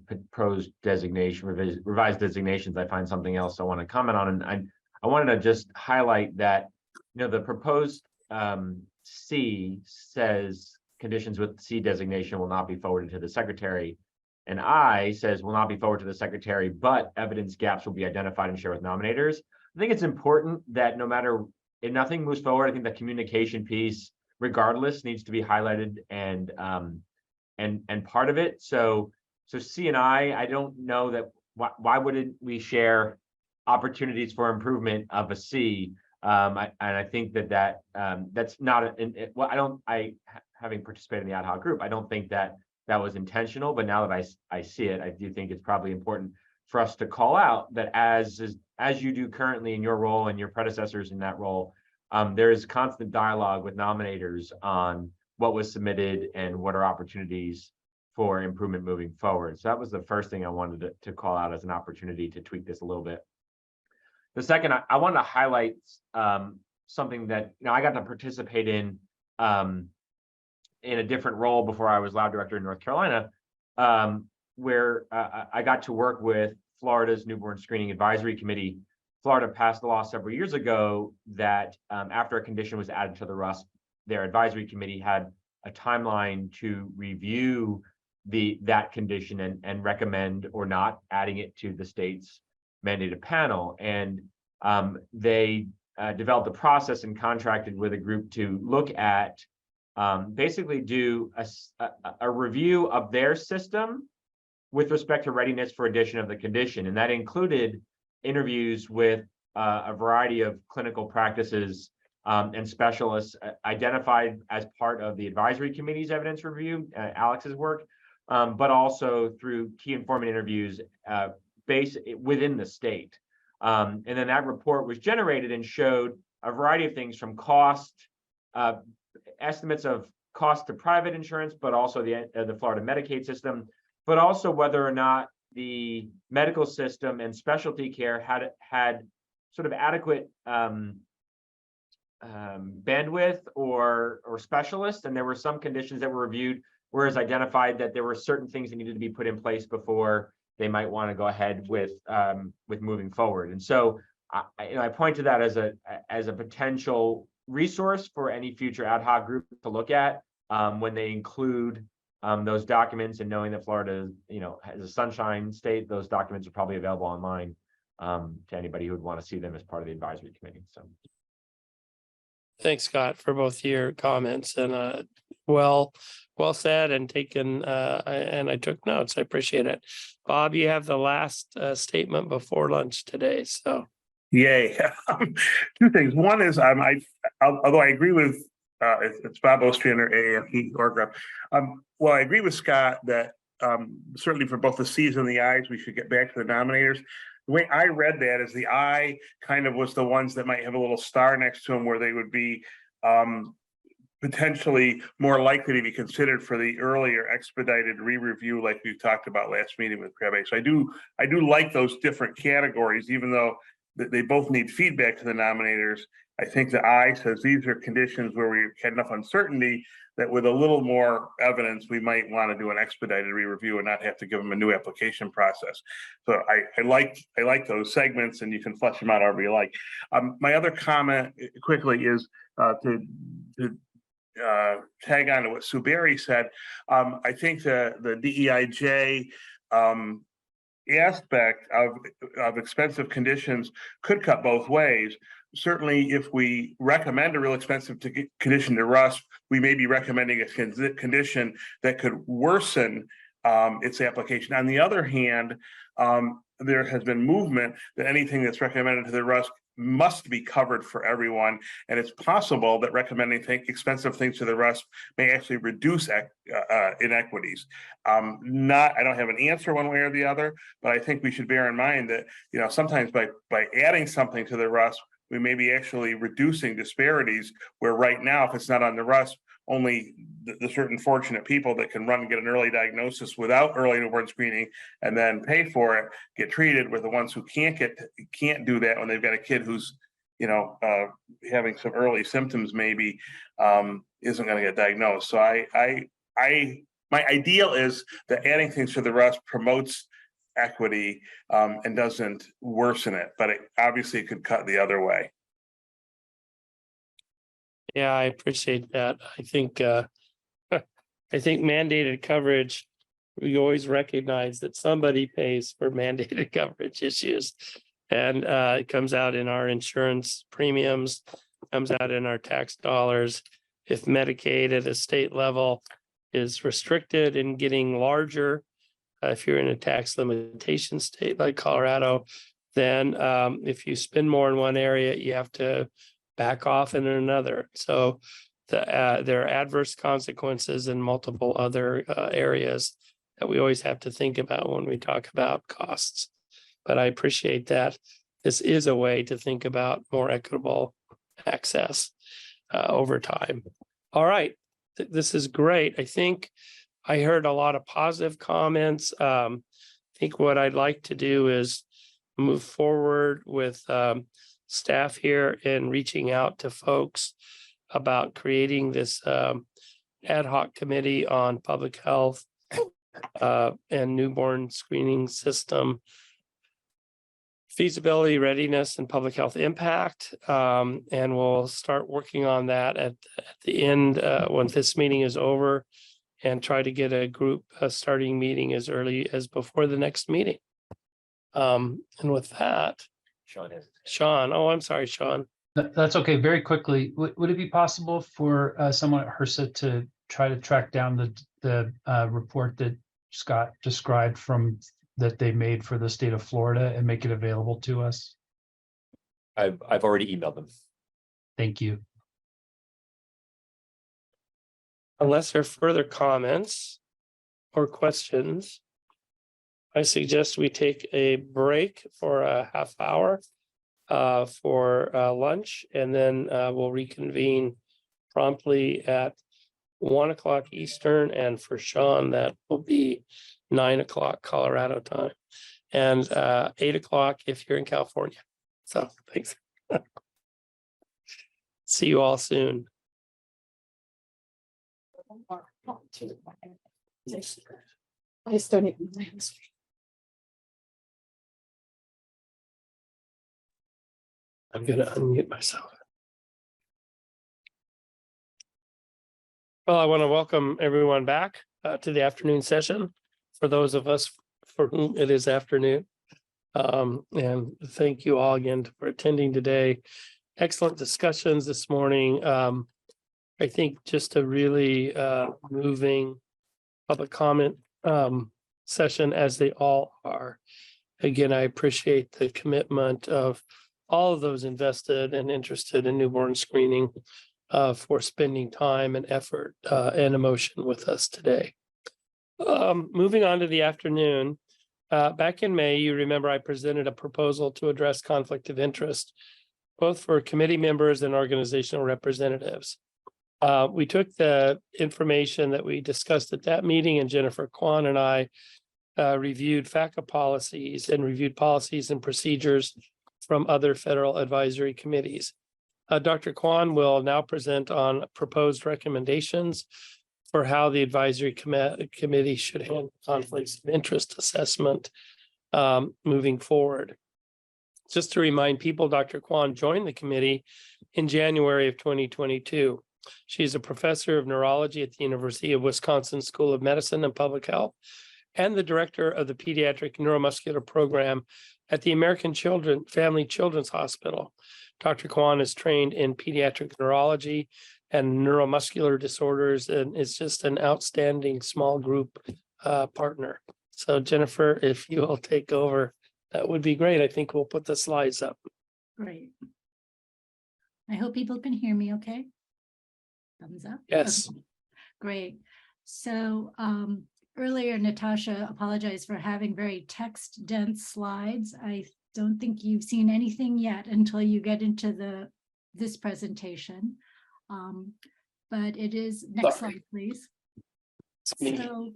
proposed designation, revised designations, I find something else I want to comment on. And I wanted to just highlight that, you know, the proposed C says conditions with C designation will not be forwarded to the secretary. And I says will not be forwarded to the secretary, but evidence gaps will be identified and shared with nominators. I think it's important that no matter if nothing moves forward, I think the communication piece, regardless, needs to be highlighted and part of it. So C and I don't know that why wouldn't we share opportunities for improvement of a C? And I think that's not having participated in the ad hoc group, I don't think that was intentional, but now that I see it, I do think it's probably important. for us to call out that as you do currently in your role and your predecessors in that role, there is constant dialogue with nominators on what was submitted and what are opportunities for improvement moving forward. So that was the first thing I wanted to call out as an opportunity to tweak this a little bit. The second, I wanted to highlight something that I got to participate in a different role before I was lab director in North Carolina, where I got to work with Florida's Newborn Screening Advisory Committee. Florida passed a law several years ago that after a condition was added to the RUSP, their advisory committee had a timeline to review that condition and recommend or not adding it to the state's mandated panel. And they developed a process and contracted with a group to look at basically do a review of their system with respect to readiness for addition of the condition. And that included interviews with a variety of clinical practices and specialists identified as part of the advisory committee's evidence review, Alex's work, but also through key informant interviews based within the state. And then that report was generated and showed a variety of things from cost, estimates of cost to private insurance, but also the Florida Medicaid system, but also whether or not the medical system and specialty care had sort of adequate bandwidth or specialists. And there were some conditions that were reviewed, whereas identified that there were certain things that needed to be put in place before they might want to go ahead with moving forward. And so I point to that as a potential resource for any future ad hoc group to look at when they include those documents, and knowing that Florida, has a sunshine state, those documents are probably available online to anybody who would want to see them as part of the advisory committee. So, Thanks, Scott, for both your comments, and well said and taken. And I took notes. I appreciate it. Bob, you have the last statement before lunch today. So, yay! Two things. One is although I agree with it's Bob Ostrander, AAFE org rep. Well, I agree with Scott that certainly for both the C's and the I's, we should get back to the nominators. The way I read that is the I kind of was the ones that might have a little star next to them, where they would be potentially more likely to be considered for the earlier expedited re-review, like we talked about last meeting with Crabbe. So I do like those different categories, even though they both need feedback to the nominators. I think the I says these are conditions where we had enough uncertainty that with a little more evidence, we might want to do an expedited re-review and not have to give them a new application process. So I like those segments, and you can flesh them out however you like. My other comment quickly is to tag on to what Sue Berry said. I think the DEIJ aspect of expensive conditions could cut both ways. Certainly, if we recommend a real expensive condition to RUSP, we may be recommending a condition that could worsen its application. On the other hand, there has been movement that anything that's recommended to the RUSP must be covered for everyone, and it's possible that recommending expensive things to the RUSP may actually reduce inequities. I don't have an answer one way or the other, but I think we should bear in mind that sometimes by adding something to the RUSP, we may be actually reducing disparities, where right now, if it's not on the RUSP, only the certain fortunate people that can run and get an early diagnosis without early newborn screening and then pay for it get treated, with the ones who can't do that when they've got a kid who's having some early symptoms maybe isn't going to get diagnosed. So my ideal is that adding things to the RUSP promotes equity and doesn't worsen it, but it obviously could cut the other way. yeah, I appreciate that. I think mandated coverage, we always recognize that somebody pays for mandated coverage issues, and it comes out in our insurance premiums, comes out in our tax dollars. If Medicaid at a state level is restricted and getting larger, if you're in a tax limitation state like Colorado, then if you spend more in one area, you have to back off in another. So there are adverse consequences in multiple other areas that we always have to think about when we talk about costs. but I appreciate that this is a way to think about more equitable access over time. All right, this is great. I think I heard a lot of positive comments. I think what I'd like to do is move forward with staff here in reaching out to folks about creating this ad hoc committee on public health and newborn screening system feasibility, readiness, and public health impact. And we'll start working on that at the end when this meeting is over, and try to get a group starting meeting as early as before the next meeting. And with that, Sean, oh, I'm sorry, Sean. That's okay. Very quickly, would it be possible for someone at HRSA to try to track down the report that Scott described that they made for the state of Florida and make it available to us? I've already emailed them. Thank you. Unless there are further comments or questions, I suggest we take a break for a half hour for lunch, and then we'll reconvene promptly at 1 o'clock Eastern, and for Sean, that will be 9 o'clock Colorado time, and 8 o'clock if you're in California. So thanks. See you all soon. I still need my history. I'm going to unmute myself. Well, I want to welcome everyone back to the afternoon session. For those of us for whom it is afternoon. And thank you all again for attending today. Excellent discussions this morning. I think just a really moving public comment session, as they all are. Again, I appreciate the commitment of all of those invested and interested in newborn screening for spending time and effort and emotion with us today. Moving on to the afternoon, back in May, you remember I presented a proposal to address conflict of interest, both for committee members and organizational representatives. We took the information that we discussed at that meeting, and Jennifer Kwan and I reviewed FACA policies and reviewed policies and procedures from other federal advisory committees. Dr. Kwan will now present on proposed recommendations for how the advisory committee should handle conflicts of interest assessment moving forward. Just to remind people, Dr. Kwan joined the committee in January of 2022. She is a professor of neurology at the University of Wisconsin School of Medicine and Public Health, and the director of the Pediatric Neuromuscular Program at the American Family Children's Hospital. Dr. Kwan is trained in pediatric neurology and neuromuscular disorders, and is just an outstanding small group partner. So Jennifer, if you will take over, that would be great. I think we'll put the slides up. Great. I hope people can hear me okay. Thumbs up. Yes. Okay. Great. So earlier, Natasha apologized for having very text-dense slides. I don't think you've seen anything yet until you get into this presentation. But it is, next slide, please. So,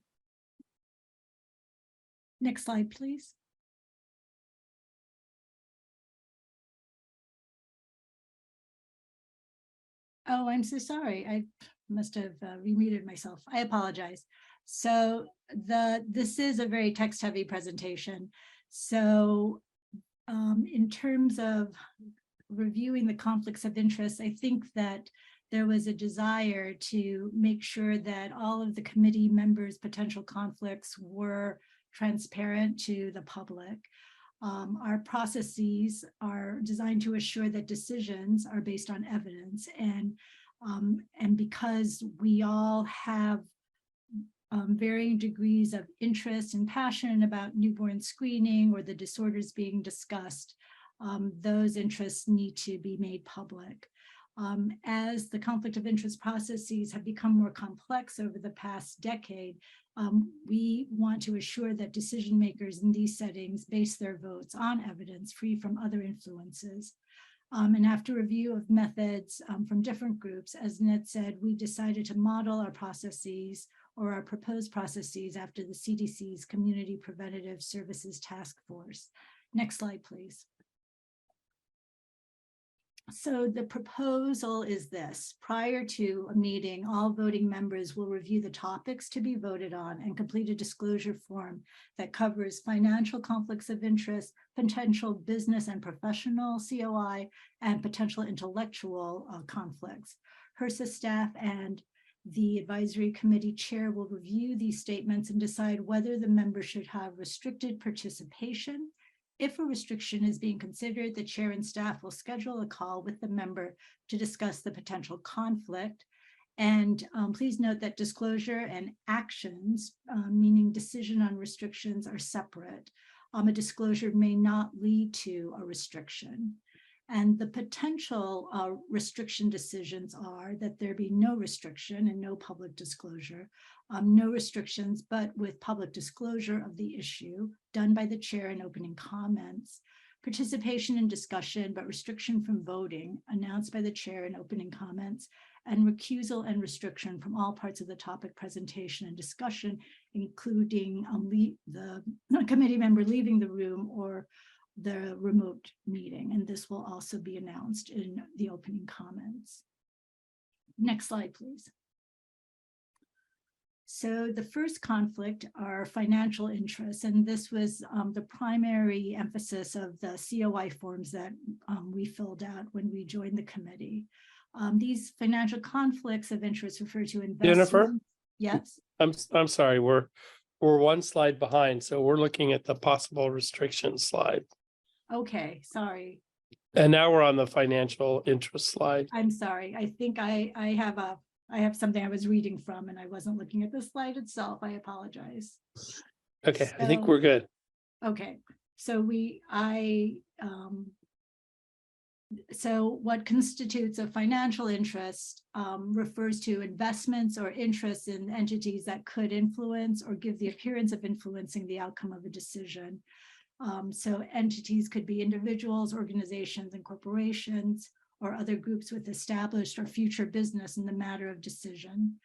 next slide, please. Oh, I'm so sorry. I must have remuted myself. I apologize. So this is a very text-heavy presentation. So in terms of reviewing the conflicts of interest, I think that there was a desire to make sure that all of the committee members' potential conflicts were transparent to the public. Our processes are designed to assure that decisions are based on evidence, and because we all have varying degrees of interest and passion about newborn screening or the disorders being discussed, those interests need to be made public. As the conflict of interest processes have become more complex over the past decade, we want to assure that decision makers in these settings base their votes on evidence free from other influences. And after review of methods from different groups, as Ned said, we decided to model our processes or our proposed processes after the CDC's Community Preventative Services Task Force. Next slide, please. So the proposal is this: prior to a meeting, all voting members will review the topics to be voted on and complete a disclosure form that covers financial conflicts of interest, potential business and professional COI, and potential intellectual conflicts. HRSA staff and the advisory committee chair will review these statements and decide whether the member should have restricted participation. If a restriction is being considered, the chair and staff will schedule a call with the member to discuss the potential conflict. And please note that disclosure and actions, meaning decision on restrictions, are separate. A disclosure may not lead to a restriction. And the potential restriction decisions are that there be no restriction and no public disclosure, no restrictions, but with public disclosure of the issue done by the chair in opening comments, participation in discussion, but restriction from voting announced by the chair in opening comments, and recusal and restriction from all parts of the topic presentation and discussion, including the committee member leaving the room or the remote meeting. And this will also be announced in the opening comments. Next slide, please. So the first conflict are financial interests, and this was the primary emphasis of the COI forms that we filled out when we joined the committee. These financial conflicts of interest refer to investment. Jennifer? Yes. I'm sorry, we're one slide behind, so we're looking at the possible restrictions slide. Okay, sorry. And now we're on the financial interest slide. I'm sorry. I think I have something I was reading from and I wasn't looking at the slide itself. I apologize. Okay, I think we're good. Okay, so so what constitutes a financial interest refers to investments or interests in entities that could influence or give the appearance of influencing the outcome of a decision. So entities could be individuals, organizations, and corporations, or other groups with established or future business in the matter of decision.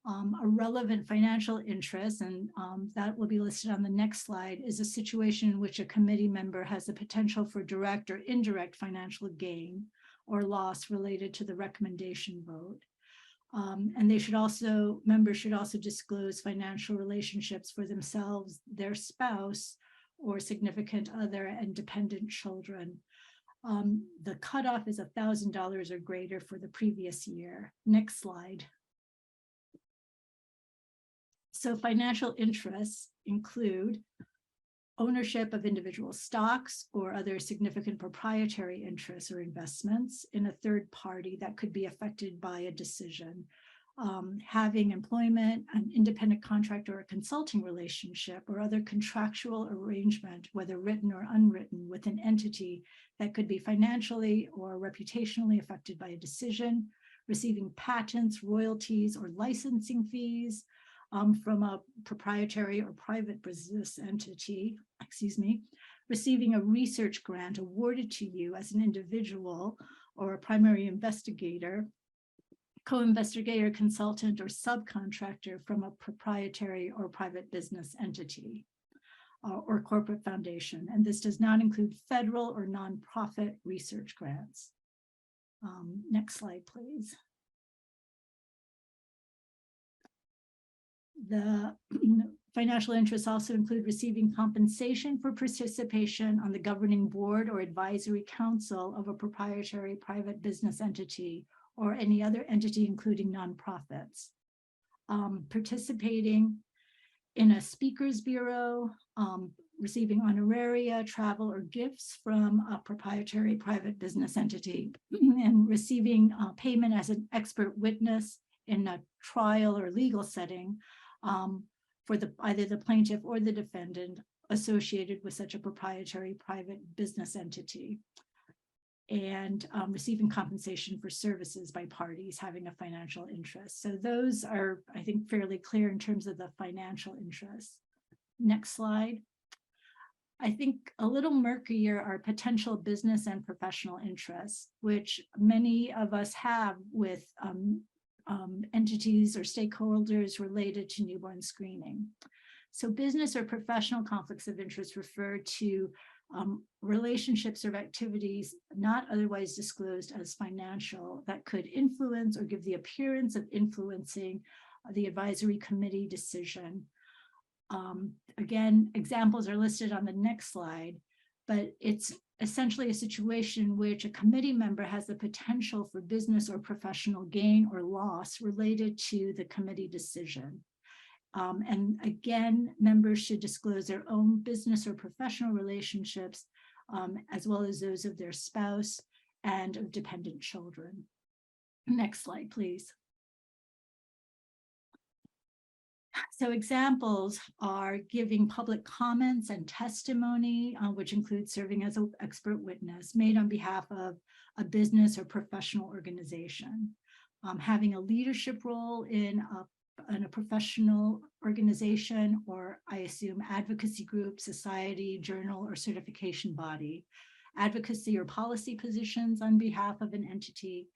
A relevant financial interest, and that will be listed on the next slide, is a situation in which a committee member has the potential for direct or indirect financial gain or loss related to the recommendation vote. And members should also disclose financial relationships for themselves, their spouse, or significant other, and dependent children. The cutoff is $1,000 or greater for the previous year. Next slide. So financial interests include ownership of individual stocks or other significant proprietary interests or investments in a third party that could be affected by a decision. Having employment, an independent contract or a consulting relationship or other contractual arrangement, whether written or unwritten, with an entity that could be financially or reputationally affected by a decision, receiving patents, royalties, or licensing fees from a proprietary or private business entity, receiving a research grant awarded to you as an individual or a primary investigator, co-investigator, consultant, or subcontractor from a proprietary or private business entity or corporate foundation. And this does not include federal or nonprofit research grants. Next slide, please. The financial interests also include receiving compensation for participation on the governing board or advisory council of a proprietary private business entity or any other entity, including nonprofits. Participating in a speakers bureau, receiving honoraria, travel, or gifts from a proprietary private business entity, and receiving payment as an expert witness in a trial or legal setting for either the plaintiff or the defendant associated with such a proprietary private business entity. and receiving compensation for services by parties having a financial interest. So those are, I think, fairly clear in terms of the financial interests. Next slide. I think a little murkier are potential business and professional interests, which many of us have with entities or stakeholders related to newborn screening. So business or professional conflicts of interest refer to relationships or activities not otherwise disclosed as financial that could influence or give the appearance of influencing the advisory committee decision. Again, examples are listed on the next slide, but it's essentially a situation in which a committee member has the potential for business or professional gain or loss related to the committee decision. And again, members should disclose their own business or professional relationships, as well as those of their spouse and of dependent children. Next slide, please. So examples are giving public comments and testimony, which includes serving as an expert witness made on behalf of a business or professional organization, having a leadership role in a professional organization, or I assume advocacy group, society, journal, or certification body, advocacy or policy positions on behalf of an entity.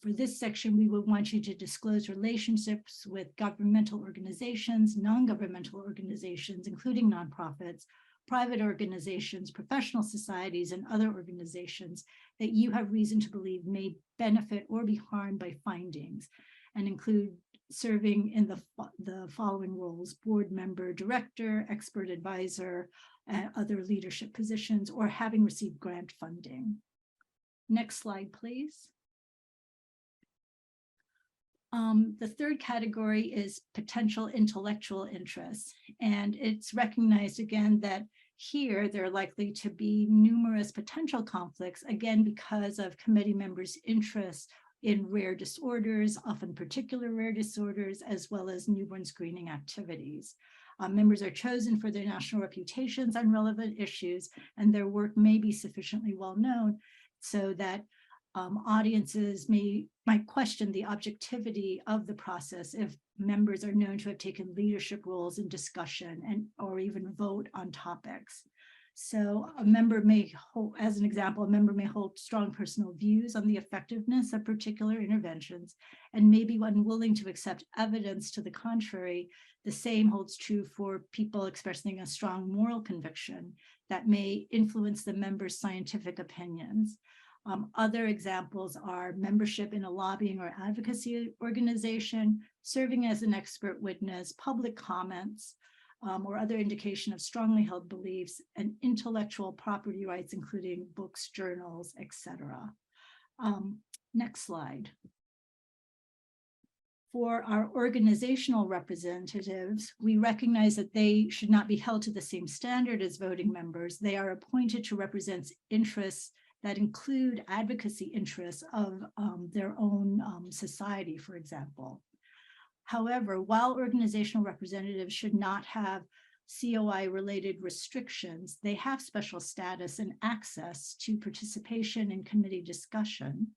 For this section, we would want you to disclose relationships with governmental organizations, non-governmental organizations, including nonprofits, private organizations, professional societies, and other organizations that you have reason to believe may benefit or be harmed by findings, and include serving in the following roles: board member, director, expert advisor, and other leadership positions, or having received grant funding. Next slide, please. The third category is potential intellectual interests, and it's recognized again that here there are likely to be numerous potential conflicts, again because of committee members' interests in rare disorders, often particular rare disorders, as well as newborn screening activities. Members are chosen for their national reputations on relevant issues, and their work may be sufficiently well known so that audiences might question the objectivity of the process if members are known to have taken leadership roles in discussion or even vote on topics. So a member may hold, as an example, a member may hold strong personal views on the effectiveness of particular interventions and may be unwilling to accept evidence to the contrary. The same holds true for people expressing a strong moral conviction that may influence the member's scientific opinions. Other examples are membership in a lobbying or advocacy organization, serving as an expert witness, public comments, or other indication of strongly held beliefs, and intellectual property rights, including books, journals, etc. Next slide. For our organizational representatives, we recognize that they should not be held to the same standard as voting members. They are appointed to represent interests that include advocacy interests of their own society, for example. However, while organizational representatives should not have COI-related restrictions, they have special status and access to participation in committee discussion.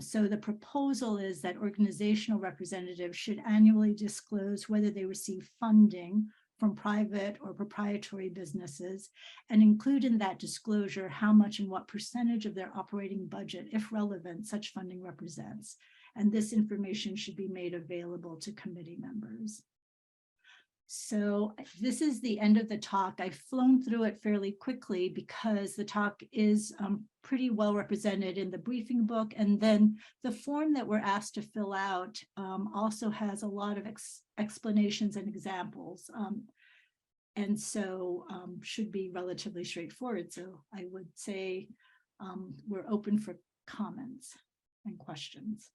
So the proposal is that organizational representatives should annually disclose whether they receive funding from private or proprietary businesses, and include in that disclosure how much and what percentage of their operating budget, if relevant, such funding represents. And this information should be made available to committee members. So this is the end of the talk. I've flown through it fairly quickly because the talk is pretty well represented in the briefing book. And then the form that we're asked to fill out also has a lot of explanations and examples. And so should be relatively straightforward. So I would say we're open for comments and questions.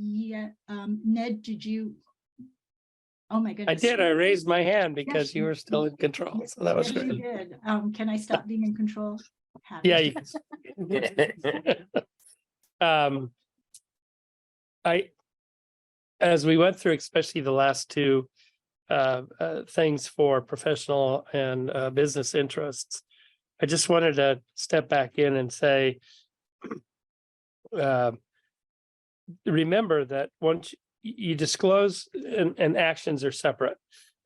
Yeah, Ned, did you? Oh my I goodness. did. I raised my hand because Yes, you were still in control. So that was yes, you great. did. Can I stop being in control? Happy. Yeah, you can. as we went through, especially the last two things for professional and business interests, I just wanted to step back in and say, remember that once you disclose and actions are separate.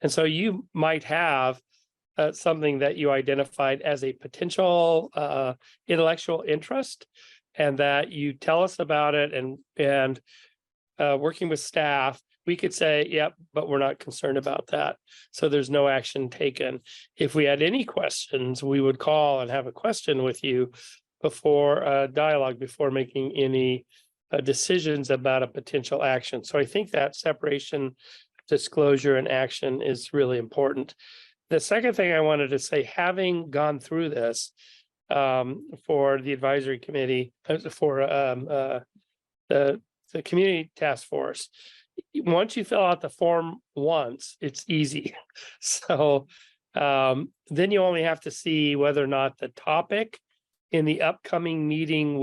And so you might have something that you identified as a potential intellectual interest, and that you tell us about it, and working with staff, we could say, yep, but we're not concerned about that. So there's no action taken. If we had any questions, we would call and have a question with you before dialogue, before making any decisions about a potential action. So I think that separation, disclosure, and action is really important. The second thing I wanted to say, having gone through this for the advisory committee, for the community task force, once you fill out the form once, it's easy. So then you only have to see whether or not the topic in the upcoming meeting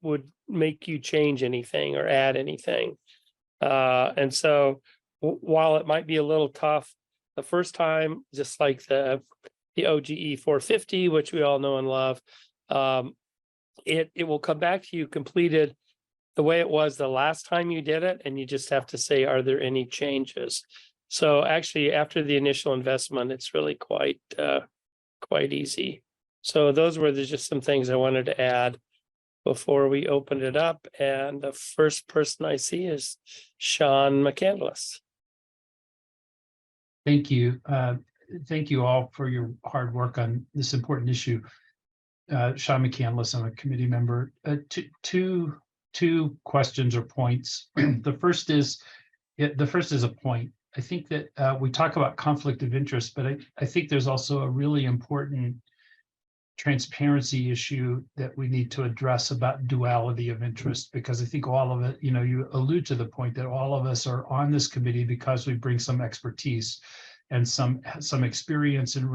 would make you change anything or add anything. And so while it might be a little tough the first time, just like the OGE 450, which we all know and love, it will come back to you completed the way it was the last time you did it, and you just have to say, are there any changes? So actually, after the initial investment, it's really quite easy. So those were just some things I wanted to add before we opened it up. And the first person I see is Sean McCandless. Thank you. Thank you all for your hard work on this important issue. Sean McCandless, I'm a committee member. Two questions or points. The first is a point. I think that we talk about conflict of interest, but I think there's also a really important transparency issue that we need to address about duality of interest, because I think all of it, you allude to the point that all of us are on this committee because we bring some expertise and some experience and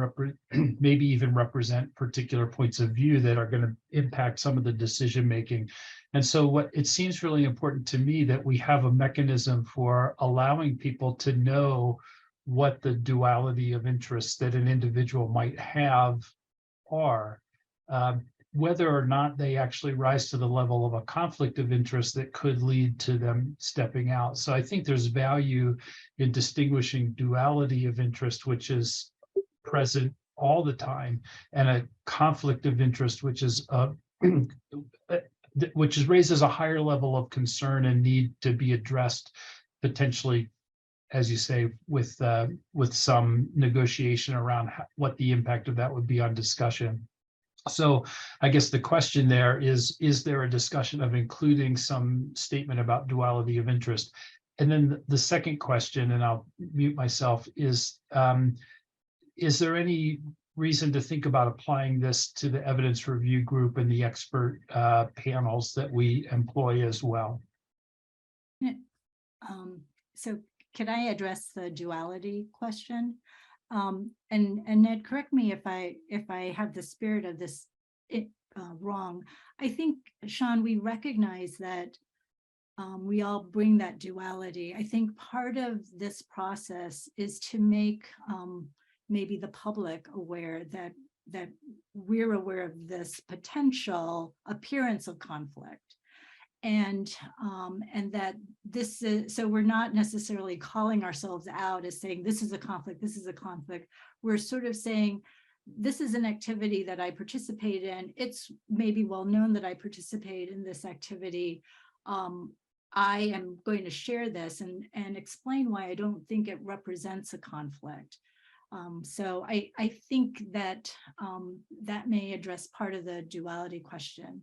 maybe even represent particular points of view that are going to impact some of the decision making. And so what it seems really important to me that we have a mechanism for allowing people to know what the duality of interest that an individual might have are, whether or not they actually rise to the level of a conflict of interest that could lead to them stepping out. So I think there's value in distinguishing duality of interest, which is present all the time, and a conflict of interest, which raises a higher level of concern and need to be addressed, potentially, as you say, with some negotiation around what the impact of that would be on discussion. So I guess the question there is there a discussion of including some statement about duality of interest? And then the second question, and I'll mute myself, is there any reason to think about applying this to the evidence review group and the expert panels that we employ as well? So can I address the duality question? And Ned, correct me if I have the spirit of this wrong. I think, Sean, we recognize that we all bring that duality. I think part of this process is to make maybe the public aware that we're aware of this potential appearance of conflict. And that this is, so we're not necessarily calling ourselves out as saying, this is a conflict, this is a conflict. We're sort of saying, this is an activity that I participate in. It's maybe well known that I participate in this activity. I am going to share this and explain why I don't think it represents a conflict. So I think that that may address part of the duality question.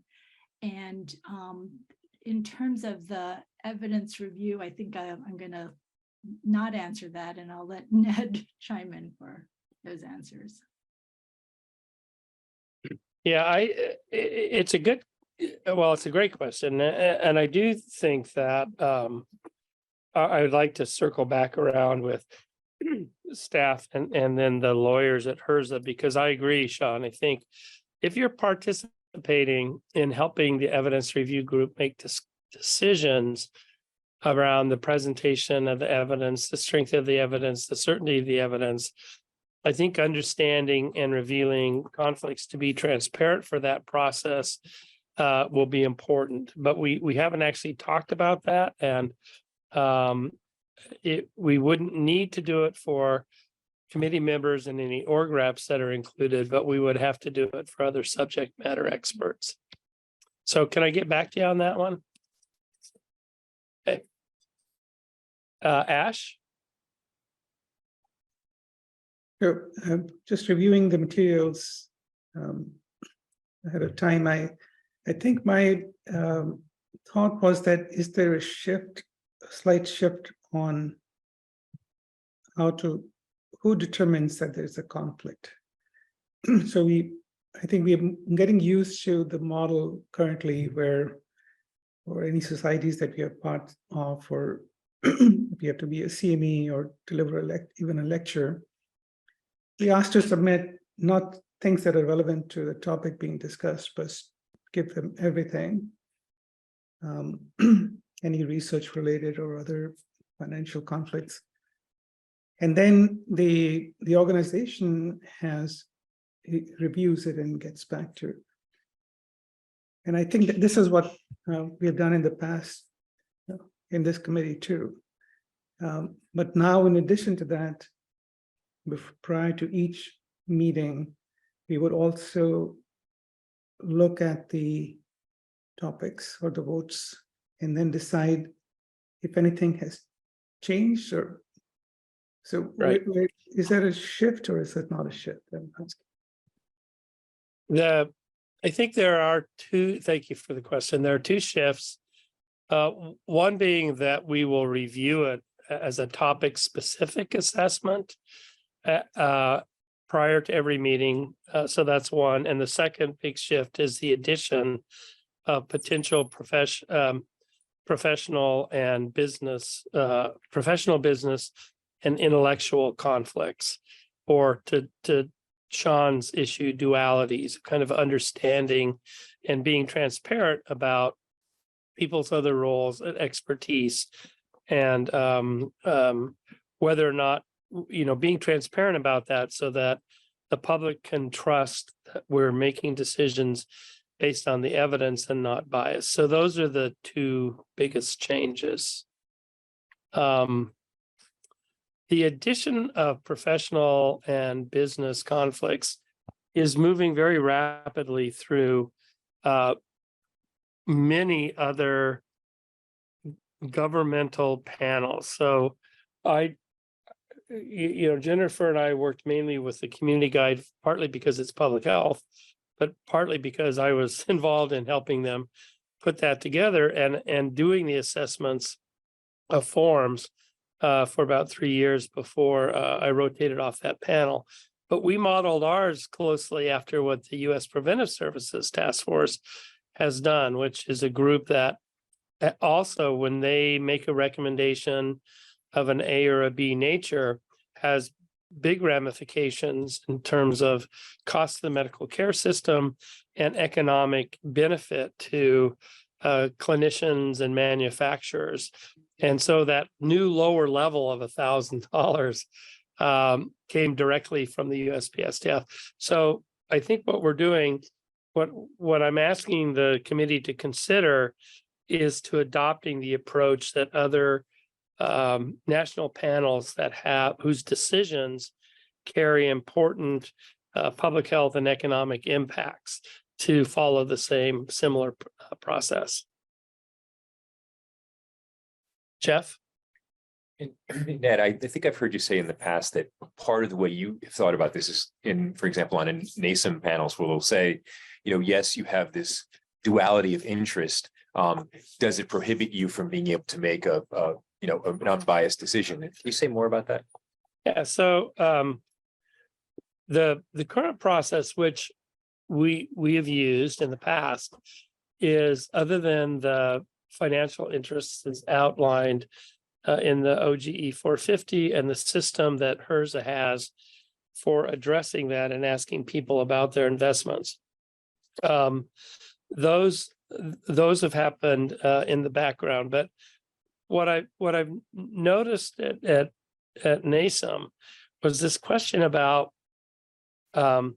And in terms of the evidence review, I think I'm going to not answer that, and I'll let Ned chime in for those answers. Yeah, it's a great question. And I do think that I would like to circle back around with staff and then the lawyers at HRSA, because I agree, Sean. I think if you're participating in helping the evidence review group make decisions, around the presentation of the evidence, the strength of the evidence, the certainty of the evidence. I think understanding and revealing conflicts to be transparent for that process will be important, but we haven't actually talked about that, and we wouldn't need to do it for committee members and any org reps that are included, but we would have to do it for other subject matter experts. So can I get back to you on that one? Okay. Ash? So just reviewing the materials ahead of time, I think my thought was that is there a slight shift on who determines that there's a conflict? So I think we're getting used to the model currently where, or any societies that we are part of, or we have to be a CME or deliver even a lecture, we asked to submit not things that are relevant to the topic being discussed, but give them everything, any research related or other financial conflicts. And then the organization reviews it and gets back to it. And I think that this is what we have done in the past in this committee too. But now, in addition to that, prior to each meeting, we would also look at the topics or the votes and then decide if anything has changed, or so right. Is that a shift or is it not a shift? I think there are two, thank you for the question. There are two shifts. One being that we will review it as a topic specific assessment prior to every meeting. So that's one. And the second big shift is the addition of potential professional business and intellectual conflicts, or to Sean's issue, dualities, kind of understanding and being transparent about people's other roles and expertise, and whether or not, being transparent about that so that the public can trust that we're making decisions based on the evidence and not bias. So those are the two biggest changes. The addition of professional and business conflicts is moving very rapidly through many other governmental panels. So Jennifer and I worked mainly with the community guide, partly because it's public health, but partly because I was involved in helping them put that together and doing the assessments of forms for about 3 years before I rotated off that panel. But we modeled ours closely after what the U.S. Preventive Services Task Force has done, which is a group that also, when they make a recommendation of an A or a B nature, has big ramifications in terms of cost of the medical care system and economic benefit to clinicians and manufacturers. And so that new lower level of $1,000 came directly from the USPSTF. So I think what we're doing, what I'm asking the committee to consider is to adopting the approach that other national panels whose decisions carry important public health and economic impacts to follow the similar process. Jeff? Ned, I think I've heard you say in the past that part of the way you thought about this is for example, on a NASM panels where they'll say, yes, you have this duality of interest. Does it prohibit you from being able to make an unbiased decision? Can you say more about that? Yeah, so the current process, which we have used in the past, is, other than the financial interests as outlined in the OGE 450 and the system that HRSA has for addressing that and asking people about their investments. Those have happened in the background, but what I've noticed at NASM was this question about, oh,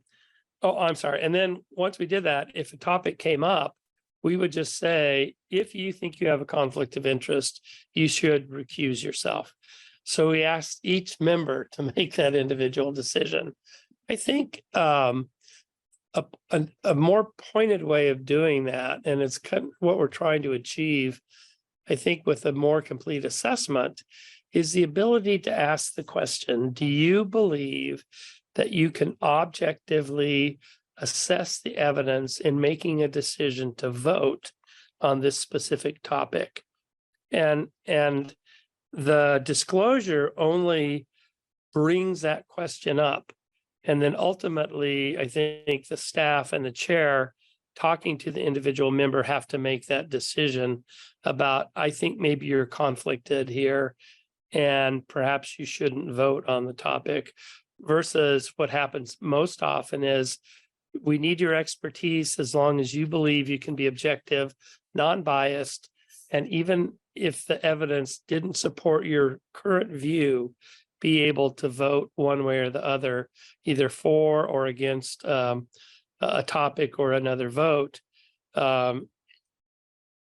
I'm sorry. And then once we did that, if a topic came up, we would just say, if you think you have a conflict of interest, you should recuse yourself. So we asked each member to make that individual decision. I think a more pointed way of doing that, and it's kind of what we're trying to achieve, I think, with a more complete assessment, is the ability to ask the question, do you believe that you can objectively assess the evidence in making a decision to vote on this specific topic? And the disclosure only brings that question up. And then ultimately, I think the staff and the chair talking to the individual member have to make that decision about, I think maybe you're conflicted here and perhaps you shouldn't vote on the topic, versus what happens most often is we need your expertise as long as you believe you can be objective, non-biased, and even if the evidence didn't support your current view, be able to vote one way or the other, either for or against a topic or another vote that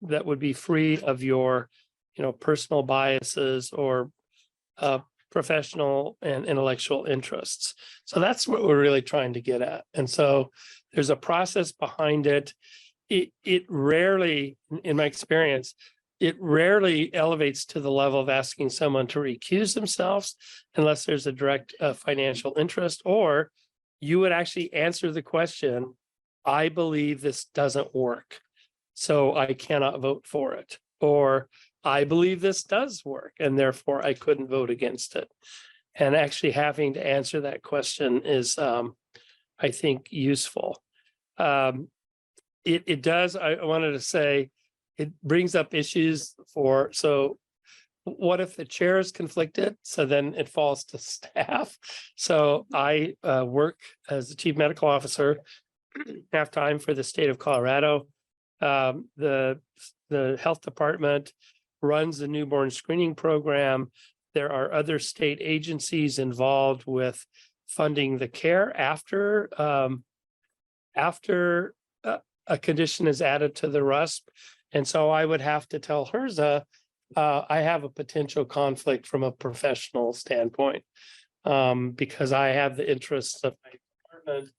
would be free of your, personal biases or professional and intellectual interests. So that's what we're really trying to get at. And so there's a process behind it. It rarely, in my experience, it rarely elevates to the level of asking someone to recuse themselves unless there's a direct financial interest, or you would actually answer the question, I believe this doesn't work, so I cannot vote for it. Or I believe this does work, and therefore I couldn't vote against it. And actually having to answer that question is, I think, useful. It does, I wanted to say, it brings up issues so what if the chair is conflicted? So then it falls to staff. So I work as the chief medical officer half-time for the state of Colorado. The health department runs the newborn screening program. There are other state agencies involved with funding the care after a condition is added to the RUSP. And so I would have to tell HRSA, I have a potential conflict from a professional standpoint, because I have the interests of my department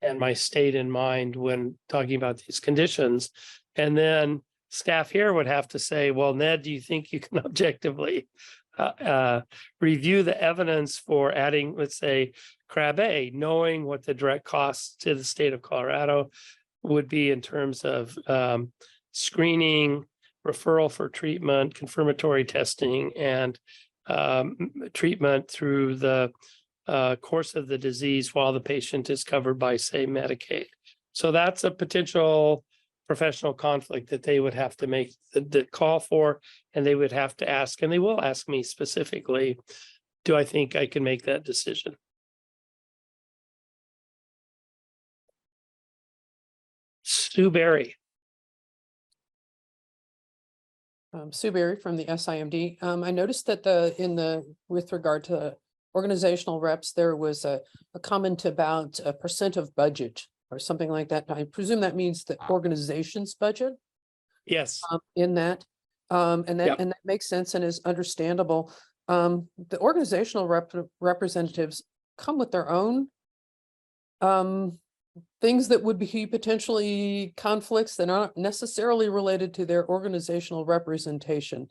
and my state in mind when talking about these conditions. And then staff here would have to say, well, Ned, do you think you can objectively review the evidence for adding, let's say, Krabbe, knowing what the direct costs to the state of Colorado would be in terms of screening, referral for treatment, confirmatory testing, and treatment through the course of the disease while the patient is covered by, say, Medicaid. So that's a potential professional conflict that they would have to make the call for, and they would have to ask, and they will ask me specifically, do I think I can make that decision? Sue Berry. Sue Berry from the SIMD. I noticed that with regard to organizational reps, there was a comment about a % of budget or something like that. I presume that means the organization's budget. Yes. In that, and that makes sense and is understandable. The organizational representatives come with their own things that would be potentially conflicts that aren't necessarily related to their organizational representation.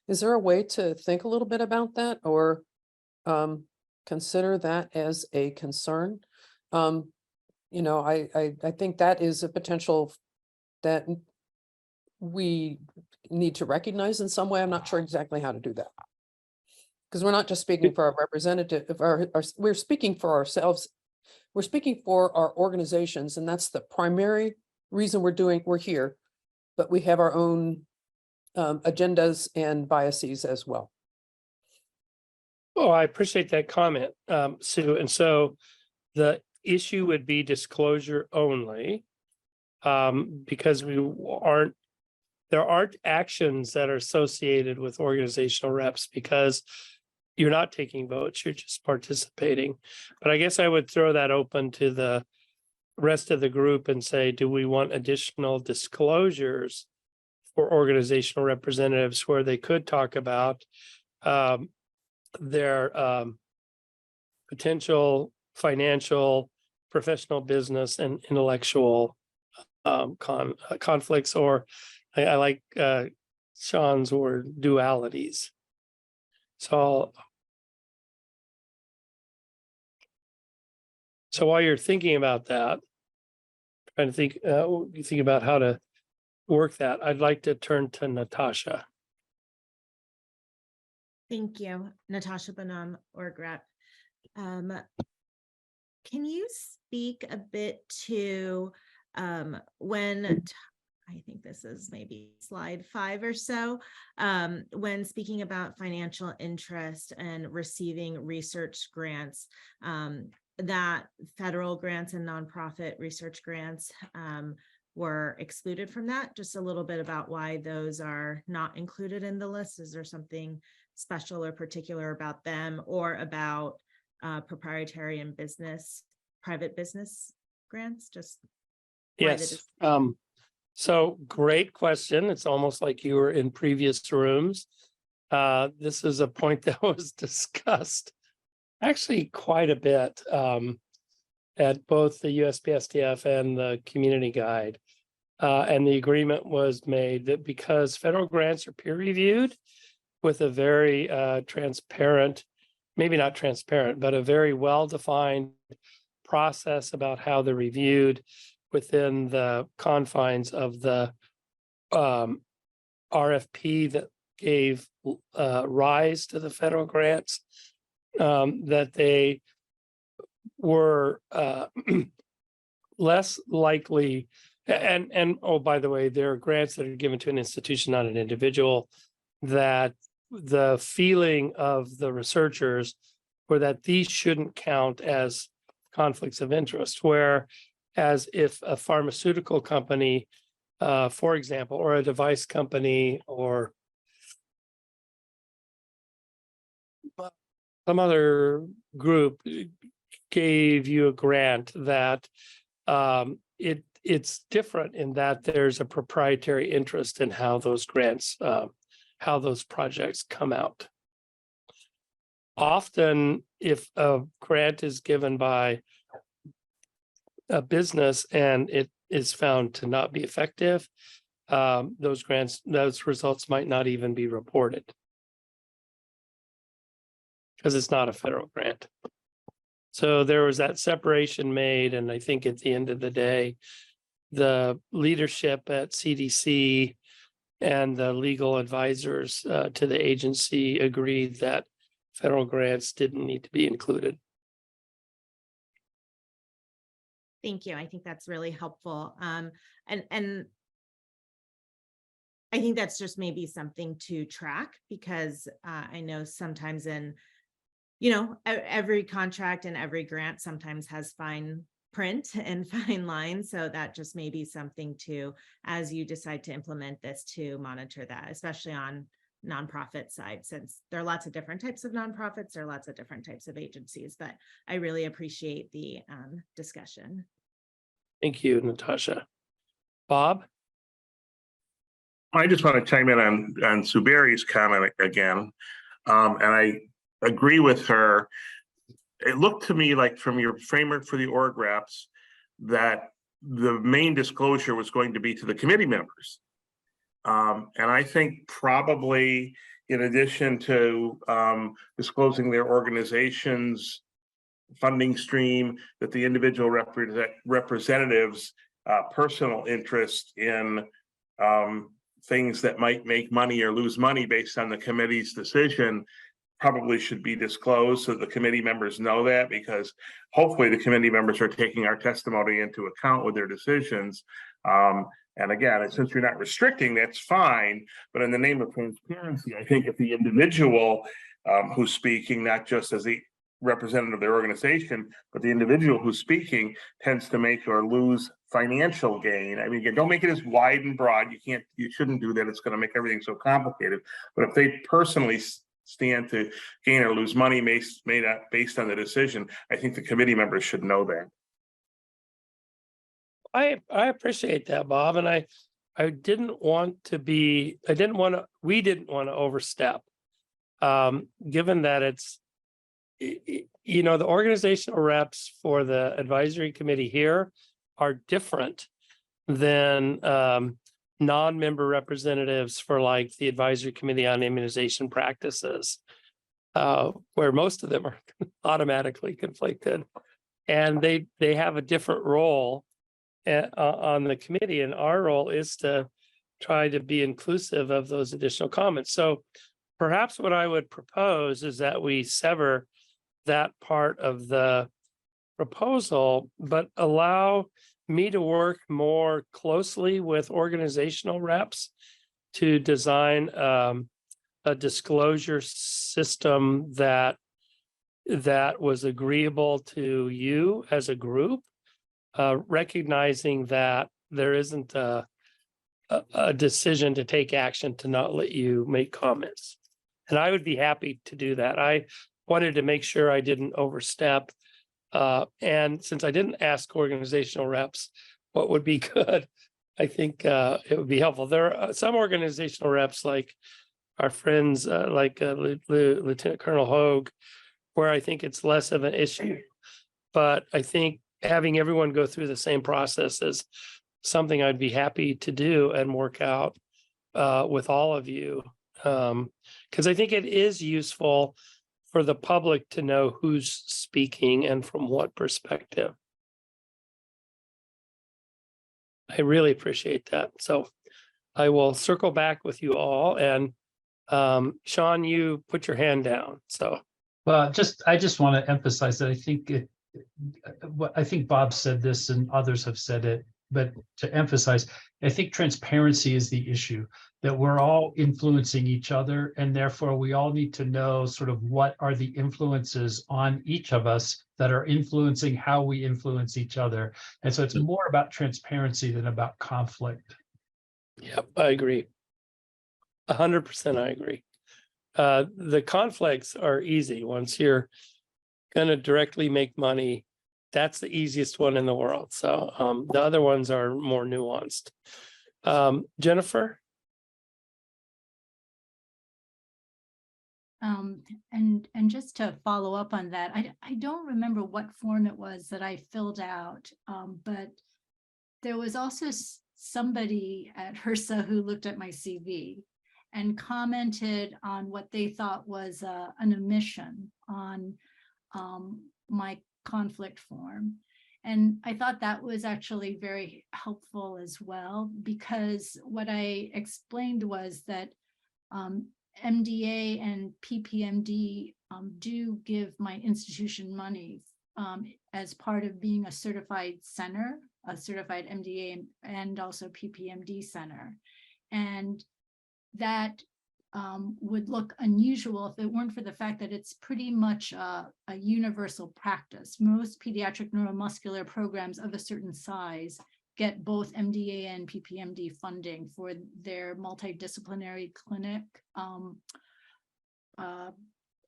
Is there a way to think a little bit about that, or consider that as a concern? I think that is a potential that we need to recognize in some way. I'm not sure exactly how to do that, because we're not just speaking for our representative, we're speaking for ourselves. We're speaking for our organizations, and that's the primary reason we're here, but we have our own agendas and biases as well. Oh, I appreciate that comment, Sue. And so the issue would be disclosure only, because we aren't, there aren't actions that are associated with organizational reps because you're not taking votes, you're just participating. But I guess I would throw that open to the rest of the group and say, do we want additional disclosures for organizational representatives where they could talk about their potential financial, professional, business, and intellectual conflicts, or I like Sean's word, dualities. So while you're thinking about that, trying to think, you think about how to work that, I'd like to turn to Natasha. Thank you, Natasha Bonham, org rep. Can you speak a bit to when, I think this is maybe slide 5 or so, when speaking about financial interest and receiving research grants, that federal grants and nonprofit research grants were excluded from that? Just a little bit about why those are not included in the list. Is there something special or particular about them, or about proprietary and private business grants? Just yes. So great question. It's almost like you were in previous rooms. This is a point that was discussed actually quite a bit at both the USPSTF and the community guide. And the agreement was made that because federal grants are peer reviewed with a very transparent, maybe not transparent, but a very well-defined process about how they're reviewed within the confines of the RFP that gave rise to the federal grants, that they were less likely, and oh, by the way, there are grants that are given to an institution, not an individual, that the feeling of the researchers were that these shouldn't count as conflicts of interest, whereas if a pharmaceutical company, for example, or a device company, or some other group gave you a grant, that it's different in that there's a proprietary interest in how those grants, how those projects come out. Often, if a grant is given by a business and it is found to not be effective, those results might not even be reported because it's not a federal grant. So there was that separation made, and I think at the end of the day, the leadership at CDC and the legal advisors to the agency agreed that federal grants didn't need to be included. Thank you. I think that's really helpful. And I think that's just maybe something to track, because I know sometimes in, every contract and every grant sometimes has fine print and fine lines. So that just may be something to, as you decide to implement this, to monitor that, especially on nonprofit side, since there are lots of different types of nonprofits, there are lots of different types of agencies, but I really appreciate the discussion. Thank you, Natasha. Bob? I just want to chime in on Suberi's comment again. And I agree with her. It looked to me like from your framework for the org reps that the main disclosure was going to be to the committee members. And I think probably in addition to disclosing their organization's funding stream, that the individual representatives' personal interest in things that might make money or lose money based on the committee's decision probably should be disclosed, so the committee members know that, because hopefully the committee members are taking our testimony into account with their decisions. And again, since you're not restricting, that's fine. But in the name of transparency, I think if the individual who's speaking, not just as the representative of their organization, but the individual who's speaking tends to make or lose financial gain. I mean, again, don't make it as wide and broad. You shouldn't do that. It's going to make everything so complicated. But if they personally stand to gain or lose money made up based on the decision, I think the committee members should know that. I appreciate that, Bob, and we didn't want to overstep. Given that it's, you know, the organizational reps for the advisory committee here are different than non-member representatives for like the advisory committee on immunization practices, where most of them are automatically conflicted, and they have a different role on the committee, and our role is to try to be inclusive of those additional comments. So perhaps what I would propose is that we sever that part of the proposal, but allow me to work more closely with organizational reps to design a disclosure system that was agreeable to you as a group, recognizing that there isn't a decision to take action to not let you make comments. And I would be happy to do that. I wanted to make sure I didn't overstep. And since I didn't ask organizational reps what would be good, I think it would be helpful. There are some organizational reps, like our friends, Lieutenant Colonel Hogue, where I think it's less of an issue. But I think having everyone go through the same process is something I'd be happy to do and work out with all of you. Because I think it is useful for the public to know who's speaking and from what perspective. I really appreciate that. So I will circle back with you all. And Sean, you put your hand down. So, well, I just want to emphasize that I think Bob said this and others have said it, but to emphasize, I think transparency is the issue, that we're all influencing each other, and therefore we all need to know sort of what are the influences on each of us that are influencing how we influence each other. And so it's more about transparency than about conflict. Yep, I agree. 100% I agree. The conflicts are easy. Once you're going to directly make money, that's the easiest one in the world. So the other ones are more nuanced. Jennifer? And just to follow up on that, I don't remember what form it was that I filled out, but there was also somebody at HRSA who looked at my CV and commented on what they thought was an omission on my conflict form. And I thought that was actually very helpful as well, because what I explained was that MDA and PPMD do give my institution money as part of being a certified center, a certified MDA and also PPMD center. And that would look unusual if it weren't for the fact that it's pretty much a universal practice. Most pediatric neuromuscular programs of a certain size get both MDA and PPMD funding for their multidisciplinary clinic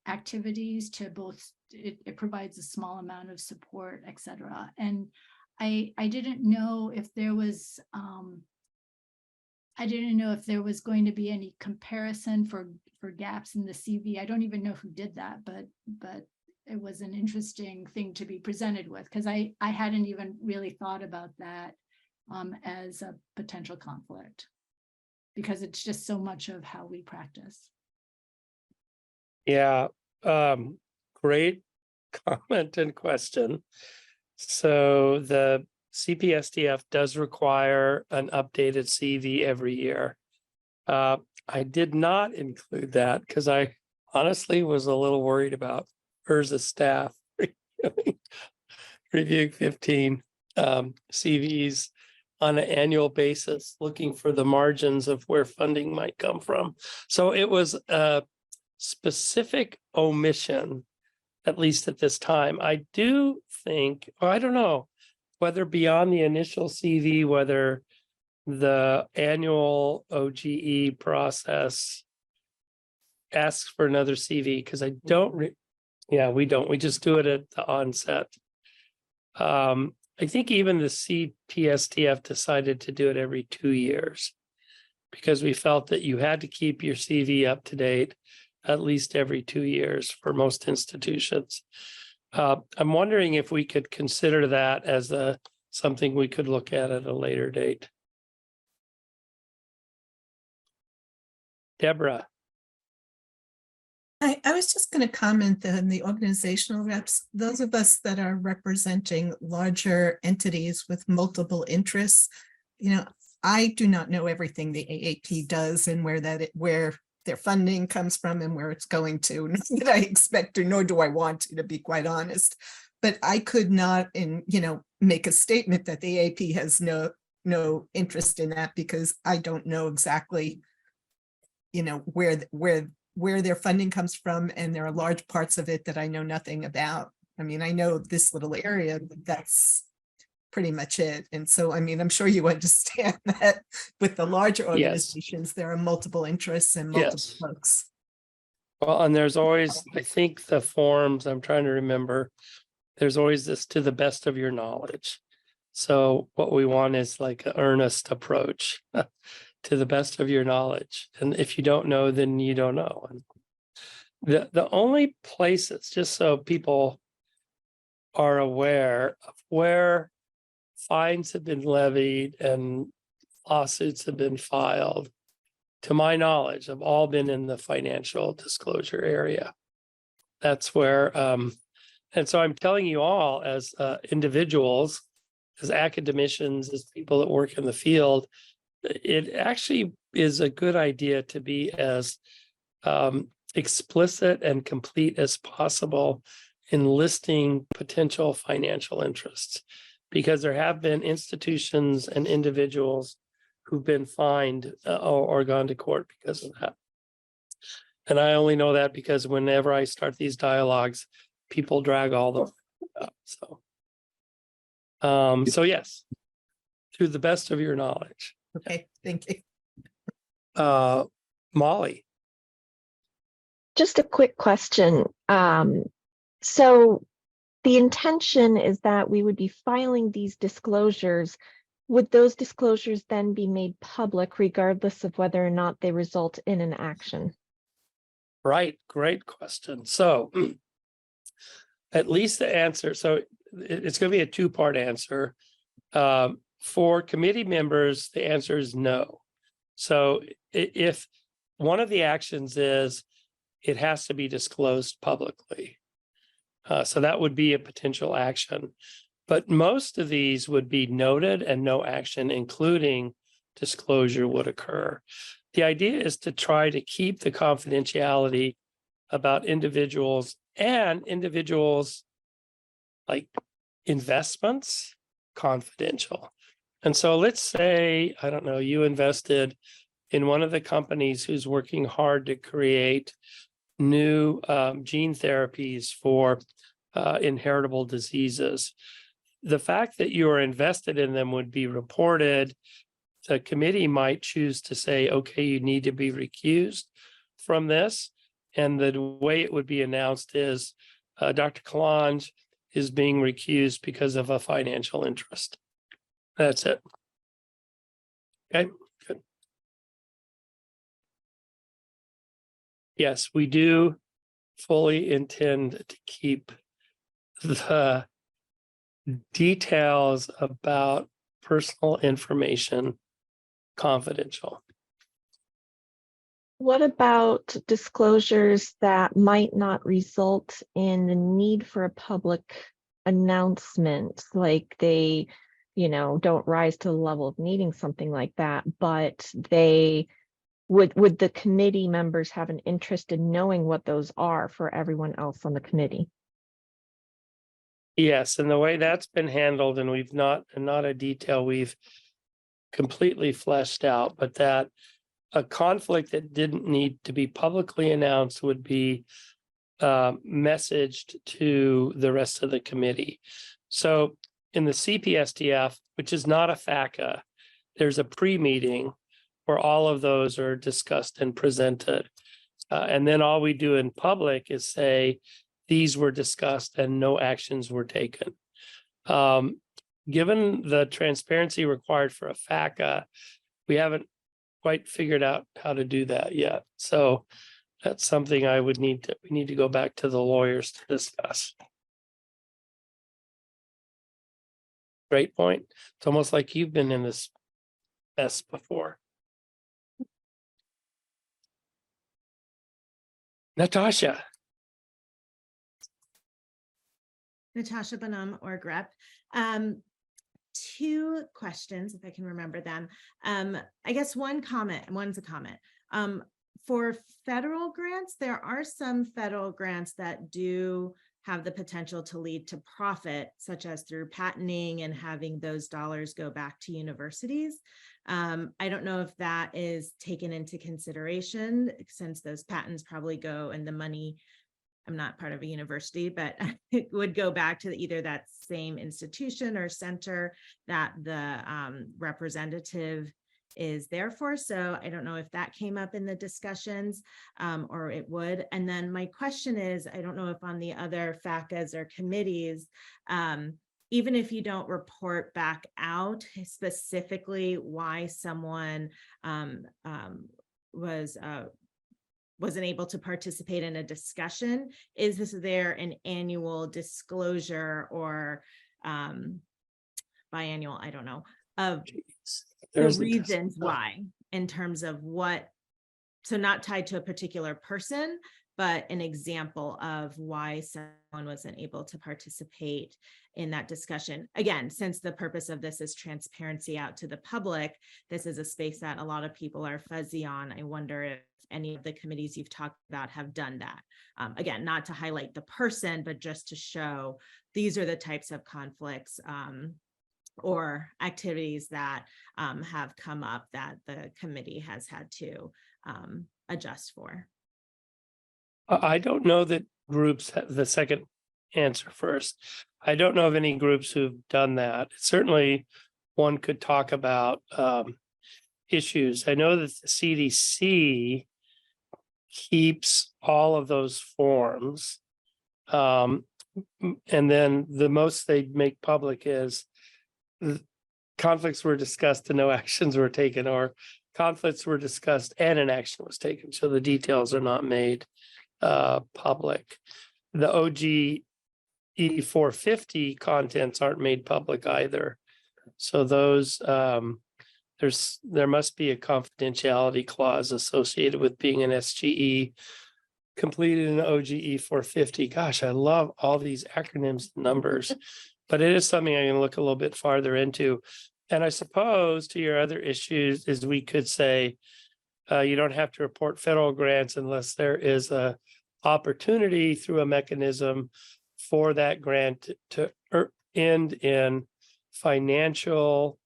activities to both, it provides a small amount of support, et cetera. And I didn't know if there was, going to be any comparison for gaps in the CV. I don't even know who did that, but it was an interesting thing to be presented with, because I hadn't even really thought about that as a potential conflict, because it's just so much of how we practice. Yeah, great comment and question. So the CPSDF does require an updated CV every year. I did not include that because I honestly was a little worried about HRSA staff reviewing 15 CVs on an annual basis, looking for the margins of where funding might come from. So it was a specific omission at least at this time. I do think, or I don't know, whether beyond the initial CV, whether the annual OGE process asks for another CV, because I don't, yeah, we don't, we just do it at the onset. I think even the CPSTF decided to do it every 2 years because we felt that you had to keep your CV up to date at least every 2 years for most institutions. I'm wondering if we could consider that as something we could look at a later date. Deborah. I was just going to comment that in the organizational reps, those of us that are representing larger entities with multiple interests, I do not know everything the AAP does and where their funding comes from and where it's going to. Not that I expect to, nor do I want to be quite honest. But I could not, make a statement that the AAP has no interest in that because I don't know exactly, where their funding comes from, and there are large parts of it that I know nothing about. I mean, I know this little area, but that's pretty much it. And so, I mean, I'm sure you understand that with the larger organizations, there are multiple interests and multiple folks. Well, and there's always, I think the forms, I'm trying to remember, there's always this to the best of your knowledge. So what we want is like an earnest approach. To the best of your knowledge. And if you don't know, then you don't know. And the only places, just so people are aware of where fines have been levied and lawsuits have been filed, to my knowledge, have all been in the financial disclosure area. That's where, and so I'm telling you all as individuals, as academicians, as people that work in the field, it actually is a good idea to be as explicit and complete as possible in listing potential financial interests, because there have been institutions and individuals who've been fined or gone to court because of that. And I only know that because whenever I start these dialogues, people drag all the up. So yes, to the best of your knowledge. Okay, thank you. Molly. Just a quick question. So the intention is that we would be filing these disclosures. Would those disclosures then be made public regardless of whether or not they result in an action? Right, great question. So at least the answer, so it's going to be a two-part answer. For committee members, the answer is no. So if one of the actions is it has to be disclosed publicly. So that would be a potential action. But most of these would be noted and no action, including disclosure, would occur. The idea is to try to keep the confidentiality about individuals and individuals like investments confidential. And so let's say, I don't know, you invested in one of the companies who's working hard to create new gene therapies for inheritable diseases. The fact that you are invested in them would be reported. The committee might choose to say, okay, you need to be recused from this. And the way it would be announced is Dr. Kalanj is being recused because of a financial interest. That's it. Okay, good. Yes, we do fully intend to keep the details about personal information confidential. What about disclosures that might not result in the need for a public announcement, like they, don't rise to the level of needing something like that, but they would the committee members have an interest in knowing what those are for everyone else on the committee? Yes, and the way that's been handled, and we've not a detail we've completely fleshed out, but that a conflict that didn't need to be publicly announced would be messaged to the rest of the committee. So in the CPSDF, which is not a FACA, there's a pre-meeting where all of those are discussed and presented. And then all we do in public is say, these were discussed and no actions were taken. Given the transparency required for a FACA, we haven't quite figured out how to do that yet. So that's something we need to go back to the lawyers to discuss. Great point. It's almost like you've been in this mess before. Natasha. Natasha Bonham, org rep. Two questions, if I can remember them. I guess one's a comment. For federal grants, there are some federal grants that do have the potential to lead to profit, such as through patenting and having those dollars go back to universities. I don't know if that is taken into consideration, since those patents probably go and the money, I'm not part of a university, but it would go back to either that same institution or center that the representative is there for. So I don't know if that came up in the discussions or it would. And then my question is, I don't know if on the other FACAs or committees, even if you don't report back out specifically why someone wasn't able to participate in a discussion, is there an annual disclosure or biannual, I don't know, of the reasons why, in terms of what, so not tied to a particular person, but an example of why someone wasn't able to participate in that discussion. Again, since the purpose of this is transparency out to the public, this is a space that a lot of people are fuzzy on. I wonder if any of the committees you've talked about have done that. Again, not to highlight the person, but just to show these are the types of conflicts or activities that have come up that the committee has had to adjust for. I don't know that groups have the second answer first. I don't know of any groups who've done that. Certainly one could talk about issues. I know that the CDC keeps all of those forms. And then the most they make public is conflicts were discussed and no actions were taken, or conflicts were discussed and an action was taken. So the details are not made public. The OGE 450 contents aren't made public either. So those there must be a confidentiality clause associated with being an SGE completed an OGE 450. Gosh, I love all these acronyms and numbers, but it is something I can look a little bit farther into. And I suppose to your other issues is we could say you don't have to report federal grants unless there is a opportunity through a mechanism for that grant to end in financial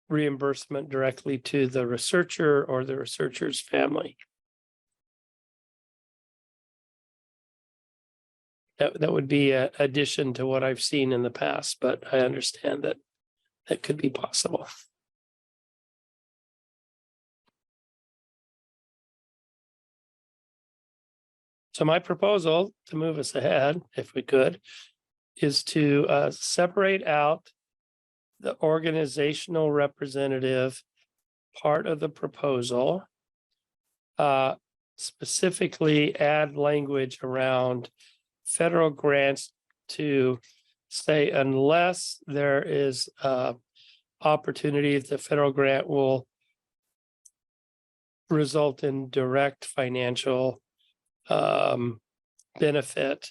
reimbursement directly to the researcher or the researcher's family. That would be an addition to what I've seen in the past, but I understand that that could be possible. So my proposal to move us ahead, if we could, is to separate out the organizational representative part of the proposal, specifically add language around federal grants to say unless there is opportunity, the federal grant will result in direct financial benefit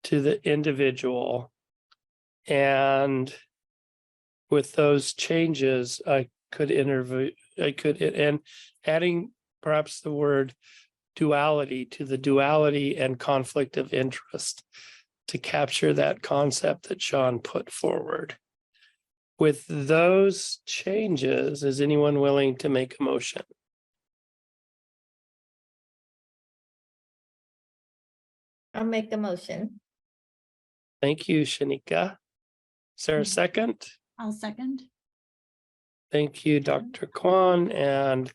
to the individual. And with those changes, and adding perhaps the word duality to the duality and conflict of interest to capture that concept that Sean put forward. With those changes, is anyone willing to make a motion? I'll make the motion. Thank you, Shanika. Is there a second? I'll second. Thank you, Dr. Kwan, and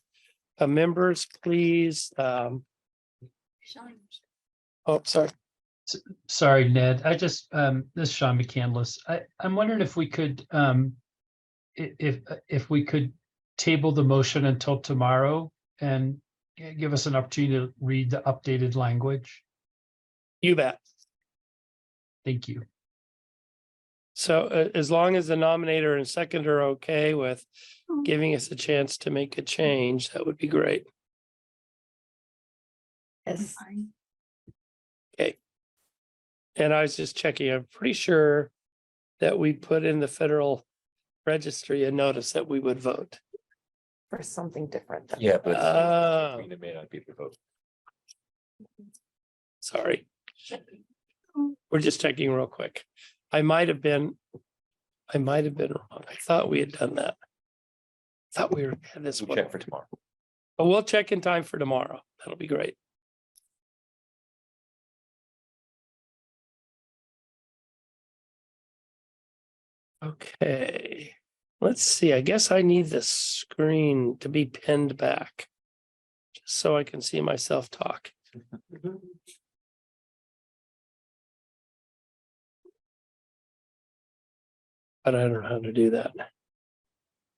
members, please. Oh, sorry. Sorry, Ned, I just, this is Sean McCandless. I'm wondering if we could, if we could table the motion until tomorrow and give us an opportunity to read the updated language. You bet. Thank you. So as long as the nominator and second are okay with giving us a chance to make a change, that would be great. Yes. Okay. And I was just checking, I'm pretty sure that we put in the Federal Registry a notice that we would vote. For something different. Yeah, but Ah. it may not be the vote. Sorry. We're just checking real quick. I might have been wrong. I thought we had done that. Thought we had this We'll one. check for tomorrow. But we'll check in time for tomorrow. That'll be great. Okay, let's see. I guess I need the screen to be pinned back just so I can see myself talk. But I don't know how to do that.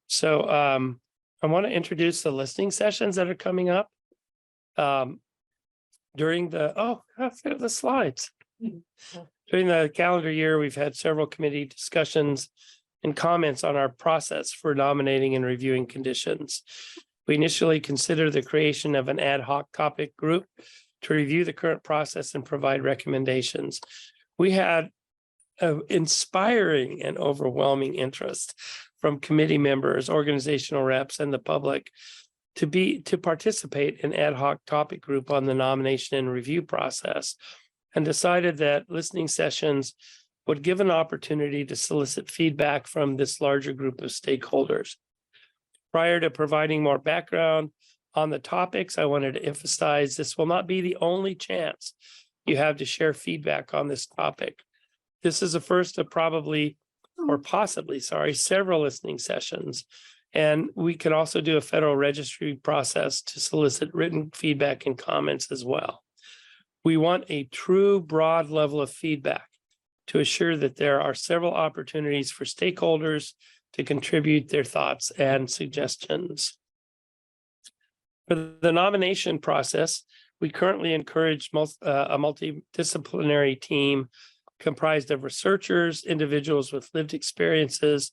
So I want to introduce the listening sessions that are coming up. During the slides. During the calendar year, we've had several committee discussions and comments on our process for nominating and reviewing conditions. We initially considered the creation of an ad hoc topic group to review the current process and provide recommendations. We had an inspiring and overwhelming interest from committee members, organizational reps, and the public to participate in ad hoc topic group on the nomination and review process, and decided that listening sessions would give an opportunity to solicit feedback from this larger group of stakeholders. Prior to providing more background on the topics, I wanted to emphasize this will not be the only chance you have to share feedback on this topic. This is the first of possibly, several listening sessions. And we could also do a Federal Registry process to solicit written feedback and comments as well. We want a true broad level of feedback to assure that there are several opportunities for stakeholders to contribute their thoughts and suggestions. For the nomination process, we currently encourage a multidisciplinary team comprised of researchers, individuals with lived experiences,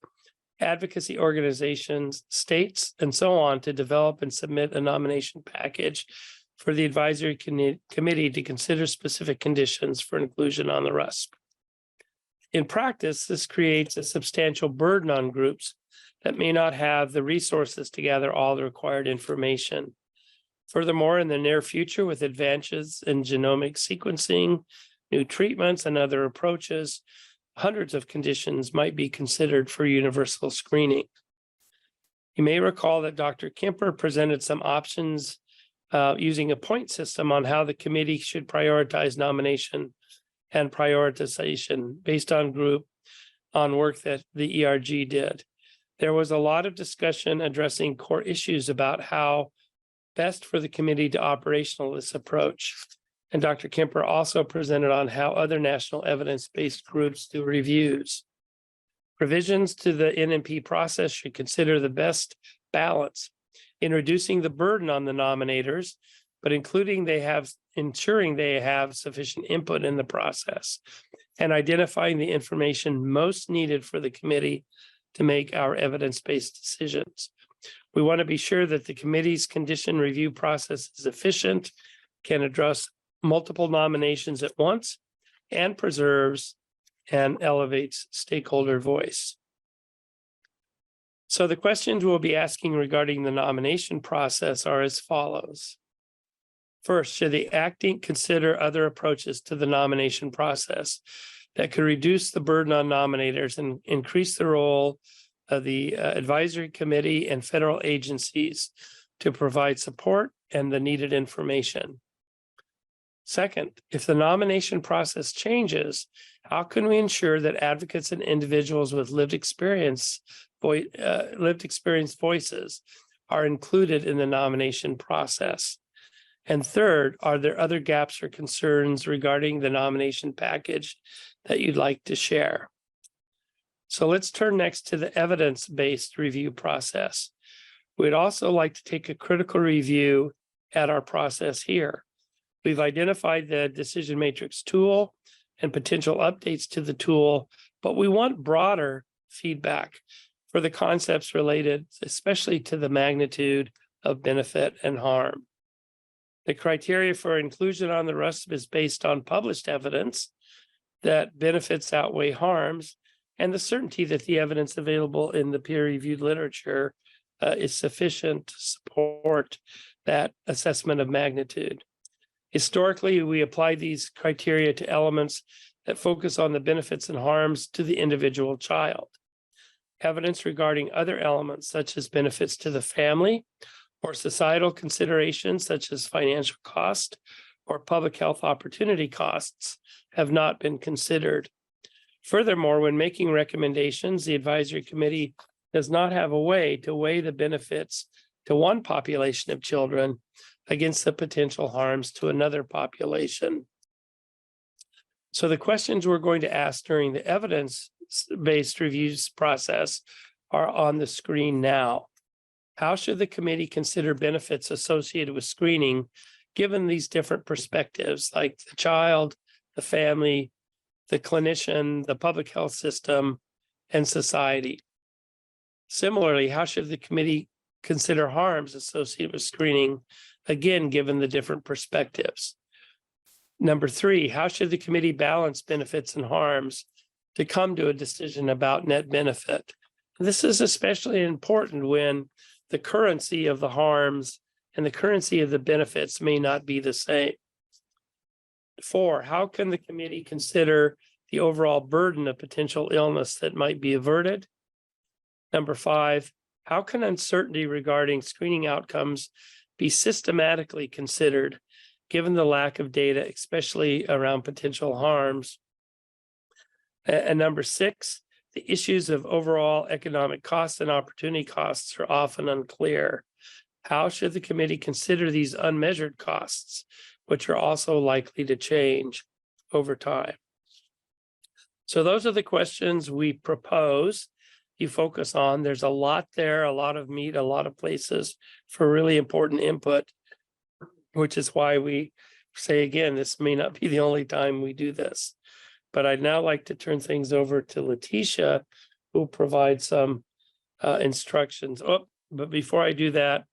advocacy organizations, states, and so on to develop and submit a nomination package for the advisory committee to consider specific conditions for inclusion on the RUSP. In practice, this creates a substantial burden on groups that may not have the resources to gather all the required information. Furthermore, in the near future, with advances in genomic sequencing, new treatments, and other approaches, hundreds of conditions might be considered for universal screening. You may recall that Dr. Kemper presented some options using a point system on how the committee should prioritize nomination and prioritization based on work that the ERG did. There was a lot of discussion addressing core issues about how best for the committee to operationalize this approach. And Dr. Kemper also presented on how other national evidence-based groups do reviews. Revisions to the NMP process should consider the best balance in reducing the burden on the nominators, but ensuring they have sufficient input in the process and identifying the information most needed for the committee to make our evidence-based decisions. We want to be sure that the committee's condition review process is efficient, can address multiple nominations at once, and preserves and elevates stakeholder voice. So the questions we'll be asking regarding the nomination process are as follows. First, should the acting consider other approaches to the nomination process that could reduce the burden on nominators and increase the role of the advisory committee and federal agencies to provide support and the needed information? Second, if the nomination process changes, how can we ensure that advocates and individuals with lived experience voices are included in the nomination process? And third, are there other gaps or concerns regarding the nomination package that you'd like to share? So let's turn next to the evidence-based review process. We'd also like to take a critical review at our process here. We've identified the decision matrix tool and potential updates to the tool, but we want broader feedback for the concepts related, especially to the magnitude of benefit and harm. The criteria for inclusion on the RUSP is based on published evidence that benefits outweigh harms and the certainty that the evidence available in the peer-reviewed literature is sufficient to support that assessment of magnitude. Historically, we apply these criteria to elements that focus on the benefits and harms to the individual child. Evidence regarding other elements, such as benefits to the family, or societal considerations such as financial cost or public health opportunity costs, have not been considered. Furthermore, when making recommendations, the advisory committee does not have a way to weigh the benefits to one population of children against the potential harms to another population. So the questions we're going to ask during the evidence-based reviews process are on the screen now. How should the committee consider benefits associated with screening, given these different perspectives, like the child, the family, the clinician, the public health system, and society? Similarly, how should the committee consider harms associated with screening, again, given the different perspectives? Number three, how should the committee balance benefits and harms to come to a decision about net benefit? This is especially important when the currency of the harms and the currency of the benefits may not be the same. Four, how can the committee consider the overall burden of potential illness that might be averted? Number five, how can uncertainty regarding screening outcomes be systematically considered, given the lack of data, especially around potential harms? And number six, the issues of overall economic costs and opportunity costs are often unclear. How should the committee consider these unmeasured costs, which are also likely to change over time? So those are the questions we propose you focus on. There's a lot there, a lot of meat, a lot of places for really important input, which is why we say, again, this may not be the only time we do this. But I'd now like to turn things over to Letitia, who will provide some instructions. Oh, but before I do that,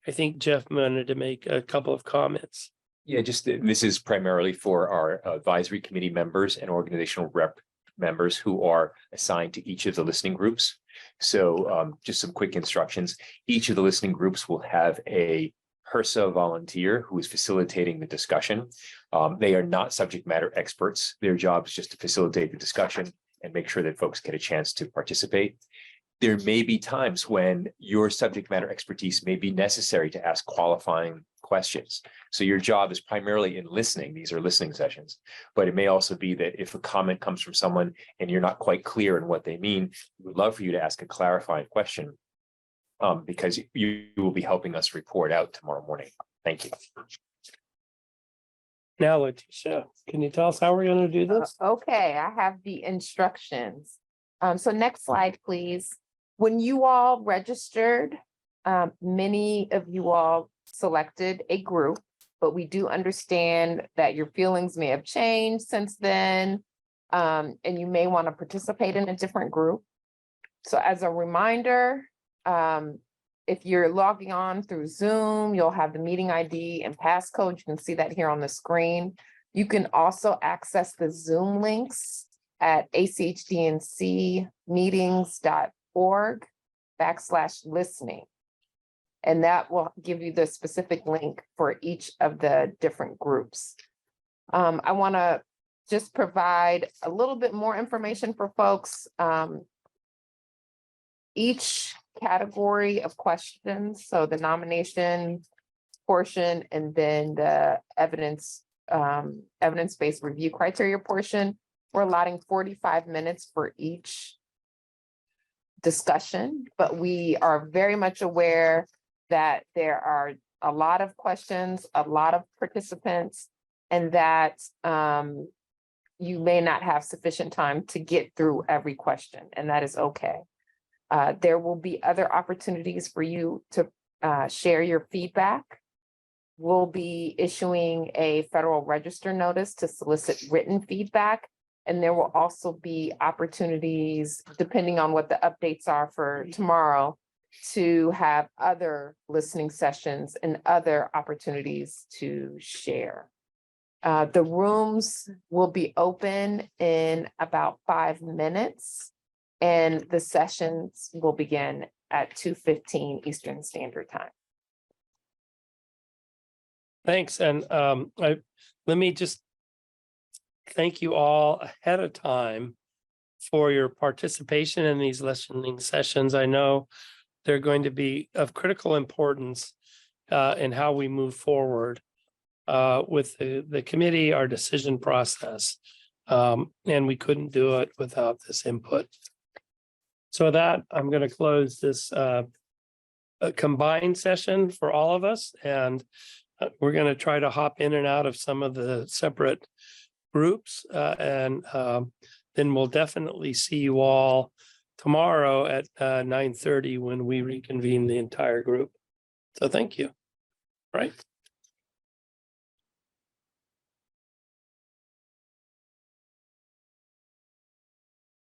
I think Jeff wanted to make a couple of comments. Yeah, just this is primarily for our advisory committee members and organizational rep members who are assigned to each of the listening groups. So just some quick instructions. Each of the listening groups will have a HRSA volunteer who is facilitating the discussion. They are not subject matter experts. Their job is just to facilitate the discussion and make sure that folks get a chance to participate. There may be times when your subject matter expertise may be necessary to ask qualifying questions. So your job is primarily in listening. These are listening sessions, but it may also be that if a comment comes from someone and you're not quite clear in what they mean, we would love for you to ask a clarifying question because you will be helping us report out tomorrow morning. Thank you. Now, Letitia, can you tell us how we're going to do this? Okay, I have the instructions. So next slide, please. When you all registered, many of you all selected a group, but we do understand that your feelings may have changed since then, and you may want to participate in a different group. So as a reminder, if you're logging on through Zoom, you'll have the meeting ID and passcode. You can see that here on the screen. You can also access the Zoom links at achdncmeetings.org/listening. And that will give you the specific link for each of the different groups. I want to just provide a little bit more information for folks. Each category of questions, so the nomination portion and then the evidence evidence-based review criteria portion, we're allotting 45 minutes for each discussion, but we are very much aware that there are a lot of questions, a lot of participants, and that you may not have sufficient time to get through every question, and that is okay. There will be other opportunities for you to share your feedback. We'll be issuing a Federal Register notice to solicit written feedback. And there will also be opportunities, depending on what the updates are for tomorrow, to have other listening sessions and other opportunities to share. The rooms will be open in about 5 minutes, and the sessions will begin at 2:15 Eastern Standard Time. Thanks. And let me just thank you all ahead of time for your participation in these listening sessions. I know they're going to be of critical importance in how we move forward with the committee, our decision process. And we couldn't do it without this input. So with that, I'm going to close this combined session for all of us. And we're going to try to hop in and out of some of the separate groups. And then we'll definitely see you all tomorrow at 9:30 when we reconvene the entire group. So thank you. Right.